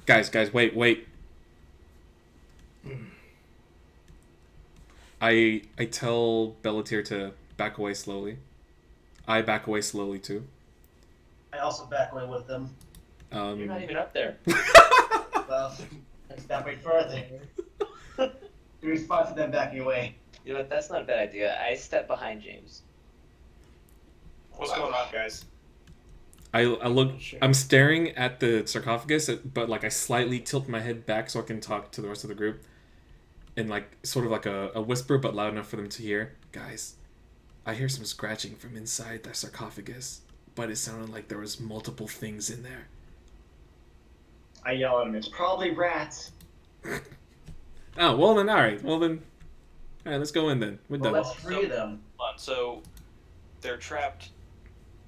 Guys, wait. I tell Bellatir to back away slowly. I back away slowly too. I also back away with them. You're not even up there. Well, I step way further. In response to them backing away. You know what? That's not a bad idea. I step behind James. What's going on, guys? I look. I'm staring at the sarcophagus, but like I slightly tilt my head back so I can talk to the rest of the group, and like sort of like a whisper, but loud enough for them to hear. Guys, I hear some scratching from inside the sarcophagus, but it sounded like there was multiple things in there. I yell at him. It's probably rats. Oh well then, all right. Well then, all right. Let's go in then. We're Well, done. let's free them. Hold on, so they're trapped,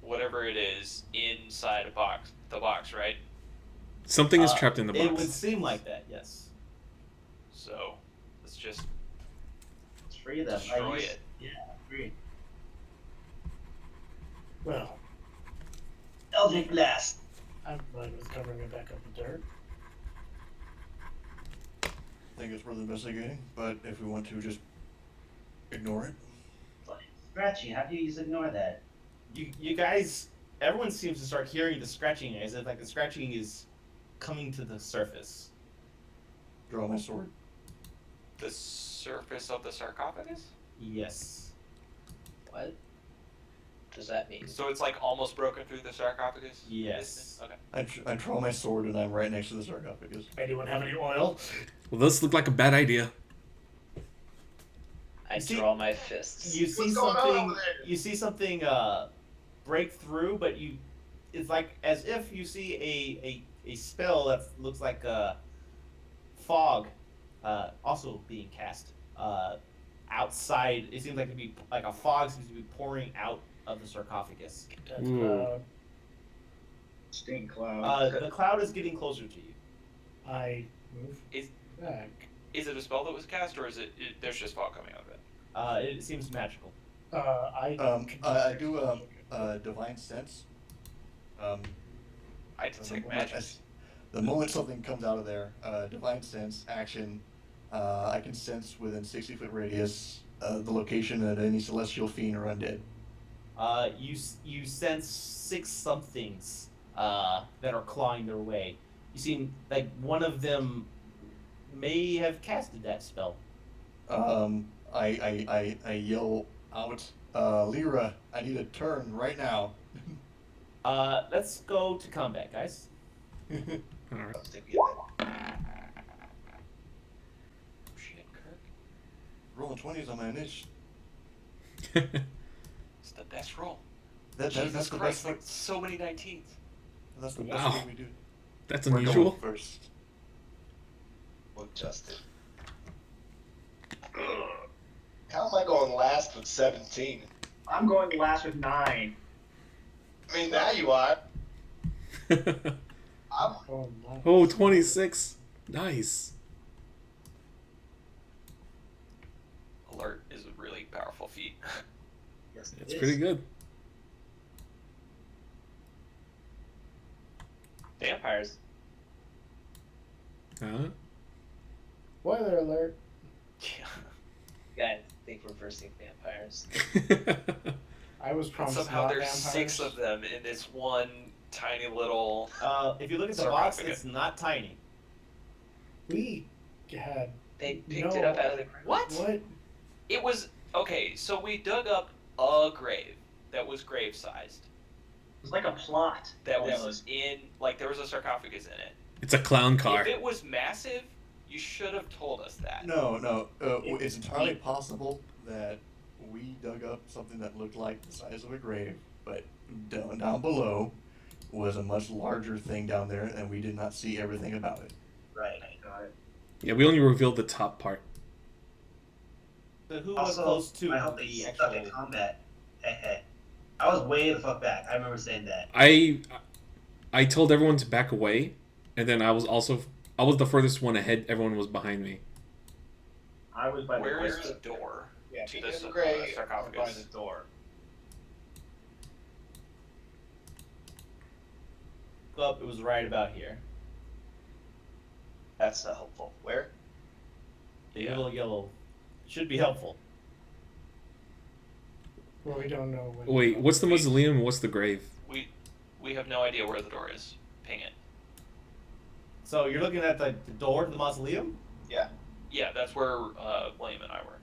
whatever it is, inside a box. The box, right? Something is trapped in the box. It would seem like that, yes. So let's just Let's free them. destroy it. Yeah, free. Well, Eldritch Blast. I'm fine with covering it back up with dirt. I think it's worth investigating, but if we want to just ignore it. Scratchy, how do you just ignore that? You guys, everyone seems to start hearing the scratching as if like the scratching is coming to the surface. Draw my sword. The surface of the sarcophagus? Yes. What does that mean? So it's like almost broken through the sarcophagus? Yes. Okay. I draw my sword and I'm right next to the sarcophagus. Anyone have any oil? Well, this looked like a bad idea. I You see- draw my fists. You see What's going on something. over there? You see something break through, but it's like as if you see a spell that looks like a fog, also being cast outside. It seems like to be like a fog seems to be pouring out of the sarcophagus. That's Ooh. Stink cloud. The cloud is getting closer to you. I move Is- back. Is it a spell that was cast, or is there's just fog coming out of it? It seems magical. I do divine sense. I detect magic. The moment something comes out of there, divine sense action. I can sense within 60-foot radius the location of any celestial fiend or undead. You sense 6 somethings that are clawing their way. You seem like one of them may have casted that spell. I yell out, Lyra, I need a turn right now. Let's go to combat, guys. All right. Let's take it. Shit, Kirk. Rolling 20s on my initiative. It's the best roll. That's Jesus the Christ, best. like so many 19s. That's the Wow. best thing we do. That's We're unusual. going first. Look, Justin. How am I going last with 17? I'm going last with 9. I mean, now you are. I'm, Oh, 26. Nice. Alert is a really powerful feat. Yes, it It's is. pretty good. Vampires. Huh? Spoiler alert. Yeah. Guys, think reversing vampires. I was And promised somehow not there's vampires. 6 of them in this one tiny little. If you look at the box, Sarcophagus. it's not tiny. We had They picked no. it up out of the ground. What? What? It was okay. So we dug up a grave that was grave sized. It was like a plot. That was almost. in like there was a sarcophagus in it. It's a clown car. If it was massive, you should have told us that. No. It's entirely possible that we dug up something that looked like the size of a grave, but down below was a much larger thing down there, and we did not see everything about it. Right, got it. Yeah, we only revealed the top part. So who was Also, close to I hope they the suck actual? at combat. Hey. I was way the fuck back. I remember saying that. I told everyone to back away, and then I was the furthest one ahead. Everyone was behind me. I was by Where the is the door yeah, to Pete this and Gray are by sarcophagus? the door. Up, it was right about here. That's not helpful. Where? The Yeah. little yellow should be helpful. Well, we don't know. When Wait, what's the mausoleum and what's the grave? We have no idea where the door is. Ping it. So you're looking at the door to the mausoleum? Yeah, that's where William and I were.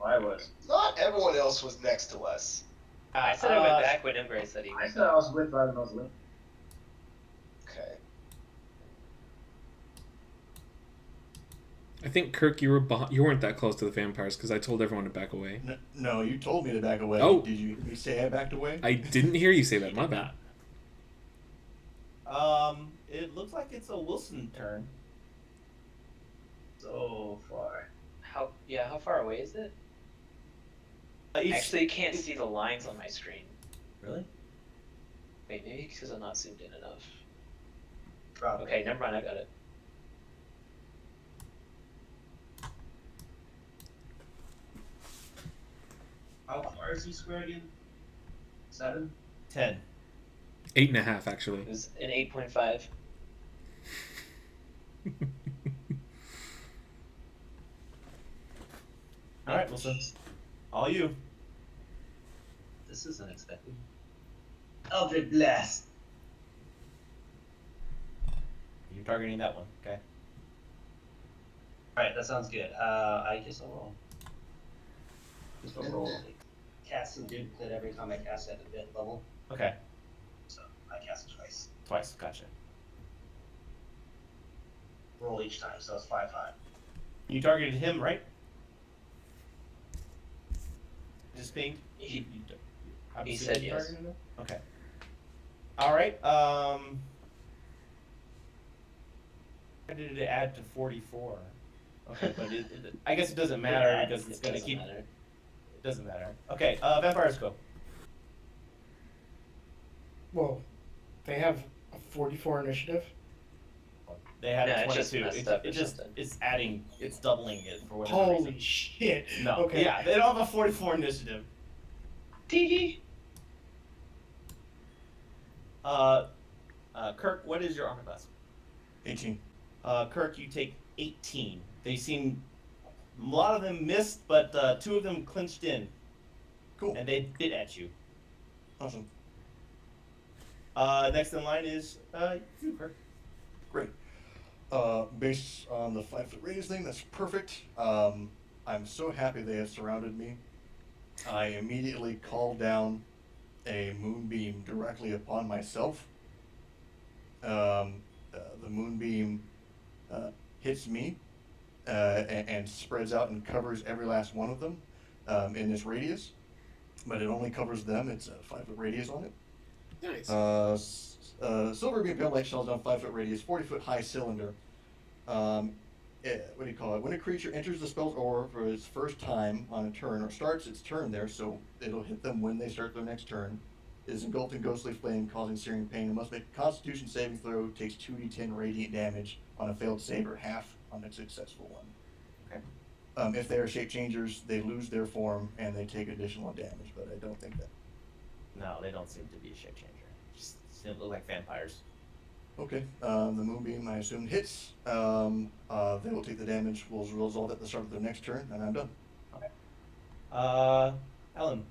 I was. Not everyone else was next to us. I said I went back when Imgray said he I went said I was with the mausoleum. Okay. I think Kirk, you weren't that close to the vampires because I told everyone to back away. No, you told me to back away. Oh. Did you say I backed away? I didn't hear you say that. My bad. It looks like it's a Wilson turn. So far. How far away is it? Actually, you can't see the lines on my screen. Really? Wait, maybe because I'm not zoomed in enough. Probably. Okay, never mind, I got it. How far is he square again? 7? 10. 8.5 actually. It was an 8.5. All right, Wilson. All you. This is unexpected. Eldritch Blast. You're targeting that one. Okay. Alright, that sounds good. I guess I'll roll. Just a roll. Cast and duplicate every time I cast at a bit level. Okay. So I cast it twice. Twice. Gotcha. Roll each time, so it's 5-5. You targeted him, right? Just pinged. He I'm assuming said you yes. targeted him? Okay. All right. I did it add to 44. Okay, but I guess it doesn't matter because it's gonna keep. Matter. It doesn't matter. Okay. Vampires go. Well, they have a 44 initiative. They had Yeah, a it just 22. messed up or It just something. it's adding. It's doubling it for whatever Holy reason. shit. No. Okay. Yeah, they don't have a 44 initiative. Tee. Kirk, what is your armor class? 18. Kirk, you take 18. They seem a lot of them missed, but 2 of them clinched in, Cool. and they bit at you. Awesome. Next in line is you, Kirk. Great. Based on the 5 foot radius thing, that's perfect. I'm so happy they have surrounded me. I immediately call down a moonbeam directly upon myself. The moonbeam hits me and spreads out and covers every last one of them in this radius, but it only covers them. It's a 5 foot radius on it. Nice. Silver beam pale light shells down 5 foot radius, 40 foot high cylinder. What do you call it? When a creature enters the spell's aura for its first time on a turn, or starts its turn there, so it'll hit them when they start their next turn, is engulfed in ghostly flame, causing searing pain, and must make a Constitution saving throw. Takes 2d10 radiant damage on a failed save, or half on a successful one. Okay. If they are shape changers, they lose their form and they take additional damage, but I don't think that. No, they don't seem to be a shape changer. Just seem to look like vampires. Okay, the moonbeam I assume hits. They will take the damage. We'll resolve at the start of their next turn, and I'm done. Okay. Ellen.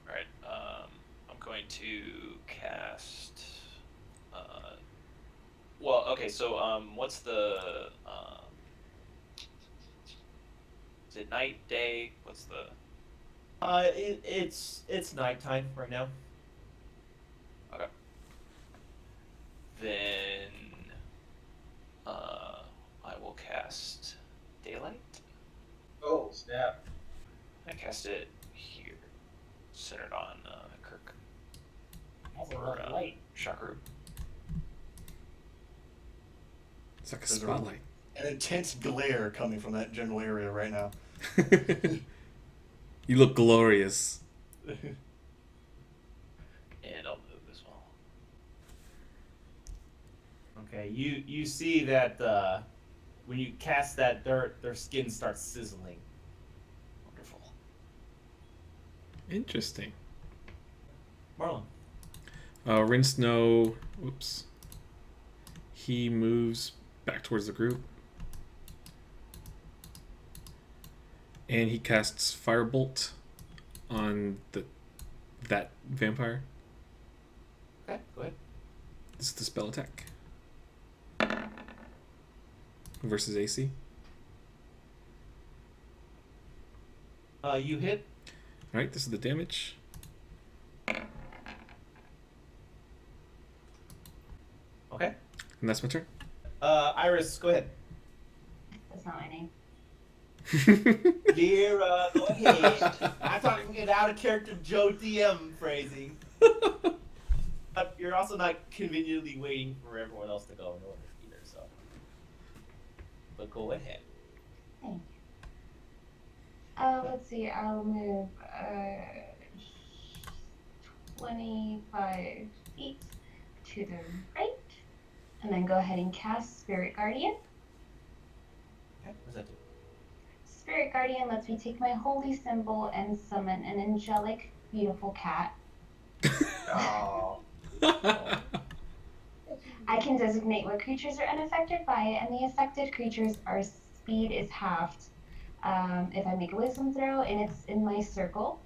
Alright, I'm going to cast. Well, okay, so what's the. Is it night, day? What's the. It's nighttime right now. Okay. Then. I will cast Daylight. Oh, snap. I cast it here, centered on Kirk. That's a Or lot of light. Shakaru. It's like a There's a- spotlight. An intense glare coming from that general area right now. You look glorious. And I'll move as well. Okay, you see that when you cast that dirt, their skin starts sizzling. Wonderful. Interesting. Marlon. Rin Snow. Oops. He moves back towards the group. And he casts Firebolt on that vampire. Okay, go ahead. This is the spell attack. Versus AC. You hit. Alright, this is the damage. Okay. And that's my turn. Iris, go ahead. That's not my name. Vera, go ahead. I'm talking it out of character Joe DM phrasing. But you're also not conveniently waiting for everyone else to go in order either, so. But go ahead. Thank you. Let's see, I'll move 25 feet to the right, and then go ahead and cast Spirit Guardian. Okay, what does that do? Spirit Guardian lets me take my holy symbol and summon an angelic, beautiful cat. Oh. I can designate what creatures are unaffected by it, and the affected creatures' speed is halved. If I make a wisdom throw and it's in my circle,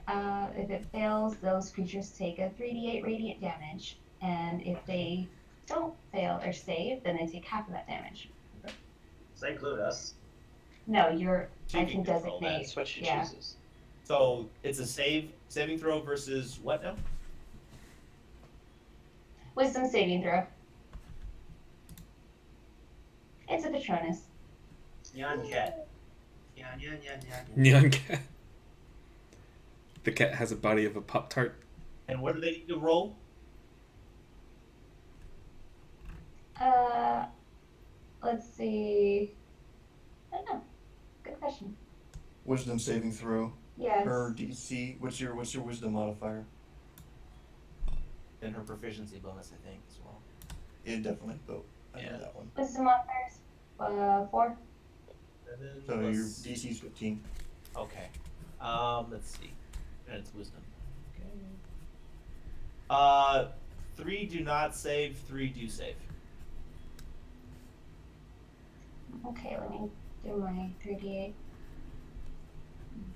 if it fails, those creatures take a 3d8 radiant damage. And if they don't fail or save, then they take half of that damage. Does that include us? No, She I can can control that. designate. That's what she Yeah. chooses. So it's a saving throw versus what now? Wisdom saving throw. It's a Patronus. Neon cat. Neon. Neon cat. The cat has a body of a Pop-Tart. And what do they need to roll? Let's see. I don't know. Good question. Wisdom saving throw. Yes. Her DC. What's your wisdom modifier? And her proficiency bonus, I think, as well. Yeah, definitely. But I Yeah. know that one. Wisdom modifiers. 4. So Plus- your DC's 15. Okay. Let's see. And it's wisdom. Okay. 3 do not save, 3 do save. Okay, let me do my 3d8.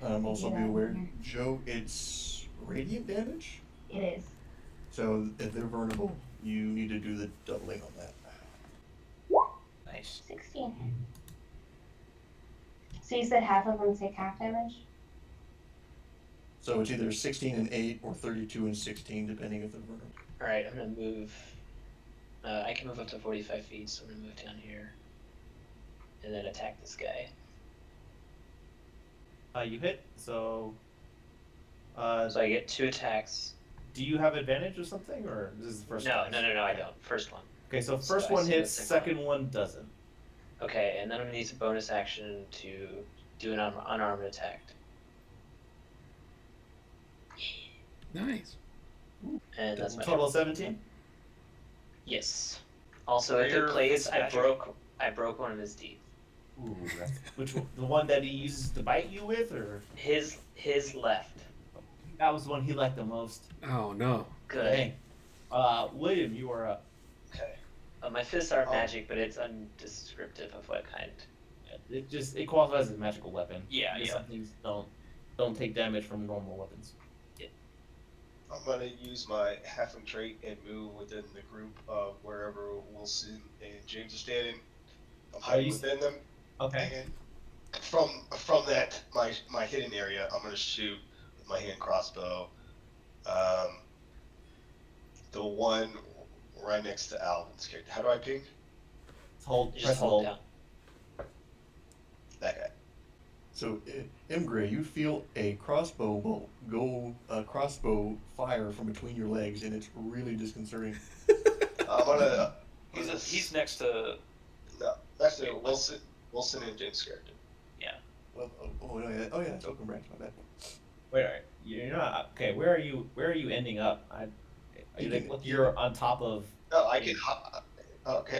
Also Yeah. be aware, Joe, it's radiant damage. It is. So if they're vulnerable, You need to do the doubling on that. Nice. 16. So you said half of them take half damage? So it's either 16 and 8 or 32 and 16, depending if they're vulnerable. All right, I'm gonna move. I can move up to 45 feet, so I'm gonna move down here, and then attack this guy. You hit, so. So I get 2 attacks. Do you have advantage or something, or this is the first No, time? no, I don't. First one. Okay, so So first I one see the hits, second second one doesn't. Okay, and then I'm gonna use a bonus action to do an unarmed attack. Nice. And that's my Total 17? Yes. Also, if Rear it plays, fist I broke one of his teeth. Ooh, which one? The one that he uses to bite you with, or? His left. That was the one he liked the most. Oh no. Good. Dang. William, you are up. Okay. My fists are magic, but it's undescriptive of what kind. It qualifies as a magical weapon. Yeah, Because yeah. Some things don't take damage from normal weapons. I'm gonna use my halfling trait and move within the group of wherever Wilson and James are standing. I'm hiding within them, Okay. and from that my hidden area, I'm gonna shoot with my hand crossbow. The one right next to Alvin's character. How do I ping? Hold, Just press hold hold. down. That guy. So, Imgray, you feel a crossbow bolt crossbow fire from between your legs, and it's really disconcerting. I'm gonna. He's next to. No, that's the Wilson and James character. Well, oh yeah, it's Oaken Branch, my bad. Wait, alright, you're not okay. Where are you? Where are you ending up? You're on top of. No, I can. Okay,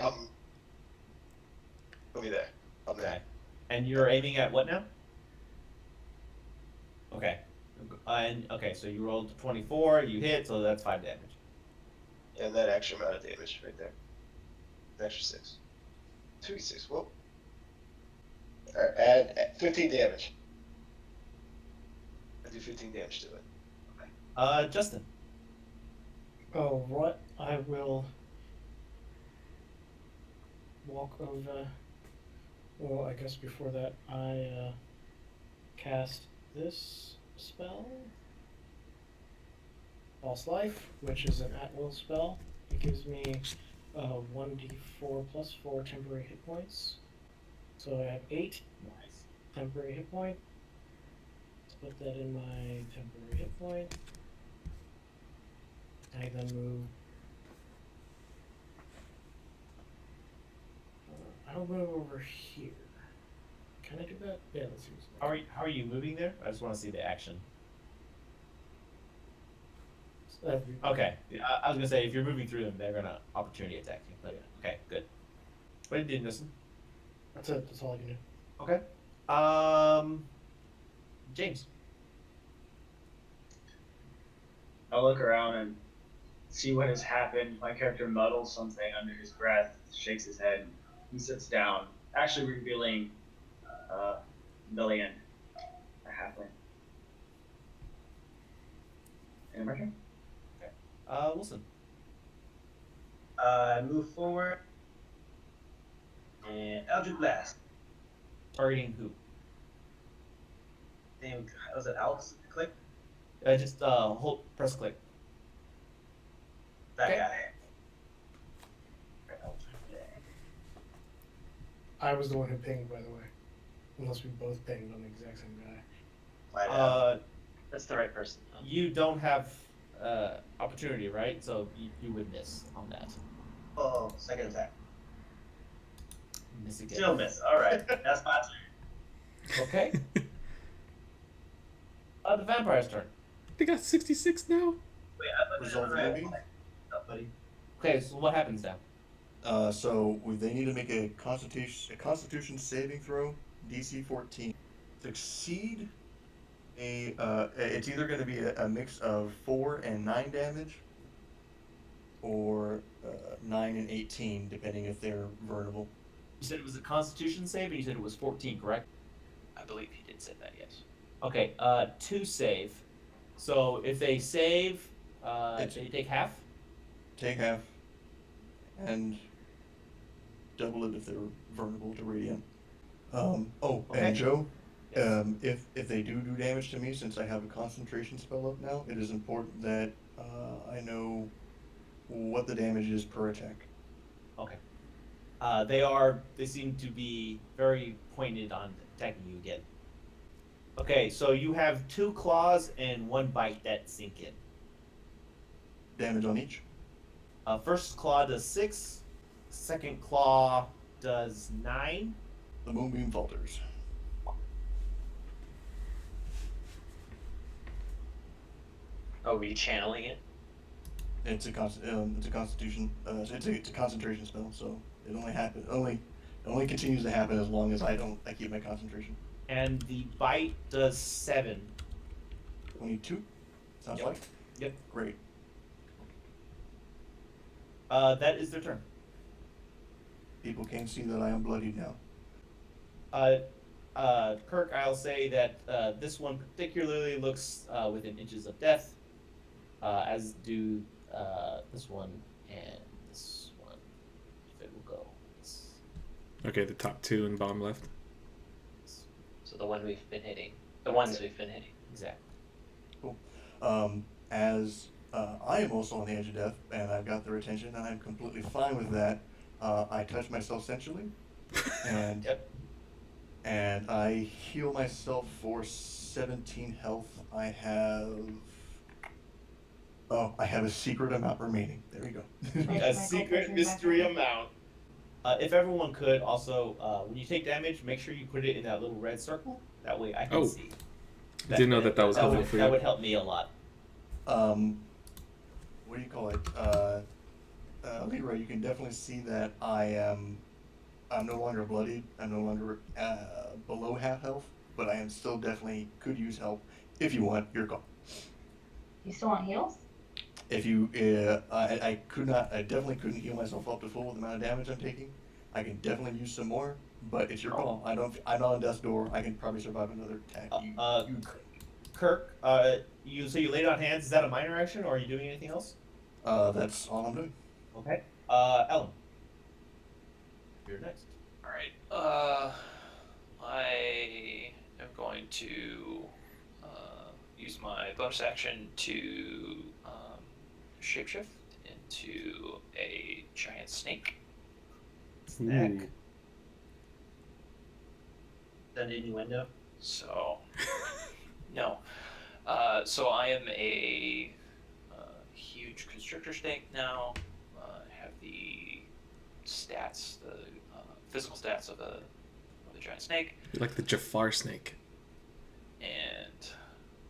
Let me there. I'm there. Okay. And you're aiming at what now? Okay. And okay, so you rolled 24. You hit, so that's 5 damage. And that extra amount of damage right there. An extra 6. 2d6. Whoa. Alright, add 15 damage. I do 15 damage to it. Justin. Oh, what? I will walk over. Well, I guess before that, I cast this spell, False Life, which is an at-will spell. It gives me 1d4 plus 4 temporary hit points. So I have 8 temporary hit point. Let's put that in my temporary hit point. I then move. I'll move over here. Can I do that? Yeah, let's use that. How are you moving there? I just want to see the action. Okay. I was gonna say if you're moving through them, they're gonna opportunity attack you. But okay, good. What did you do, Justin? That's it. That's all I can do. Okay. James. I'll look around and see what has happened. My character mutters something under his breath, shakes his head. He sits down, actually revealing Million, a halfling. And my turn. Wilson. Move forward. And Eldritch Blast. Targeting who? Damn, was it Alex? Click. Just press click. That Okay. guy. I was the one who pinged, by the way. Unless we both pinged on the exact same guy. That's the right person. Huh? You don't have opportunity, right? So you would miss on that. Oh, second attack. Miss again. Still miss. Alright, that's my turn. Okay. The vampire's turn. They got 66 now? Wait, I Resolve moving. buddy. Okay, so what happens now? So they need to make a Constitution saving throw, DC 14. Succeed. It's either going to be a mix of 4 and 9 damage, or 9 and 18, depending if they're vulnerable. You said it was a Constitution save, and you said it was 14, correct? I believe he did say that. Yes. Okay. 2 save. So if they save, they take half. Take half. and double it if they're vulnerable to radiant. Okay. And Joe, Yes. if they do damage to me, since I have a concentration spell up now, it is important that I know what the damage is per attack. Okay. They seem to be very pointed on attacking you again. Okay, so you have 2 claws and 1 bite that sink in. Damage on each. First claw does 6. Second claw does 9. The moonbeam falters. Oh, were you channeling it? It's a constitution. It's a concentration spell, so it only continues to happen as long as I keep my concentration. And the bite does 7. 22. Sounds Yep. like. Yep. Great. That is their turn. People can see that I am bloodied now. Kirk, I'll say that this one particularly looks within inches of death, as do this one and this one, if it will go. Okay, the top 2 and bottom left. So the one we've been hitting. The ones we've been hitting. Exactly. Cool. As I am also on the edge of death, and I've got their attention, and I'm completely fine with that. I touch myself sensually, and Yep. and I heal myself for 17 health. I have a secret amount remaining. There we go. A secret mystery amount. If everyone could also, when you take damage, make sure you put it in that little red circle. That way I can Oh. see. I didn't know that was helpful for you. That would help me a lot. What do you call it? Leroy, you can definitely see that I'm no longer bloodied. I'm no longer below half health, but I am still definitely could use help. If you want, your call. You still want heals? If you, I definitely couldn't heal myself up to full with the amount of damage I'm taking. I can definitely use some more, but it's your call. I'm not on death's door. I can probably survive another attack. Kirk, you laid on hands. Is that a minor action, or are you doing anything else? That's all I'm doing. Okay. Ellen, you're next. All right. I am going to use my bonus action to shapeshift into a giant snake. Snack. Ooh. Is that an innuendo? So, no. So I am a huge constrictor snake now. I have the stats, the physical stats of a giant snake. You're like the Jafar snake. And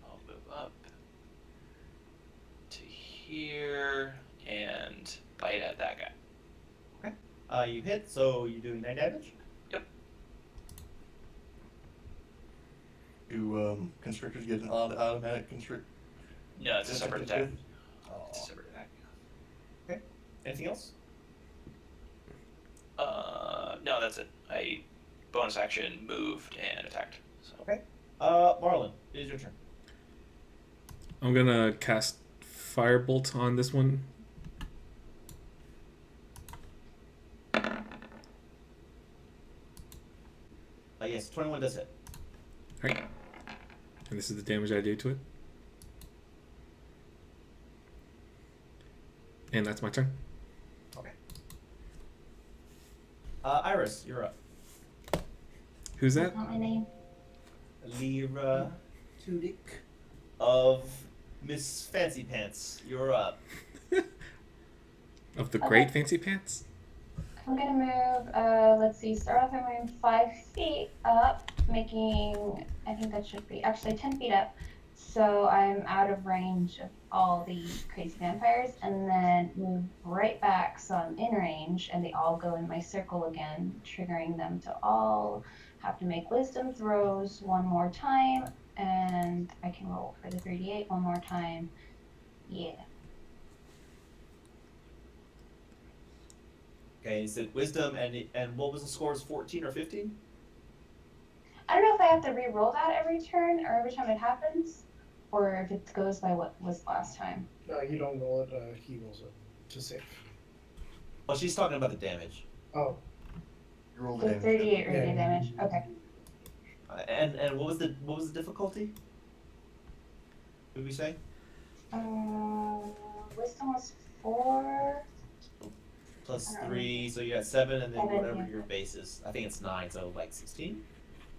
I'll move up to here and bite at that guy. You hit, so you're doing 9 damage. Yep. Do constrictors get an automatic constrict? No, it's a separate attack. Oh. It's a separate attack. Okay. Anything else? No, that's it. I bonus action moved and attacked. So. Okay. Marlon, it is your turn. I'm gonna cast Firebolt on this one. Yes, 21 does hit. Alright. And this is the damage I do to it. And that's my turn. Okay. Iris, you're up. Who's that? That's not my name. Lyra Tudyk of Miss Fancy Pants, you're up. Of the Okay. Great Fancy Pants? I'm gonna move, let's see, start off and move 5 feet up, making, I think that should be, actually 10 feet up. So I'm out of range of all the crazy vampires, and then move right back so I'm in range, and they all go in my circle again, triggering them to all have to make wisdom throws one more time, and I can roll for the 3d8 one more time. Yeah. Okay, is it wisdom and what was the scores? 14 or 15? I don't know if I have to re-roll that every turn or every time it happens, or if it goes by what was last time. No, you don't roll it, he rolls it to save. Well, she's talking about the damage. Oh, You roll the So damage. 38 radiant Yeah. damage. Okay. And what was the difficulty? What did we say? Wisdom was 4. Plus I don't 3, so you got 7, and then 7, whatever yeah. your base is. I think it's 9, so like 16.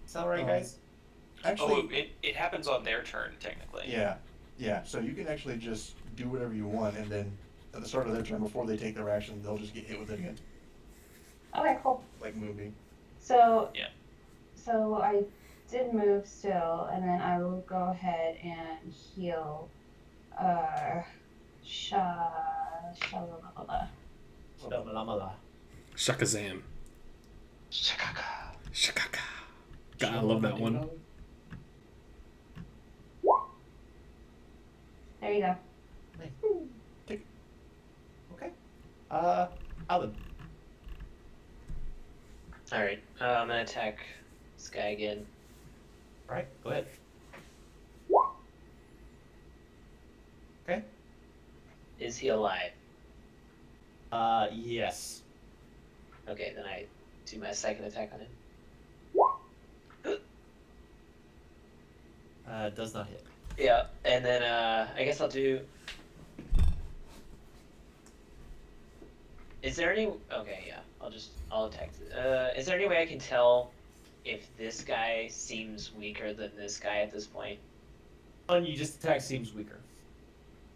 Sound right, Oh. guys? Actually, it happens on their turn technically. yeah. So you can actually just do whatever you want, and then at the start of their turn, before they take their action, they'll just get hit with it again, Okay, cool. like moving. So Yeah. So I did move still, and then I will go ahead and heal. Shalamala. Shakazam. Shakaka. Shakaka. God, I love that one. There you go. Okay. Alan. Alright, I'm gonna attack this guy again. Alright, go ahead. Okay. Is he alive? Yes. Okay, then I do my second attack on him. Does not hit. Yeah, and then I guess I'll do. Is there any? Okay, yeah, I'll attack. Is there any way I can tell if this guy seems weaker than this guy at this point? One you just attack seems weaker.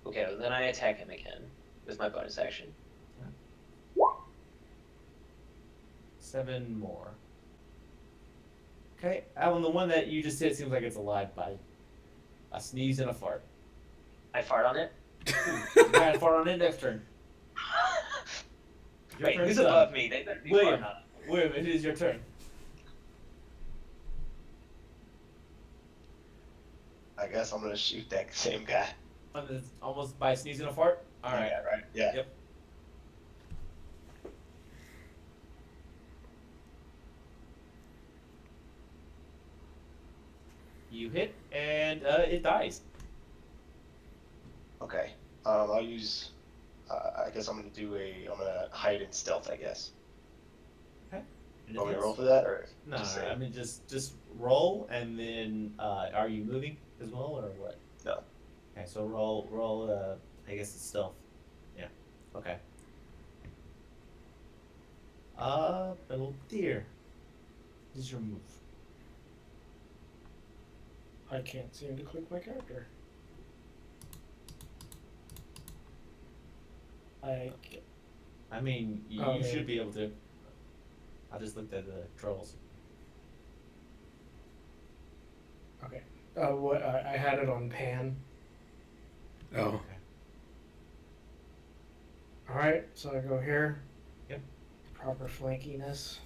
Okay, well, then I attack him again with my bonus action. 7 more. Okay, Alan, the one that you just hit seems like it's alive by a sneeze and a fart. I fart on it. You got a fart on it next turn. Your Wait, turn's who's done. above me? They better be William. farting on it. William, it is your turn. I guess I'm gonna shoot that same guy. Almost by sneezing a fart? Alright. Yeah, right. Yeah. Yep. You hit, and it dies. Okay. I'll use. I guess I'm gonna hide in stealth. I guess. Okay. And it Want me to hits. roll for that, or No, just no, say I it? mean just roll, and then are you moving as well, or what? No. Okay, so roll. I guess it's stealth. Yeah. Okay. Little deer. This is your move. I can't seem to click my character. I mean, you Oh, should yeah. be able to. I just looked at the trolls. Okay. What I had it on pan. Oh. All right, so I go here. Yep. Proper flankiness.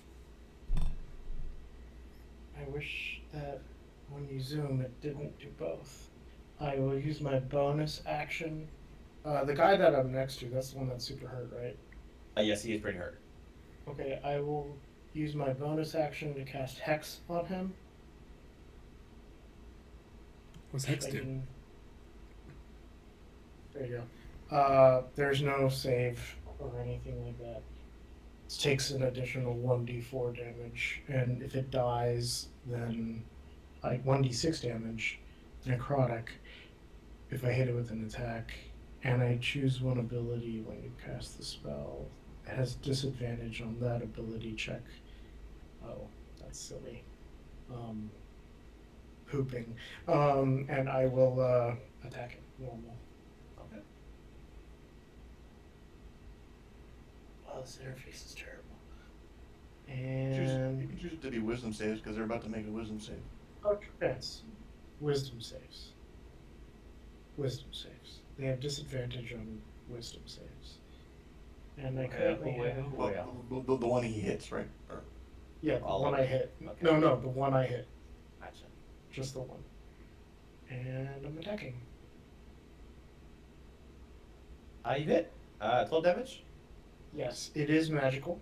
I wish that when you zoom, it didn't do both. I will use my bonus action. The guy that I'm next to, that's the one that's super hurt, right? Yes, he is pretty hurt. Okay, I will use my bonus action to cast Hex on him. What's Hex I do? can- There you go. There's no save or anything like that. It takes an additional 1d4 damage, and if it dies, then like 1d6 damage, necrotic, if I hit it with an attack, and I choose one ability when you cast the spell. It has disadvantage on that ability check. Oh, that's silly. Pooping. And I will attack it normal. Okay. Wow, this interface is terrible. You And can choose it to be wisdom saves because they're about to make a wisdom save. yes, wisdom saves. Wisdom saves. They have disadvantage on wisdom saves. And I currently have Well, the one he hits, right? Or, the all one of I them. hit. Okay. No, the one I hit. Gotcha. Just the one. And I'm attacking. You hit. 12 damage. Yes, it is magical.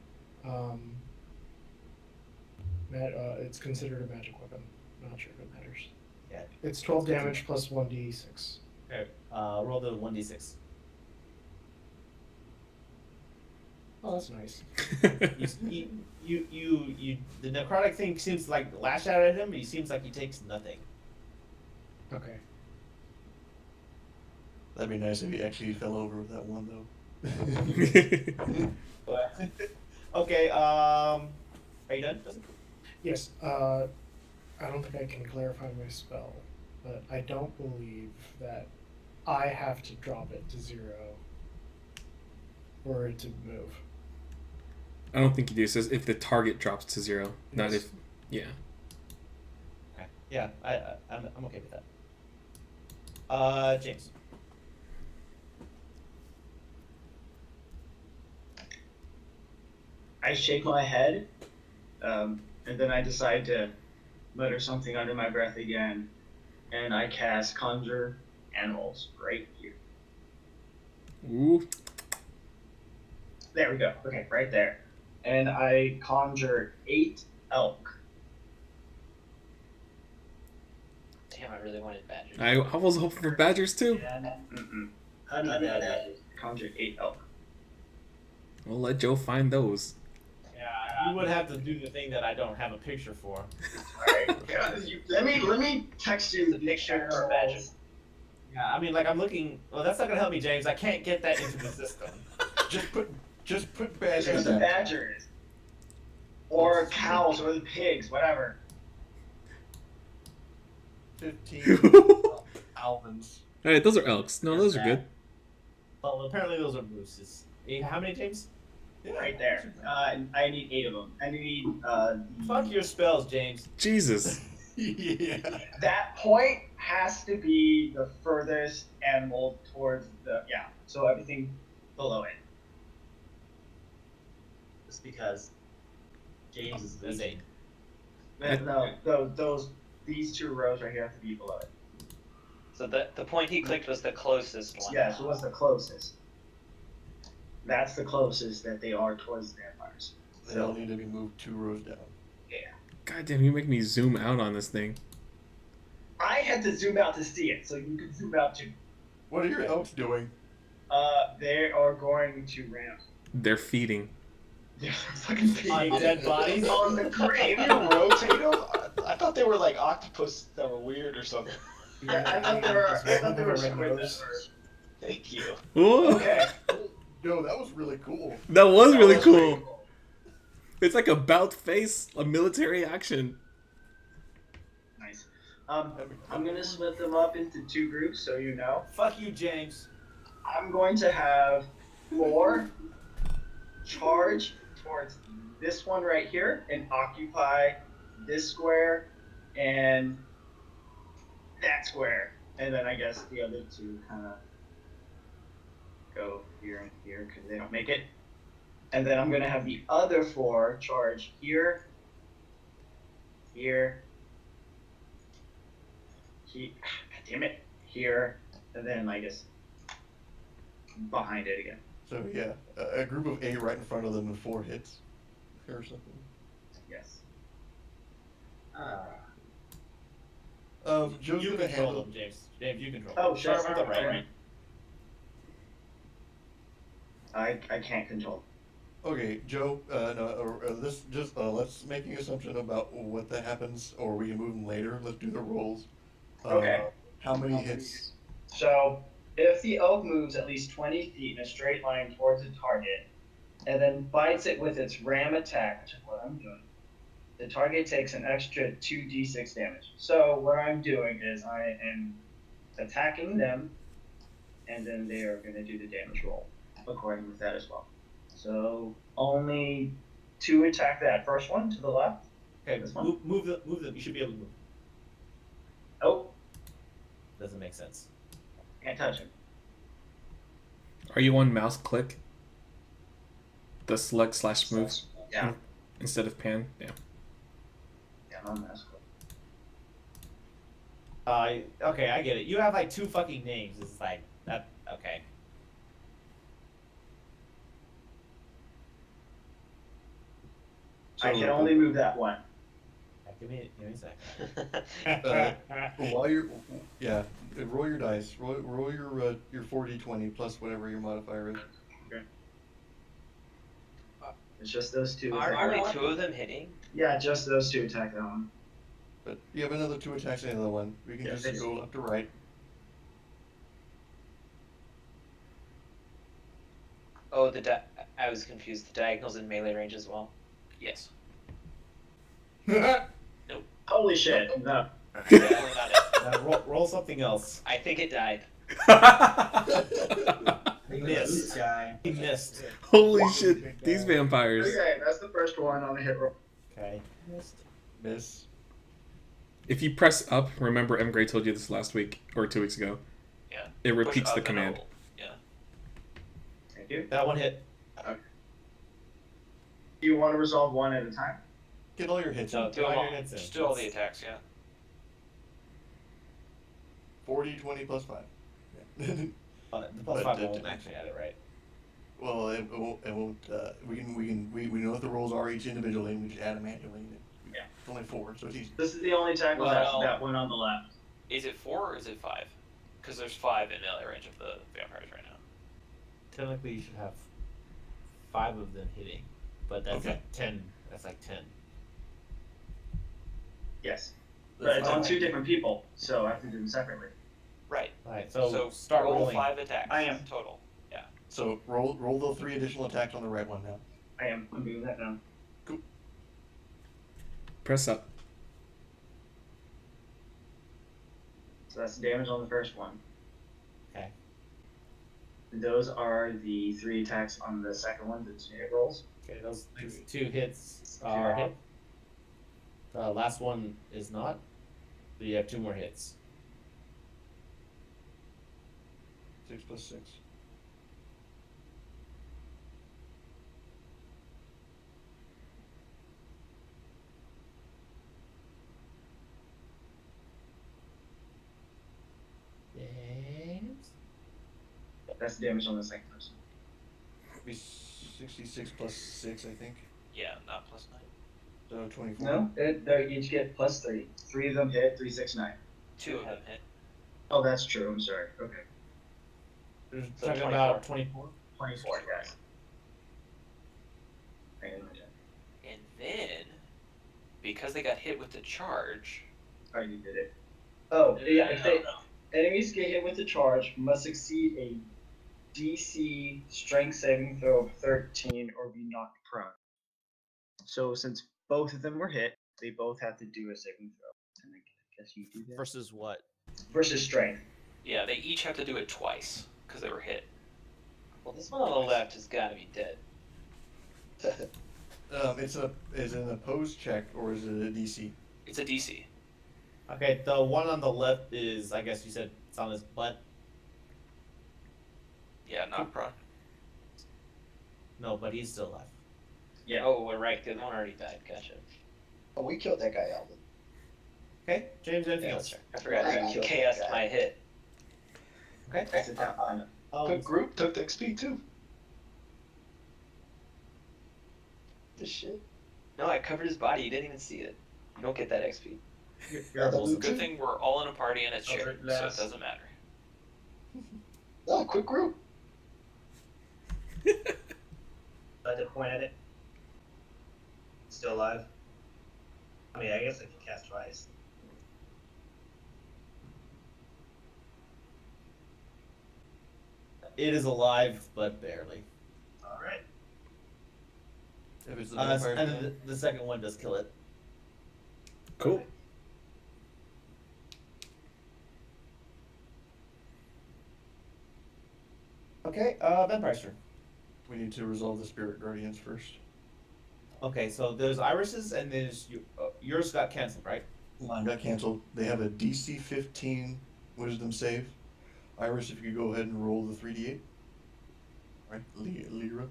It's considered a magic weapon. Not sure if it matters. Yeah. It's 12 damage plus 1d6. Okay. Roll the 1d6. Oh, Oh, that's nice. The necrotic thing seems to like lash out at him, but he seems like he takes nothing. Okay. That'd be nice if he actually fell over with that one though. But okay, are you done? Yes. I don't think I can clarify my spell, but I don't believe that I have to drop it to 0 for it to move. I don't think you do. It says if the target drops to 0, not Yes. if. Yeah. Okay. Yeah, I'm okay with that. James. I shake my head, and then I decide to mutter something under my breath again, and I cast Conjure Animals right here. Ooh. There we go. Okay, right there. And I conjure 8 elk. Damn, I really wanted badgers. I was hoping for badgers too. How do you know that? Conjure 8 elk. We'll let Joe find those. Yeah, you would have to do the thing that I don't have a picture for. Alright, let me text you The picture or badgers. Yeah, I mean, like I'm looking. Well, that's not gonna help me, James. I can't get that into the system. Just put It's badgers the down. badgers. Or cows or the pigs, whatever. 15 Alvins. All right, those are elks. No, those are good. Well, apparently those are mooses. How many, James? Yeah, Right there. I need 8 of them. I need Fuck your spells, James. Jesus. yeah. that point has to be the furthest animal towards the so everything below it. Just because James is That's leading. 8. No, these 2 rows right here have to be below it. So the point he clicked was the closest one. Yes, it was the closest. That's the closest that they are towards the vampires. They all need to be moved 2 rows down. God damn, you make me zoom out on this thing. I had to zoom out to see it, so you can zoom out too. What are your elks doing? They are going to ramp. They're feeding. They're fucking On peeing dead bodies? on the grave. Can you rotate them? I thought they were like octopus that were weird or something. I thought they were Red squid nose. Thank you. Ooh. Okay. Yo, that was really cool. That was really That was cool. pretty cool. It's like about face, a military action. Nice. I'm gonna split them up into 2 groups, so you know. Fuck you, James. I'm going to have 4 charge towards this one right here and occupy this square and that square. And then I guess the other 2 kind of go here and here because they don't make it. And then I'm going to have the other 4 charge here, here, damn it, here, and then I guess behind it again. So yeah, a group of 8 right in front of them with 4 hits. Or something. Yes. Joe's You gonna control handle. them, James. James, you control Oh, them. shit. Start with the right. I can't control. Okay, Joe. Let's make an assumption about what that happens, or we can move them later. Let's do the rolls. Okay. How many hits? So, if the elk moves at least 20 feet in a straight line towards a target, and then bites it with its ram attack, which is what I'm doing, the target takes an extra 2d6 damage. So, what I'm doing is I am attacking them, and then they are going to do the damage roll according with that as well. So, only 2 attack that first one to the left. Okay, This one? move them. You should be able to move. Oh, Doesn't make sense. can't touch him. Are you on mouse click? The select / move Yeah. instead of pan? Yeah. Yeah, I'm on that. Okay, I get it. You have like 2 fucking names. It's like that. Okay. I can only move that one. Give me a second. While you're, roll your dice. Roll your 4d20 plus whatever your modifier is. It's just those two. Are attack. only 2 of them hitting? Yeah, just those two attack that one. But you have another 2 attacks and another one. We can Yeah, just it's- go left to right. Oh, I was confused. The diagonal's in melee range as well. Yes. Holy shit! No. Definitely not it. Roll something else. I think it died. He missed. Guy. He missed. Holy shit, these vampires. Okay, that's the first one on the hit roll. Okay. Missed. Miss. If you press up, remember M. Gray told you this last week or 2 weeks ago. Yeah. It Push repeats up the and command. hold. Yeah. Thank you. That one hit. You want to resolve one at a time? Get all your hits No, in. do them all. hits in. Just do all the attacks, yeah. 40, 20 plus 5. Yeah. The plus But 5 the- won't actually add it, right? Well, it won't. We know what the rolls are each individually, and we just add them manually. Yeah. It's only 4, so it's easy. This is the only tackle Well- that one on the left. Is it 4 or is it 5? Because there's 5 in melee range of the vampires right now. Technically, you should have 5 of them hitting, but that's Okay. like 10. That's like 10. Yes. That's But it's on fine. 2 different people, so I have to do them separately. Right. Alright, So, so start roll rolling. 5 attacks. I am. Total. So roll the 3 additional attacks on the right one now. I am. I'm doing that now. Press up. So that's the damage on the first one. Okay. Those are the 3 attacks on the second one, the 2 hit rolls. Okay, those 2 hits are hit. The last one is not. So you have 2 more hits. 6 plus 6. James? That's the damage on the second person. Be 66 plus 6, I think. Yeah, not plus 9. So 24. No, they each get plus 3. 3 of them hit, 3, 6, 9. 2 of them hit. Oh, that's true. I'm sorry. Okay. We're So talking 24. about 24. 24, yes. Hang on a minute. And then, because they got hit with the charge, Oh, you did it. Oh, yeah. If they enemies get hit with the charge, must succeed a DC strength saving throw of 13 or be knocked prone. So since both of them were hit, they both have to do a saving throw. And I guess you do that. Versus what? Versus strength. yeah, they each have to do it twice because they were hit. Well, this one on the left has got to be dead. Is it an opposed check or is it a DC? It's a DC. Okay, the one on the left is, I guess you said it's on his butt. Yeah, not prone. No, but he's still alive. Yeah. Oh, we're right. The one already died. Gotcha. Oh, we killed that guy, Alvin. Okay, James, anything Yeah, else? that's right. I forgot I you killed chaos that guy. my hit. Okay. That's a down. Quick group took the XP too. This shit. No, I covered his body. You didn't even see it. You don't get that XP. Double Good thing we're all in a party and it's shared, so it last. doesn't matter. Oh, quick group. I did point at it. Still alive. I mean, I guess I could cast twice. It is alive, but barely. Alright. If it's the And vampire then thing. the second one does kill it. Cool. Okay, Vampire's turn. We need to resolve the spirit guardians first. Okay, so there's Iris's and there's yours got canceled, right? Mine got canceled. They have a DC 15 wisdom save. Iris, if you could go ahead and roll the 3d8. Right, Lyra.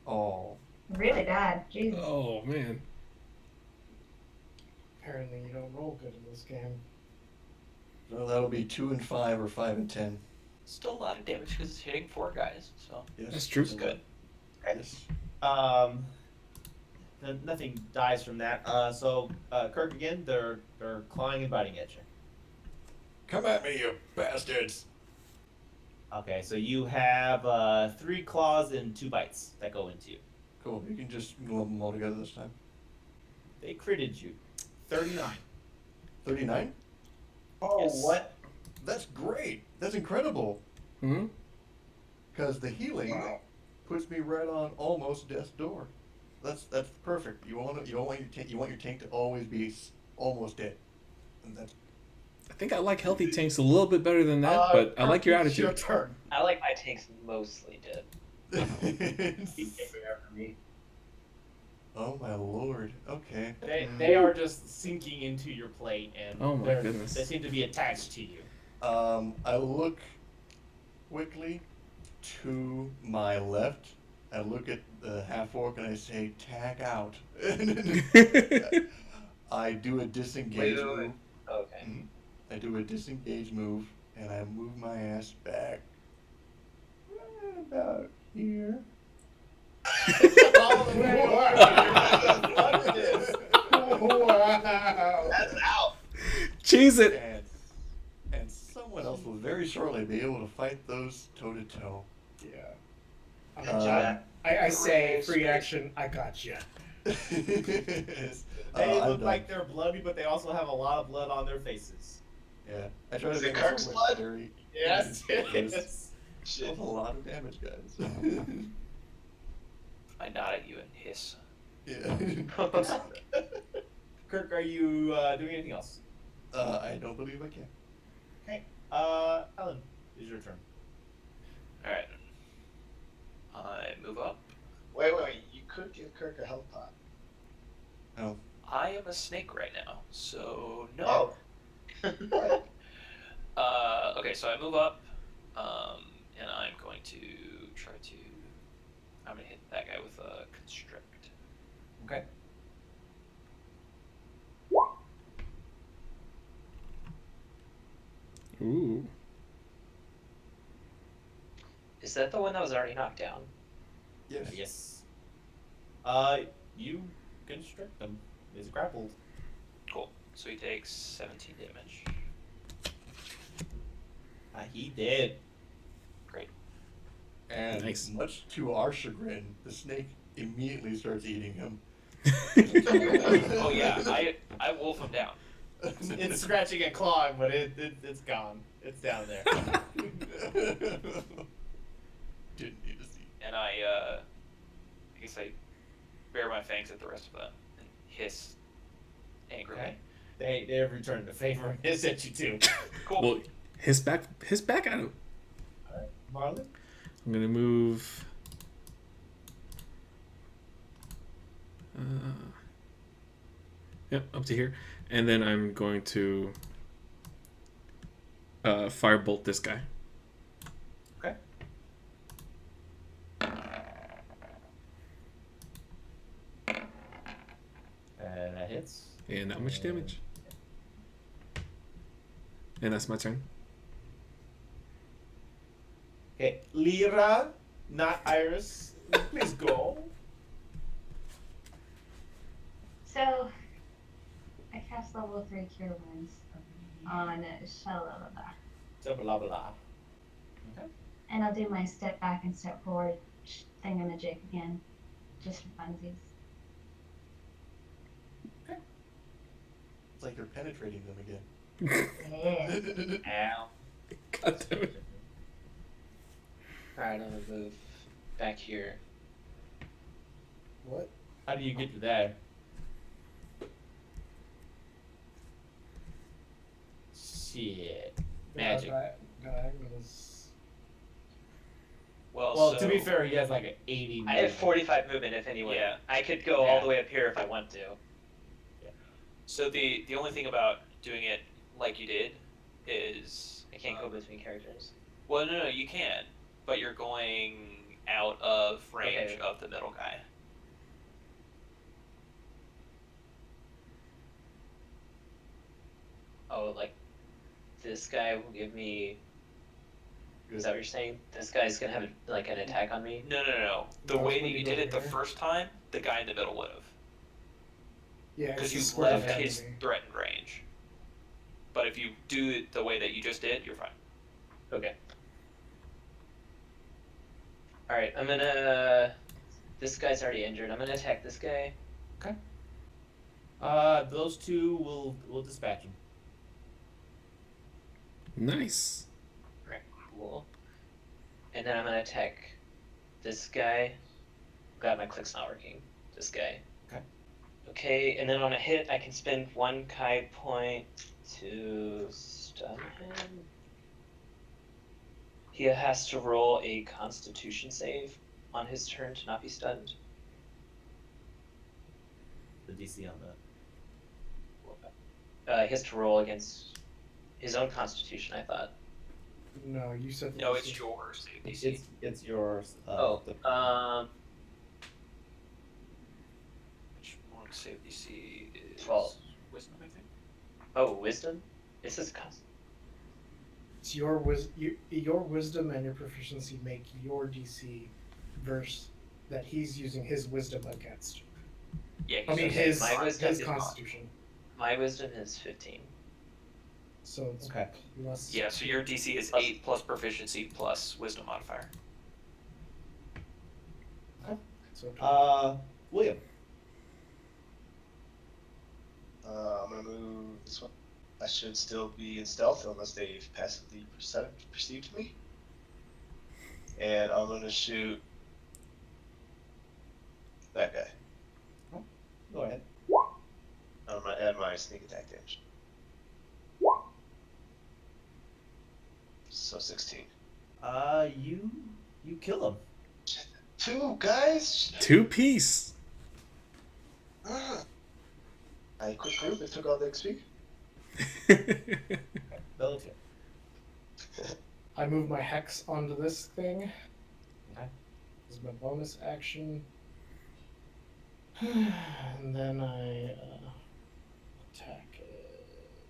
Oh. Really bad. Jesus. Oh, man. Apparently you don't roll good in this game. So that'll be 2 and 5 or 5 and 10. Still a lot of damage because it's hitting 4 guys, so Yes. That's true. it's good. Yes. Nothing dies from that. So Kirk again, they're clawing and biting at you. Come at me, you bastards! Okay, so you have 3 claws and 2 bites that go into you. Cool. You can just lump them all together this time. They critted you. 39. 39? Oh, Yes. what? That's great. That's incredible. Hmm? Because the healing puts me right on almost death's door. That's perfect. You want your tank to always be almost dead. And that's I think I like healthy tanks a little bit better than that, but I like your It's your attitude. turn. I like my tanks mostly dead. For me. Oh my lord. Okay. They are just sinking into your plate, and Oh my goodness. they seem to be attached to you. I look quickly to my left. I look at the half orc and I say, "Tag out." I do a disengage Wait. move. Okay. I do a disengage move and I move my ass back about here. All the way over. Fuck this. Wow. That's out. Cheese it. And someone else will very shortly be able to fight those toe to toe. Yeah. I say free action. I got you. They look like they're bloody, but they also have a lot of blood on their faces. Yeah, I try to Is make it Kirk's myself blood? very. Yes, it There's is. Shit. a lot of damage, guys. I nod at you and hiss. Yeah. Kirk, are you doing anything else? I don't believe I can. Okay. Ellen, it's your turn. Alright. I move up. Wait. You could give Kirk a health pot. Oh. I am a snake right now, so no. Oh. Okay, so I move up, and I'm going to try to. I'm gonna hit that guy with a constrict. Okay. Ooh. Is that the one that was already knocked down? Yes. Yes. You constrict him. He's grappled. Cool. So he takes 17 damage. He did. Great. And Nice. much to our chagrin, the snake immediately starts eating him. Oh yeah, I wolf him down. It's scratching and clawing, but it's gone. It's down there. Didn't need to see. And I guess I bare my fangs at the rest of them and hiss angrily. Okay. They have returned the favor and hiss at you too. Cool. Well, his back at him. Alright. Marlon? I'm gonna move. Yep, up to here, and then I'm going to firebolt this guy. Okay. And that hits. And not much damage. And that's my turn. Okay, Lyra, not Iris. Please go. So, I cast level 3 Cure Wounds on Shalala. So blah blah. Okay. And I'll do my step back and step forward thingamajig again, just for funsies. It's like they're penetrating them again. Yeah. Ow. God damn it. Alright, I'm gonna move back here. What? How do you get to there? Shit. Magic. Diagonals. Well, Well, to be fair, he has like an 80. I have 45 movement if anyone. Yeah. I could go all the way up here if I want to. So the only thing about doing it like you did is I can't go between characters. well, no, you can, but you're going out of range Okay. of the middle guy. Oh, like this guy will give me. Is that what you're saying? This guy's gonna have like an attack on me. No. The That's way when that you you go did it the there. first time, the guy in the middle would have, Yeah, because it's you a square left ahead of his me. threatened range. But if you do it the way that you just did, you're fine. Okay. Alright, I'm gonna This guy's already injured. I'm gonna attack this guy. Those two will dispatch him. Nice. Alright, cool. And then I'm gonna attack this guy. God, my click's not working. This guy. Okay. Okay, and then on a hit, I can spend 1 Kai point to stun him. He has to roll a Constitution save on his turn to not be stunned. The DC on that. He has to roll against his own Constitution, I thought. No, you said. No, it's yours. DC. It's yours. Which one save DC is 12. Wisdom, I think. Oh, Wisdom? It says Constitution. It's your wisdom and your proficiency make your DC verse that he's using his wisdom against. Yeah, I mean he's- my wisdom his is constitution. My Wisdom is 15. So it's Okay. plus. Yeah, so your DC is 8 plus proficiency plus wisdom modifier. So William. I'm gonna move this one. I should still be in stealth unless they've passively perceived me. And I'm gonna shoot that guy. Go ahead. I'm gonna add my sneak attack damage. So 16. You kill him. 2 guys. 2-piece. I quit group and took all the XP. Relative. I move my hex onto this thing. Okay. This is my bonus action. And then I attack.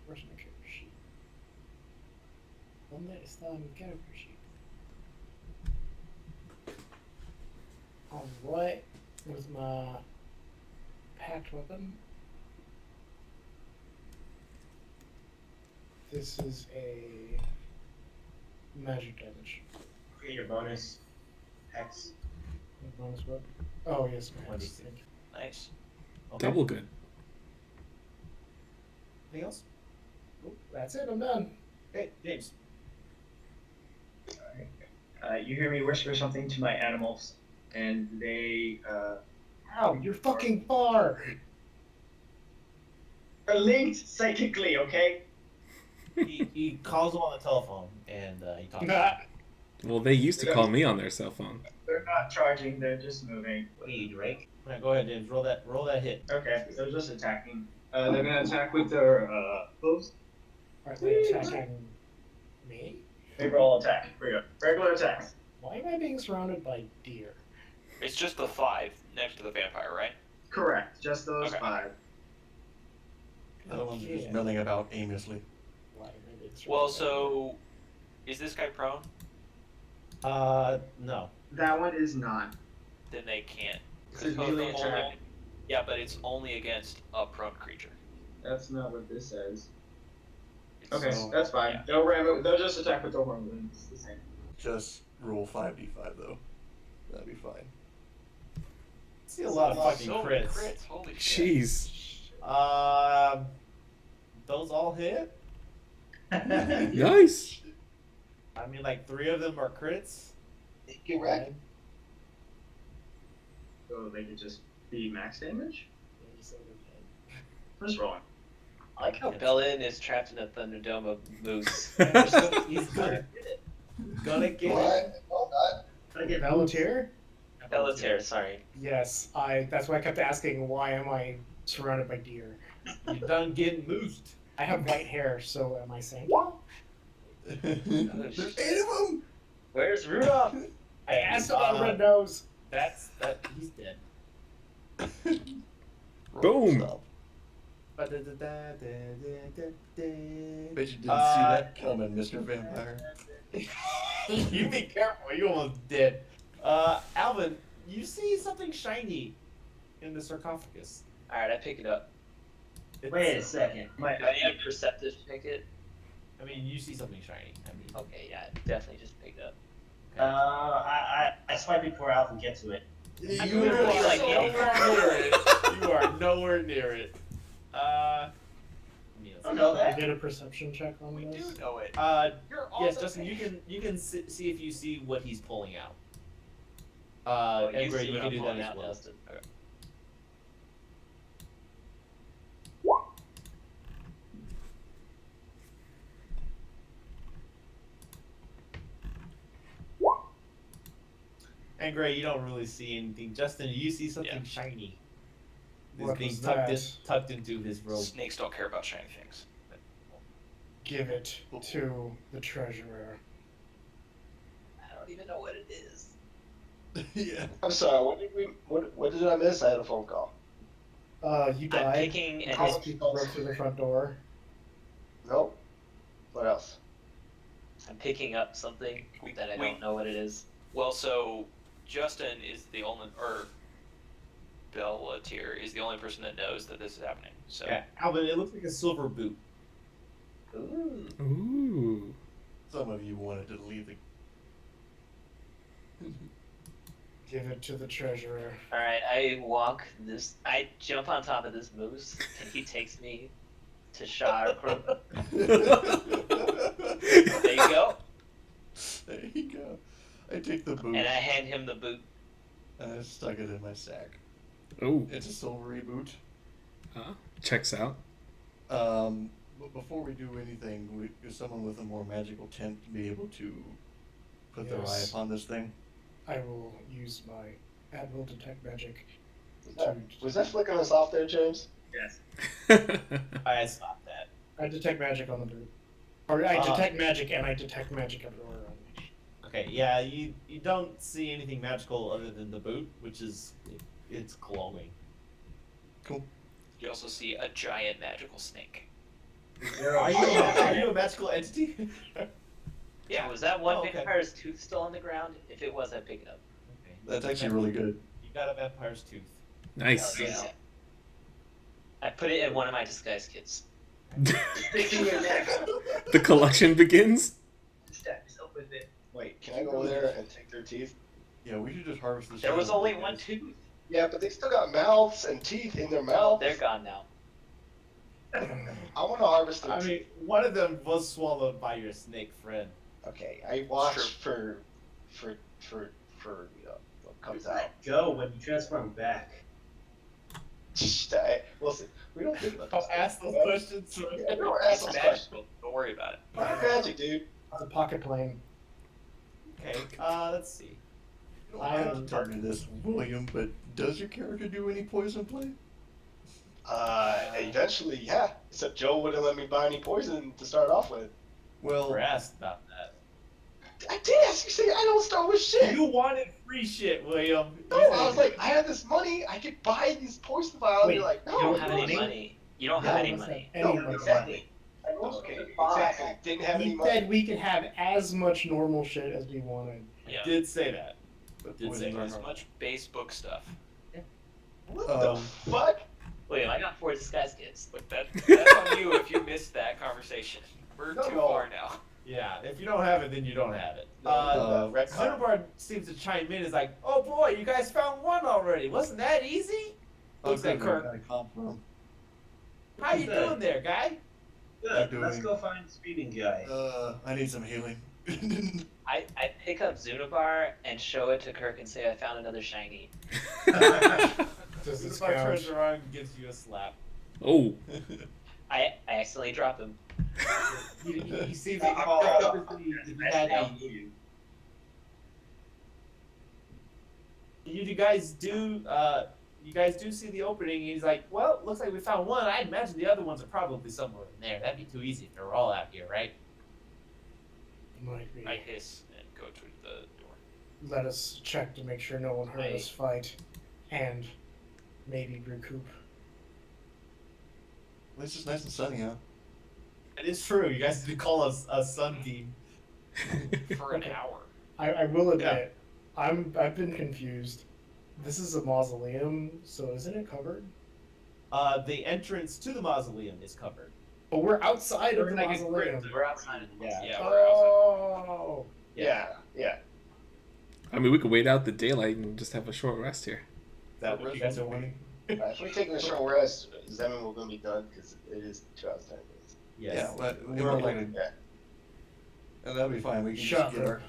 Where's my character sheet? ¿Dónde está mi character sheet? Alright, with my packed weapon. This is a magic damage. Create your bonus. Hex. My bonus weapon. Oh yes, my hex. 1d6. Nice. Okay. Double good. Anything else? Oh, that's it. I'm done. Okay, James. You hear me whisper something to my animals, and they Ow! You're fucking far. are linked psychically. Okay. He calls him on the telephone and he talks. Well, they used to call me on their cell phone. They're not charging. They're just moving. What are you, Drake? Right, go ahead, James. Roll that hit. Okay. They're just attacking. They're gonna attack with their hooves. Are they attacking me? They roll attack. Here we go. Regular attacks. Why am I being surrounded by deer? It's just the 5 next to the vampire, right? Correct. Just those Okay. 5. The other one's just Yeah. milling about aimlessly. Why am I being surrounded Well, by so is this guy prone? No. That one is not. Then they can't. This is Because melee the attack. only- Yeah, but it's only against a prone creature. That's not what this says. It's- Okay, So- that's fine. yeah. They'll just attack with their horn. It's the same. Just roll 5d5 though. That'd be fine. See a lot of fucking So many crits. Holy shit. Jeez. Those all hit. Nice. I mean, like 3 of them are crits. Get wrecked. So they could just be max damage? deer? First rolling. I like how Bellin is trapped in a Thunderdome of moose. He's gonna get it. Gonna get it. What? No, not. I get Volunteer? Bellatear, sorry. Yes, that's why I kept asking why am I surrounded by deer? You're done getting moosed. I have white hair, so am I saying? There's 8 of them! Where's Rudolph? I asked about Red Nose. That he's dead. Boom. Stop. Bet you didn't see that coming, Mr. Vampire. You be careful. You almost did. Alvin, you see something shiny in the sarcophagus. Alright, I pick it up. Wait a second. Do I need a perceptive to pick it? I mean, you see something shiny. I mean, Okay, yeah, definitely just pick it up. I swipe before Alvin gets to it. You literally are like nowhere near it. You are nowhere near it. I don't know Can I that. get a perception check on We do this? know it. You're all Yes, the Justin, pain. you can see if you see what he's pulling out. Oh, And you Gray, see you what can I'm do that pulling as out, well. Justin. Okay. And Gray, you don't really see anything. Justin, you see something Yeah. shiny. What It's being was tucked, that? tucked into his robe. Snakes don't care about shiny things. Give it to the treasurer. I don't even know what it is. Yeah. I'm sorry. What did I miss? I had a phone call. You I'm died. picking and Because people broke through the front door. Nope. What else? I'm picking up something that I don't know what it is. Well, so Justin is the only, or Bellatier is the only person that knows that this is happening. So Yeah, Alvin, it looks like a silver boot. Ooh. Ooh. Some of you wanted to leave the. Give it to the treasurer. Alright, I jump on top of this moose, and he takes me to Shah. There you go. There you go. I take the boot And I hand him the boot. and I stuck it in my sack. Oh. It's a silvery boot. Checks out. But before we do anything, is someone with a more magical tent be able to put their eye Yes. upon this thing? I will use my Admiral Detect Magic. Was that flicking us off there, James? Yes. I stopped that. I detect magic on the boot. Or I detect magic and I detect magic everywhere around me. Okay, yeah, you don't see anything magical other than the boot, which is it's glowing. Cool. you also see a giant magical snake. Are you a magical entity? Yeah. Was that one Oh, okay. vampire's tooth still on the ground? If it was, I'd pick it up. Okay. That's actually really good. You got a vampire's tooth. Nice. Oh, yeah. I put it in one of my disguise kits. Sticking your neck. The collection begins. Stab yourself with it. Wait, can I go over there and take their teeth? Yeah, we should just harvest this. There was shit out of only these one guys. tooth. Yeah, but they still got mouths and teeth in their Oh, mouths. they're gone now. I want to harvest their I teeth. mean, one of them was swallowed by your snake friend. Okay, I watch for what comes out. Let go when you transform back. Listen, we don't think about Don't this. ask those questions. Yeah, we don't ask It's those questions. magical. Don't worry about it. Not magic, dude. It's a pocket plane. Okay, let's see. You don't have to tell me this, William, but does your character do any poison play? Eventually, yeah. Except Joe wouldn't let me buy any poison to start off with. Well, We're asked about that. I did ask you, say I don't start with shit. You wanted free shit, William. No, I was like, I have this money, I could buy these poison vials. Wait, You're like, no, You don't have any money. money. You don't have any money. No, Any money. exactly. Okay, exactly. Didn't have any He money. said we could have as much normal shit as we wanted. Yeah. Did say that. but Did say poison As are much base book stuff. What the fuck? William, I got 4 disguise kits. But that's on you if you missed that conversation. We're No, too no. far now. Yeah, if you don't have it, then you don't have it. Red card. Xenobar seems to chime in. Is like, oh boy, you guys found one already. Wasn't that easy? Looks like Kirk. I confirm. How you doing there, guy? Good. doing- Let's go find the speeding guy. I need some healing. I pick up Zunabar and show it to Kirk and say I found another shiny. Does this Xenobar count? turns around and gives you a slap. Oh. I accidentally drop him. He seems Oh, like you guys do see the opening. He's like, well, looks like we found one. I imagine the other ones are probably somewhere in there. That'd be too easy if they're all out here, right? Might be. I hiss and go to the door. Let us check to make sure no one heard us fight, and maybe recoup. At least it's nice and sunny out. It is true. You guys did call us a sunbeam. For an hour. I will admit, I've been confused. This is a mausoleum, so isn't it covered? The entrance to the mausoleum is covered. But we're outside of We're the like a mausoleum. crypt. We're outside of the Yeah. Yeah, we're outside. Oh. Yeah, yeah. I mean, we could wait out the daylight and just have a short rest here. That If you guys are wanting. If we're taking a short rest, does that mean we're going to be done? Because it is 2 hours 10 minutes. Yes. Yeah, but We're like, Yeah. and that'll be fine. We can just Shut get up. our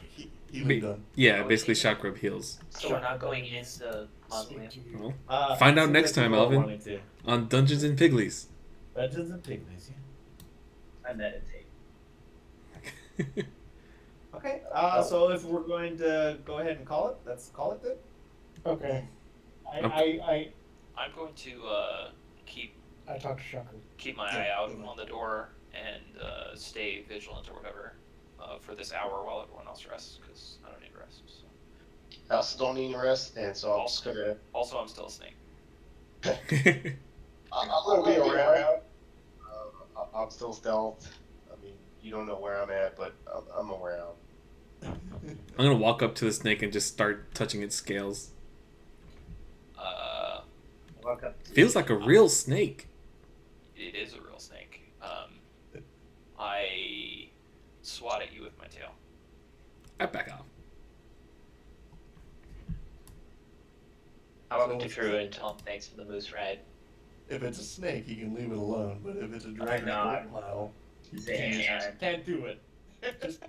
healing done. Yeah, basically shock rub heals. So we're not going into the mausoleum. Speak to you. Well, find out seems next like time, we're all Alvin. wanting to. On Dungeons and Pigglies. Dungeons and Pigglies, yeah. I meditate. Okay, so if we're going to go ahead and call it, let's call it then. Okay. I I'm going to keep talked to Shaku. my eye out on the door and stay vigilant or whatever for this hour while everyone else rests, because I don't need rest. So. I also don't need a rest, and so I'm just going to... Also, I'm still a snake. I'm going to be around. I'm still stealth. I mean, you don't know where I'm at, but I'm around. I'm gonna walk up to the snake and just start touching its scales. Walk up. Feels like a real snake. It is a real snake. I swat at you with my tail. I back off. I walk through and tell him thanks for the moose ride. If it's a snake, you can leave it alone. But if it's a dragon know. reptile, Say anytime. Can't do it. just